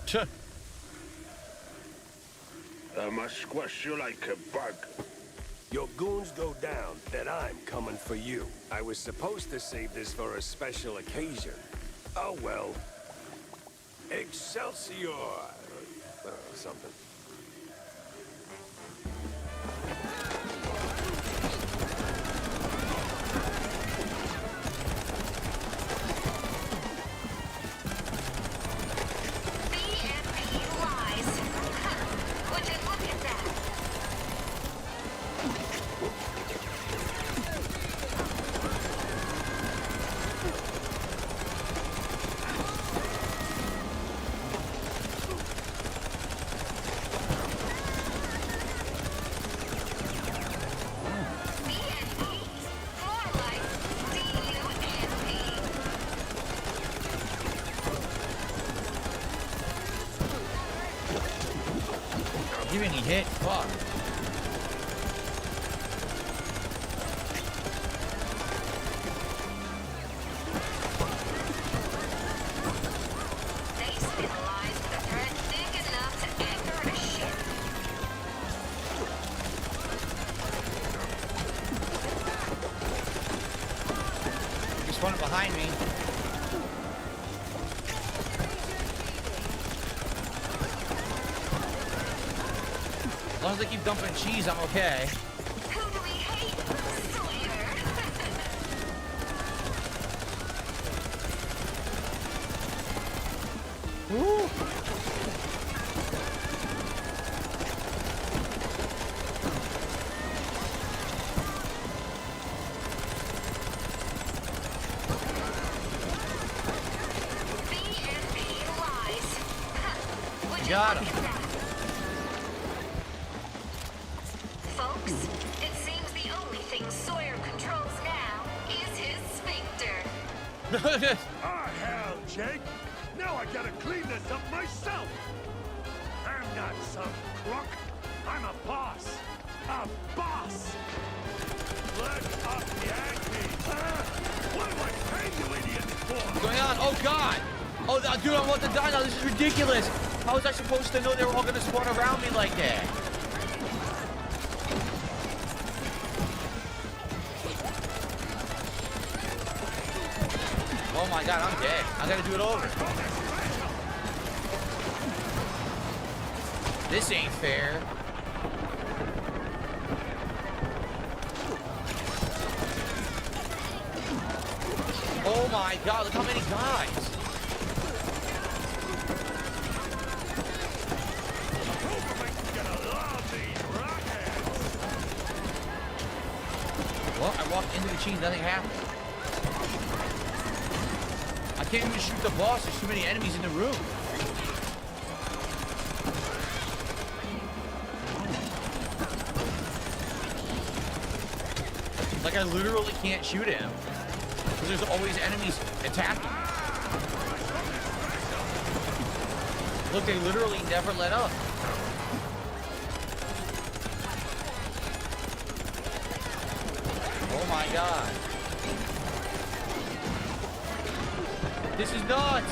Tuh. I must squash you like a bug. Your goons go down, then I'm coming for you. I was supposed to save this for a special occasion. Oh well. Excelsior! Something. BMP lies. Would you look at that? BMP? More like DUNP. Give me any hit. Fuck. They stabilize with a threat big enough to anchor a ship. There's one behind me. As long as I keep dumping cheese, I'm okay. Who do we hate? Sawyer. Woo. BMP lies. Would you Got look him. at that? Folks, it seems the only thing Sawyer controls now is his sphincter. Ah, hell, Jake! Now I gotta clean this up myself! I'm not some crook. I'm a boss. A boss! Let up, Yankee! What do I pay you idiots for? What's going on? Oh god! Oh dude, I want to die now. This is ridiculous. How was I supposed to know they were all gonna spawn around me like that? Oh my god, I'm dead. I gotta do it over. This ain't fair. Oh my god, look how many guys. Well, I walked into the cheese, nothing happened. I can't even shoot the boss, there's too many enemies in the room. Like I literally can't shoot him. Because there's always enemies attacking. Look, they literally never let up. Oh my god. This is nuts.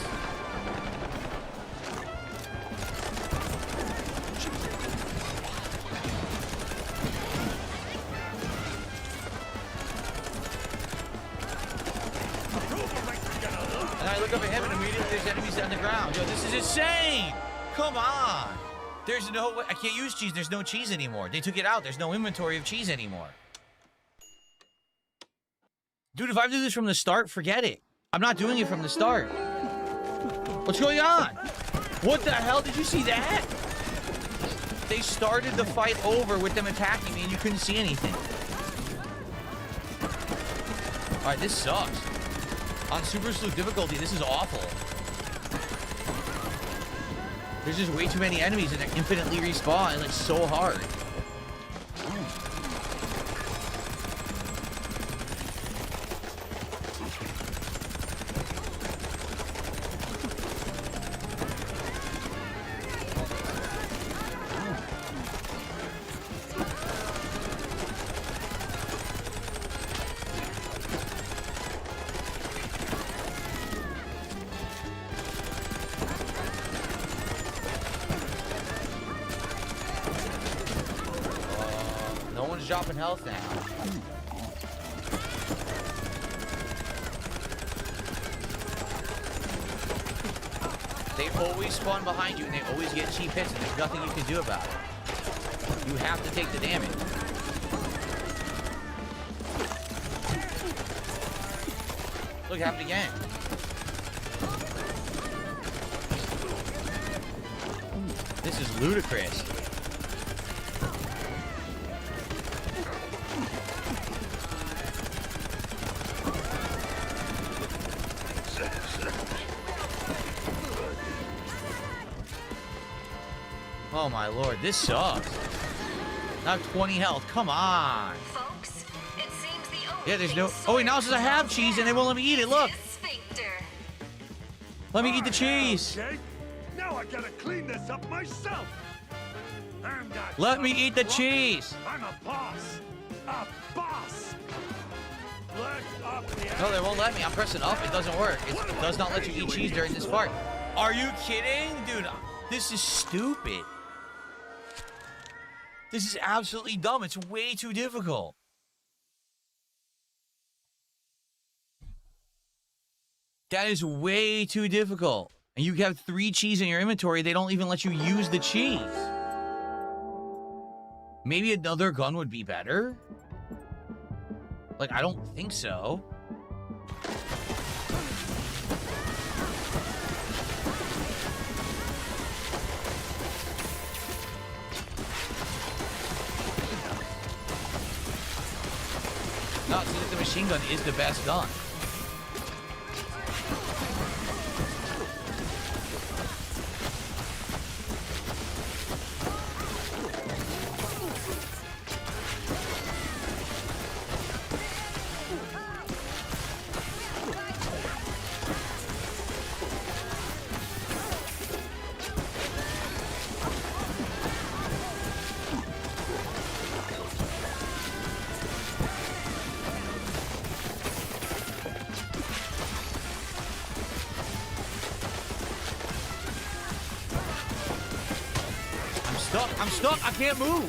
And I look up at him and immediately there's enemies on the ground. Yo, this is insane. Come on. There's no way. I can't use cheese. There's no cheese anymore. They took it out. There's no inventory of cheese anymore. Dude, if I do this from the start, forget it. I'm not doing it from the start. What's going on? What the hell? Did you see that? They started the fight over with them attacking me and you couldn't see anything. Alright, this sucks. On Super Sleuth difficulty, this is awful. There's just way too many enemies and they infinitely respawn, and it's so hard. No one's dropping health now. They always spawn behind you and they always get cheap hits and there's nothing you can do about it. You have to take the damage. Look, it happened again. This is ludicrous. Oh my lord, this sucks. Now 20 health, come on. Folks, it seems the only Yeah, there's no. thing Oh, wait, now it Sawyer says I have cheese and they won't let me eat it. Look, is sphincter. let me eat the cheese. Okay, now I gotta clean this up myself. I'm not Let me some eat the crook. cheese. I'm a boss. A boss. Lift up the No, they won't let me. I'm pressing up. It doesn't work. It does not let you eat cheese during this part. Are you kidding? Dude, this is stupid. This is absolutely dumb. It's way too difficult. That is way too difficult. And you have 3 cheese in your inventory. They don't even let you use the cheese. Maybe another gun would be better? Like, I don't think so. No, it seems like the machine gun is the best gun. I'm stuck. I can't move.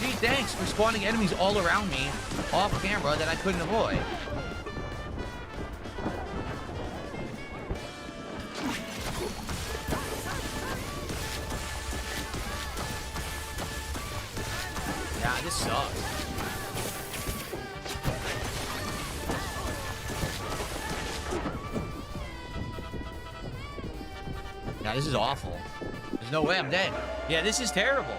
Gee, thanks for spawning enemies all around me off camera that I couldn't avoid. Yeah, this sucks. Now this is awful. There's no way I'm dead. Yeah, this is terrible.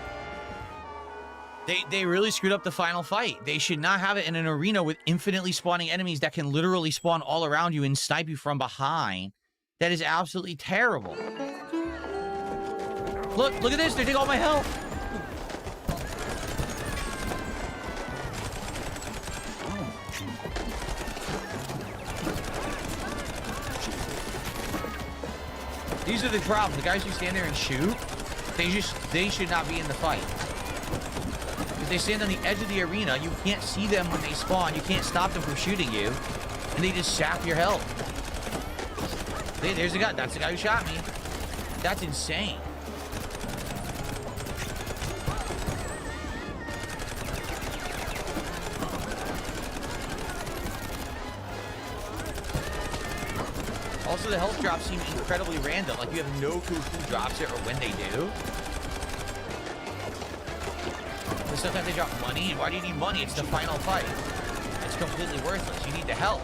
They really screwed up the final fight. They should not have it in an arena with infinitely spawning enemies that can literally spawn all around you and snipe you from behind. That is absolutely terrible. Look at this. They take all my health. These are the problems. The guys who stand there and shoot, they should not be in the fight. If they stand on the edge of the arena, you can't see them when they spawn. You can't stop them from shooting you, and they just sap your health. There's the guy. That's the guy who shot me. That's insane. Also, the health drops seem incredibly random. Like, you have no clue who drops it or when they do. But sometimes they drop money, and why do you need money? It's the final fight. It's completely worthless. You need the help.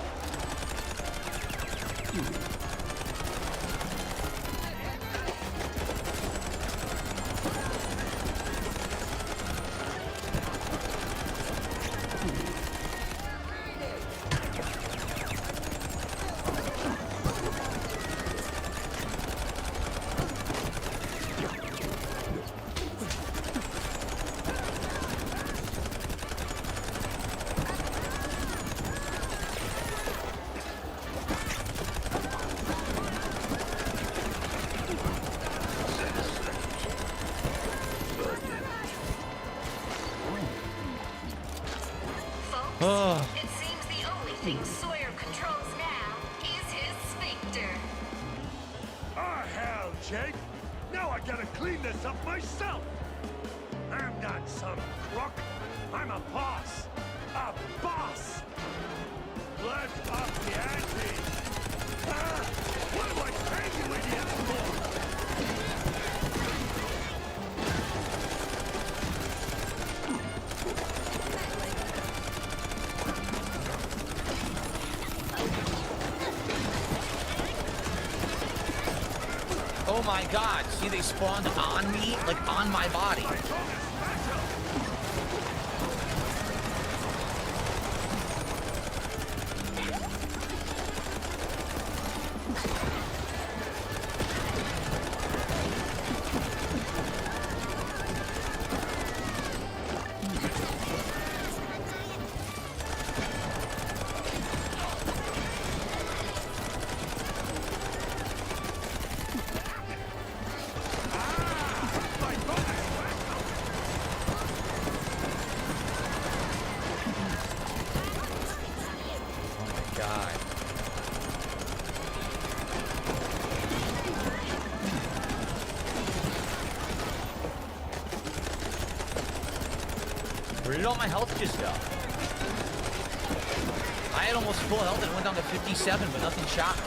Oh. It seems the only thing Sawyer controls now is his sphincter. Oh, hell, Jake. Now I gotta clean this up myself. I'm not some crook. I'm a boss. A boss. Let's up the ante. What am I paying you idiots for? Oh my god, see they spawned on me? Like on my body. Where did all my health just go? I had almost full health and it went down to 57, but nothing shot me.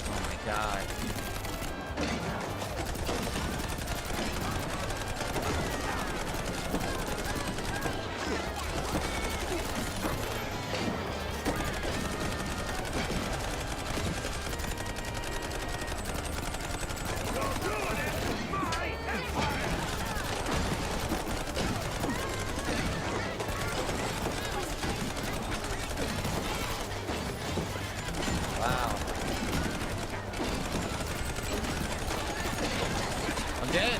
Oh my god. Wow. I'm dead.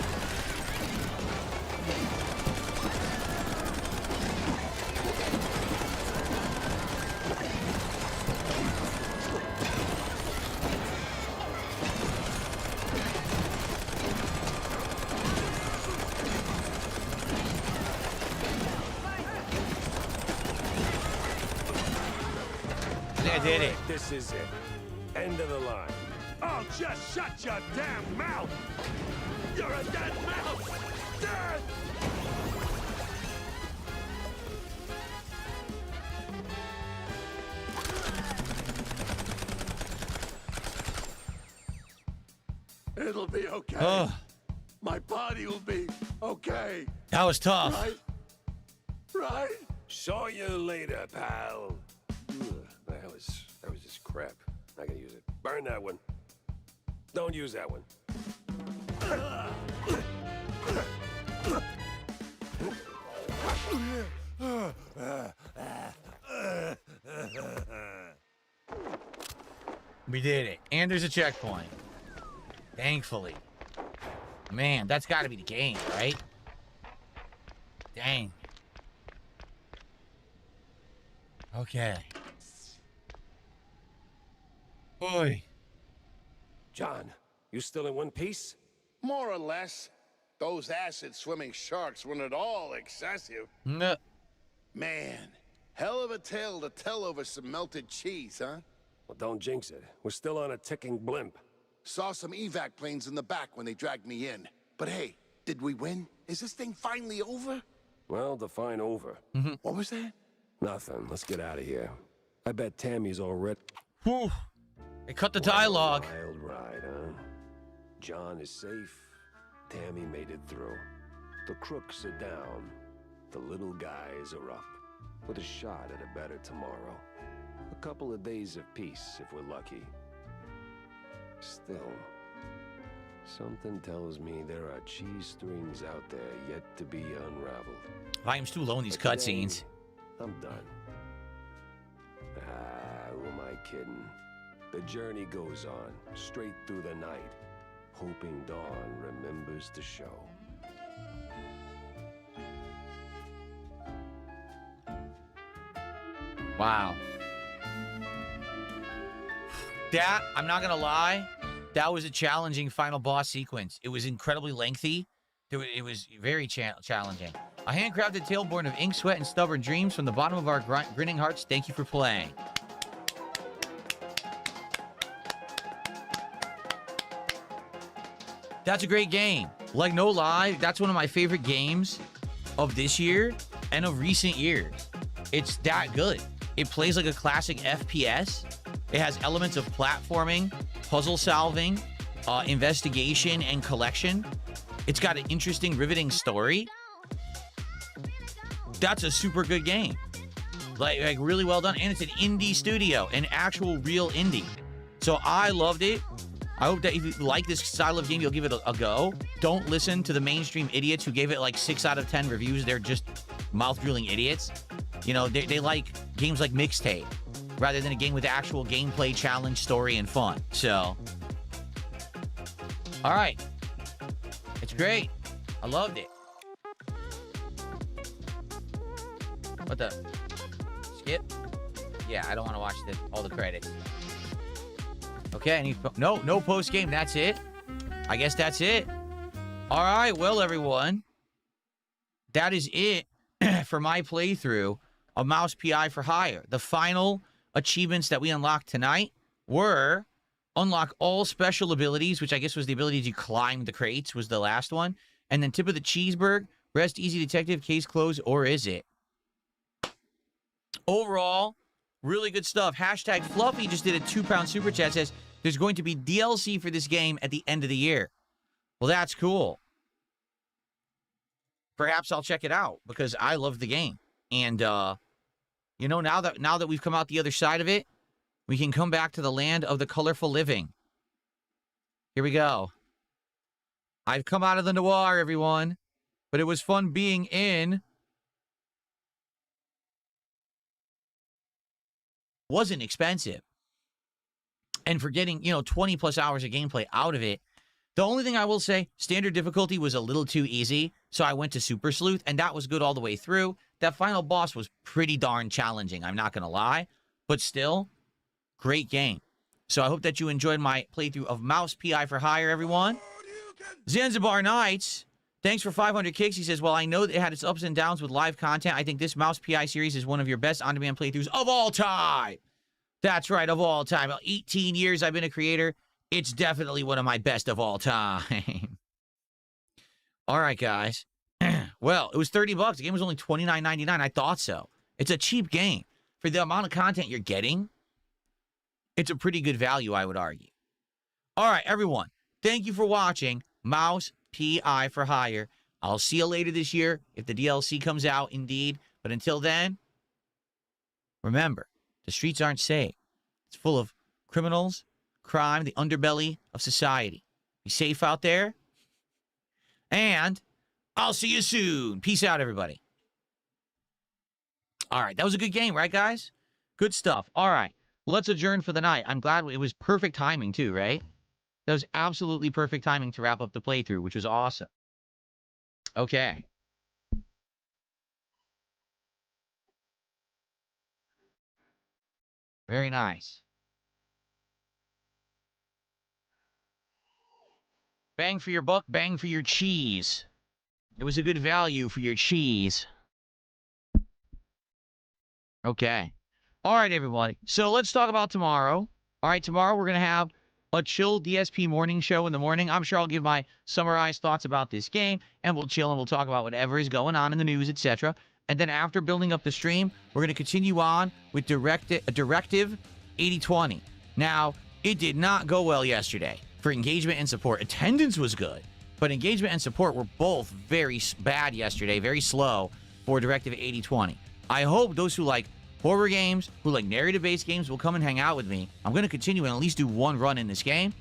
I did it. This is it. End of the line. Oh, just shut your damn mouth! You're a dead mouse! Dead! It'll be okay. Ugh. My body will be okay. That was tough. Right? Right? Saw you later, pal. Ugh, that was just crap. Not gonna use it. Burn that one. Don't use that one. We did it. And there's a checkpoint. Thankfully. Man, that's got to be the game, right? Dang. Okay. Boy. John, you still in one piece? More or less. Those acid-swimming sharks weren't at all excessive. No. Man, hell of a tale to tell over some melted cheese, huh? Well, don't jinx it. We're still on a ticking blimp. Saw some evac planes in the back when they dragged me in. But hey, did we win? Is this thing finally over? Well, define over. What was that? Nothing. Let's get out of here. I bet Tammy's already... Whew. They cut the dialogue. Wild ride, huh? John is safe. Tammy made it through. The crooks are down. The little guys are up. With a shot at a better tomorrow. A couple of days of peace, if we're lucky. Still, something tells me there are cheese strings out there yet to be unraveled. Volume's too low in these But today, cutscenes. I'm done. Who am I kidding? The journey goes on, straight through the night, hoping dawn remembers to show. Wow. That, I'm not going to lie, that was a challenging final boss sequence. It was incredibly lengthy. It was very challenging. A handcrafted tale born of ink, sweat, and stubborn dreams from the bottom of our grinning hearts. Thank you for playing. That's a great game. Like, no lie, that's one of my favorite games of this year and of recent years. It's that good. It plays like a classic FPS. It has elements of platforming, puzzle solving, investigation, and collection. It's got an interesting, riveting story. That's a super good game. Like really well done. And it's an indie studio, an actual real indie. So I loved it. I hope that if you like this style of game, you'll give it a go. Don't listen to the mainstream idiots who gave it like 6 out of 10 reviews. They're just mouth-drooling idiots. You know, they like games like Mixtape rather than a game with actual gameplay, challenge, story, and fun. So, all right. It's great. I loved it. What the? Skip? Yeah, I don't want to watch all the credits. Okay, no post-game. That's it. I guess that's it. All right, well, everyone. That is it for my playthrough of Mouse PI for Hire. The final achievements that we unlocked tonight were unlock all special abilities, which I guess was the ability to climb the crates was the last one. And then tip of the cheeseburger, rest easy detective, case closed, or is it? Overall, really good stuff. Hashtag Fluffy just did a £2 super chat. Says there's going to be DLC for this game at the end of the year. Well, that's cool. Perhaps I'll check it out because I love the game. And, you know, now that we've come out the other side of it, we can come back to the land of the colorful living. Here we go. I've come out of the noir, everyone. But it was fun being in. Wasn't expensive. And for getting, 20 plus hours of gameplay out of it, the only thing I will say, standard difficulty was a little too easy, so I went to Super Sleuth, and that was good all the way through. That final boss was pretty darn challenging, I'm not going to lie. But still, great game. So I hope that you enjoyed my playthrough of Mouse PI for Hire, everyone. Zanzibar Nights, thanks for 500 kicks. He says, well, I know that it had its ups and downs with live content. I think this Mouse PI series is one of your best on-demand playthroughs of all time. That's right, of all time. 18 years I've been a creator. It's definitely one of my best of all time. All right, guys. Well, it was $30. The game was only $29.99. I thought so. It's a cheap game. For the amount of content you're getting, it's a pretty good value, I would argue. All right, everyone. Thank you for watching Mouse PI for Hire. I'll see you later this year if the DLC comes out, indeed. But until then, remember, the streets aren't safe. It's full of criminals, crime, the underbelly of society. Be safe out there. And I'll see you soon. Peace out, everybody. All right, that was a good game, right, guys? Good stuff. All right, let's adjourn for the night. I'm glad it was perfect timing, too, right? That was absolutely perfect timing to wrap up the playthrough, which was awesome. Okay. Very nice. Bang for your buck, bang for your cheese. It was a good value for your cheese. Okay. All right, everybody. So let's talk about tomorrow. All right, tomorrow we're going to have a chill DSP morning show in the morning. I'm sure I'll give my summarized thoughts about this game, and we'll chill and we'll talk about whatever is going on in the news, etc. And then after building up the stream, we're going to continue on with Directive 8020. Now, it did not go well yesterday for engagement and support. Attendance was good, but engagement and support were both very bad yesterday, very slow for Directive 8020. I hope those who like horror games, who like narrative-based games, will come and hang out with me. I'm going to continue and at least do one run in this game.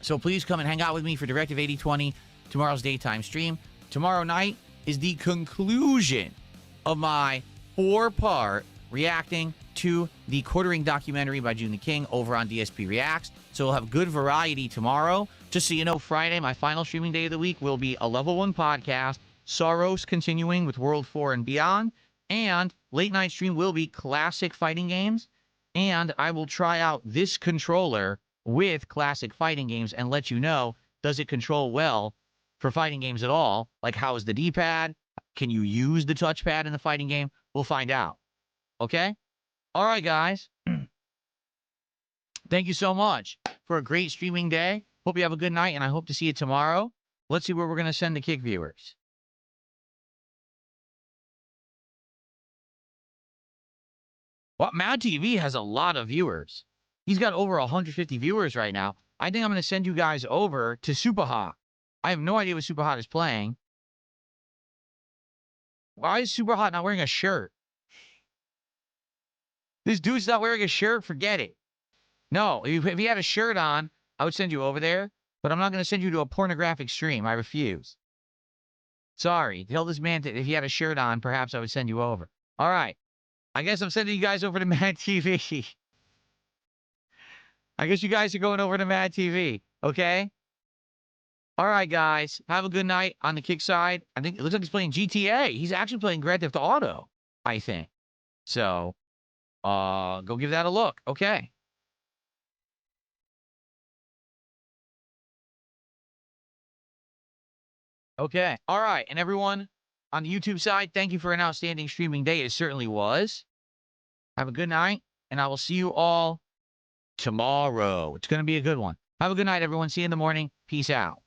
So please come and hang out with me for Directive 8020, tomorrow's daytime stream. Tomorrow night is the conclusion of my 4-part reacting to the Quartering documentary by June the King over on DSP Reacts. So we'll have good variety tomorrow. Just so you know, Friday, my final streaming day of the week, will be a Level 1 podcast, Soros continuing with World 4 and beyond, and late night stream will be classic fighting games And I will try out this controller with classic fighting games and let you know, does it control well for fighting games at all? Like, how is the D-pad? Can you use the touchpad in the fighting game? We'll find out. Okay? All right, guys. Thank you so much for a great streaming day. Hope you have a good night, and I hope to see you tomorrow. Let's see where we're going to send the Kick viewers. Well, Mad TV has a lot of viewers. He's got over 150 viewers right now. I think I'm going to send you guys over to Super Hot. I have no idea what Super Hot is playing. Why is Super Hot not wearing a shirt? This dude's not wearing a shirt? Forget it. No, if he had a shirt on, I would send you over there. But I'm not going to send you to a pornographic stream. I refuse. Sorry. Tell this man that if he had a shirt on, perhaps I would send you over. All right. I guess I'm sending you guys over to Mad TV. I guess you guys are going over to Mad TV. Okay? All right, guys. Have a good night on the Kick side. I think it looks like he's playing GTA. He's actually playing Grand Theft Auto, I think. So, go give that a look. Okay. Okay. All right. And everyone on the YouTube side, thank you for an outstanding streaming day. It certainly was. Have a good night, and I will see you all tomorrow. It's going to be a good one. Have a good night, everyone. See you in the morning. Peace out.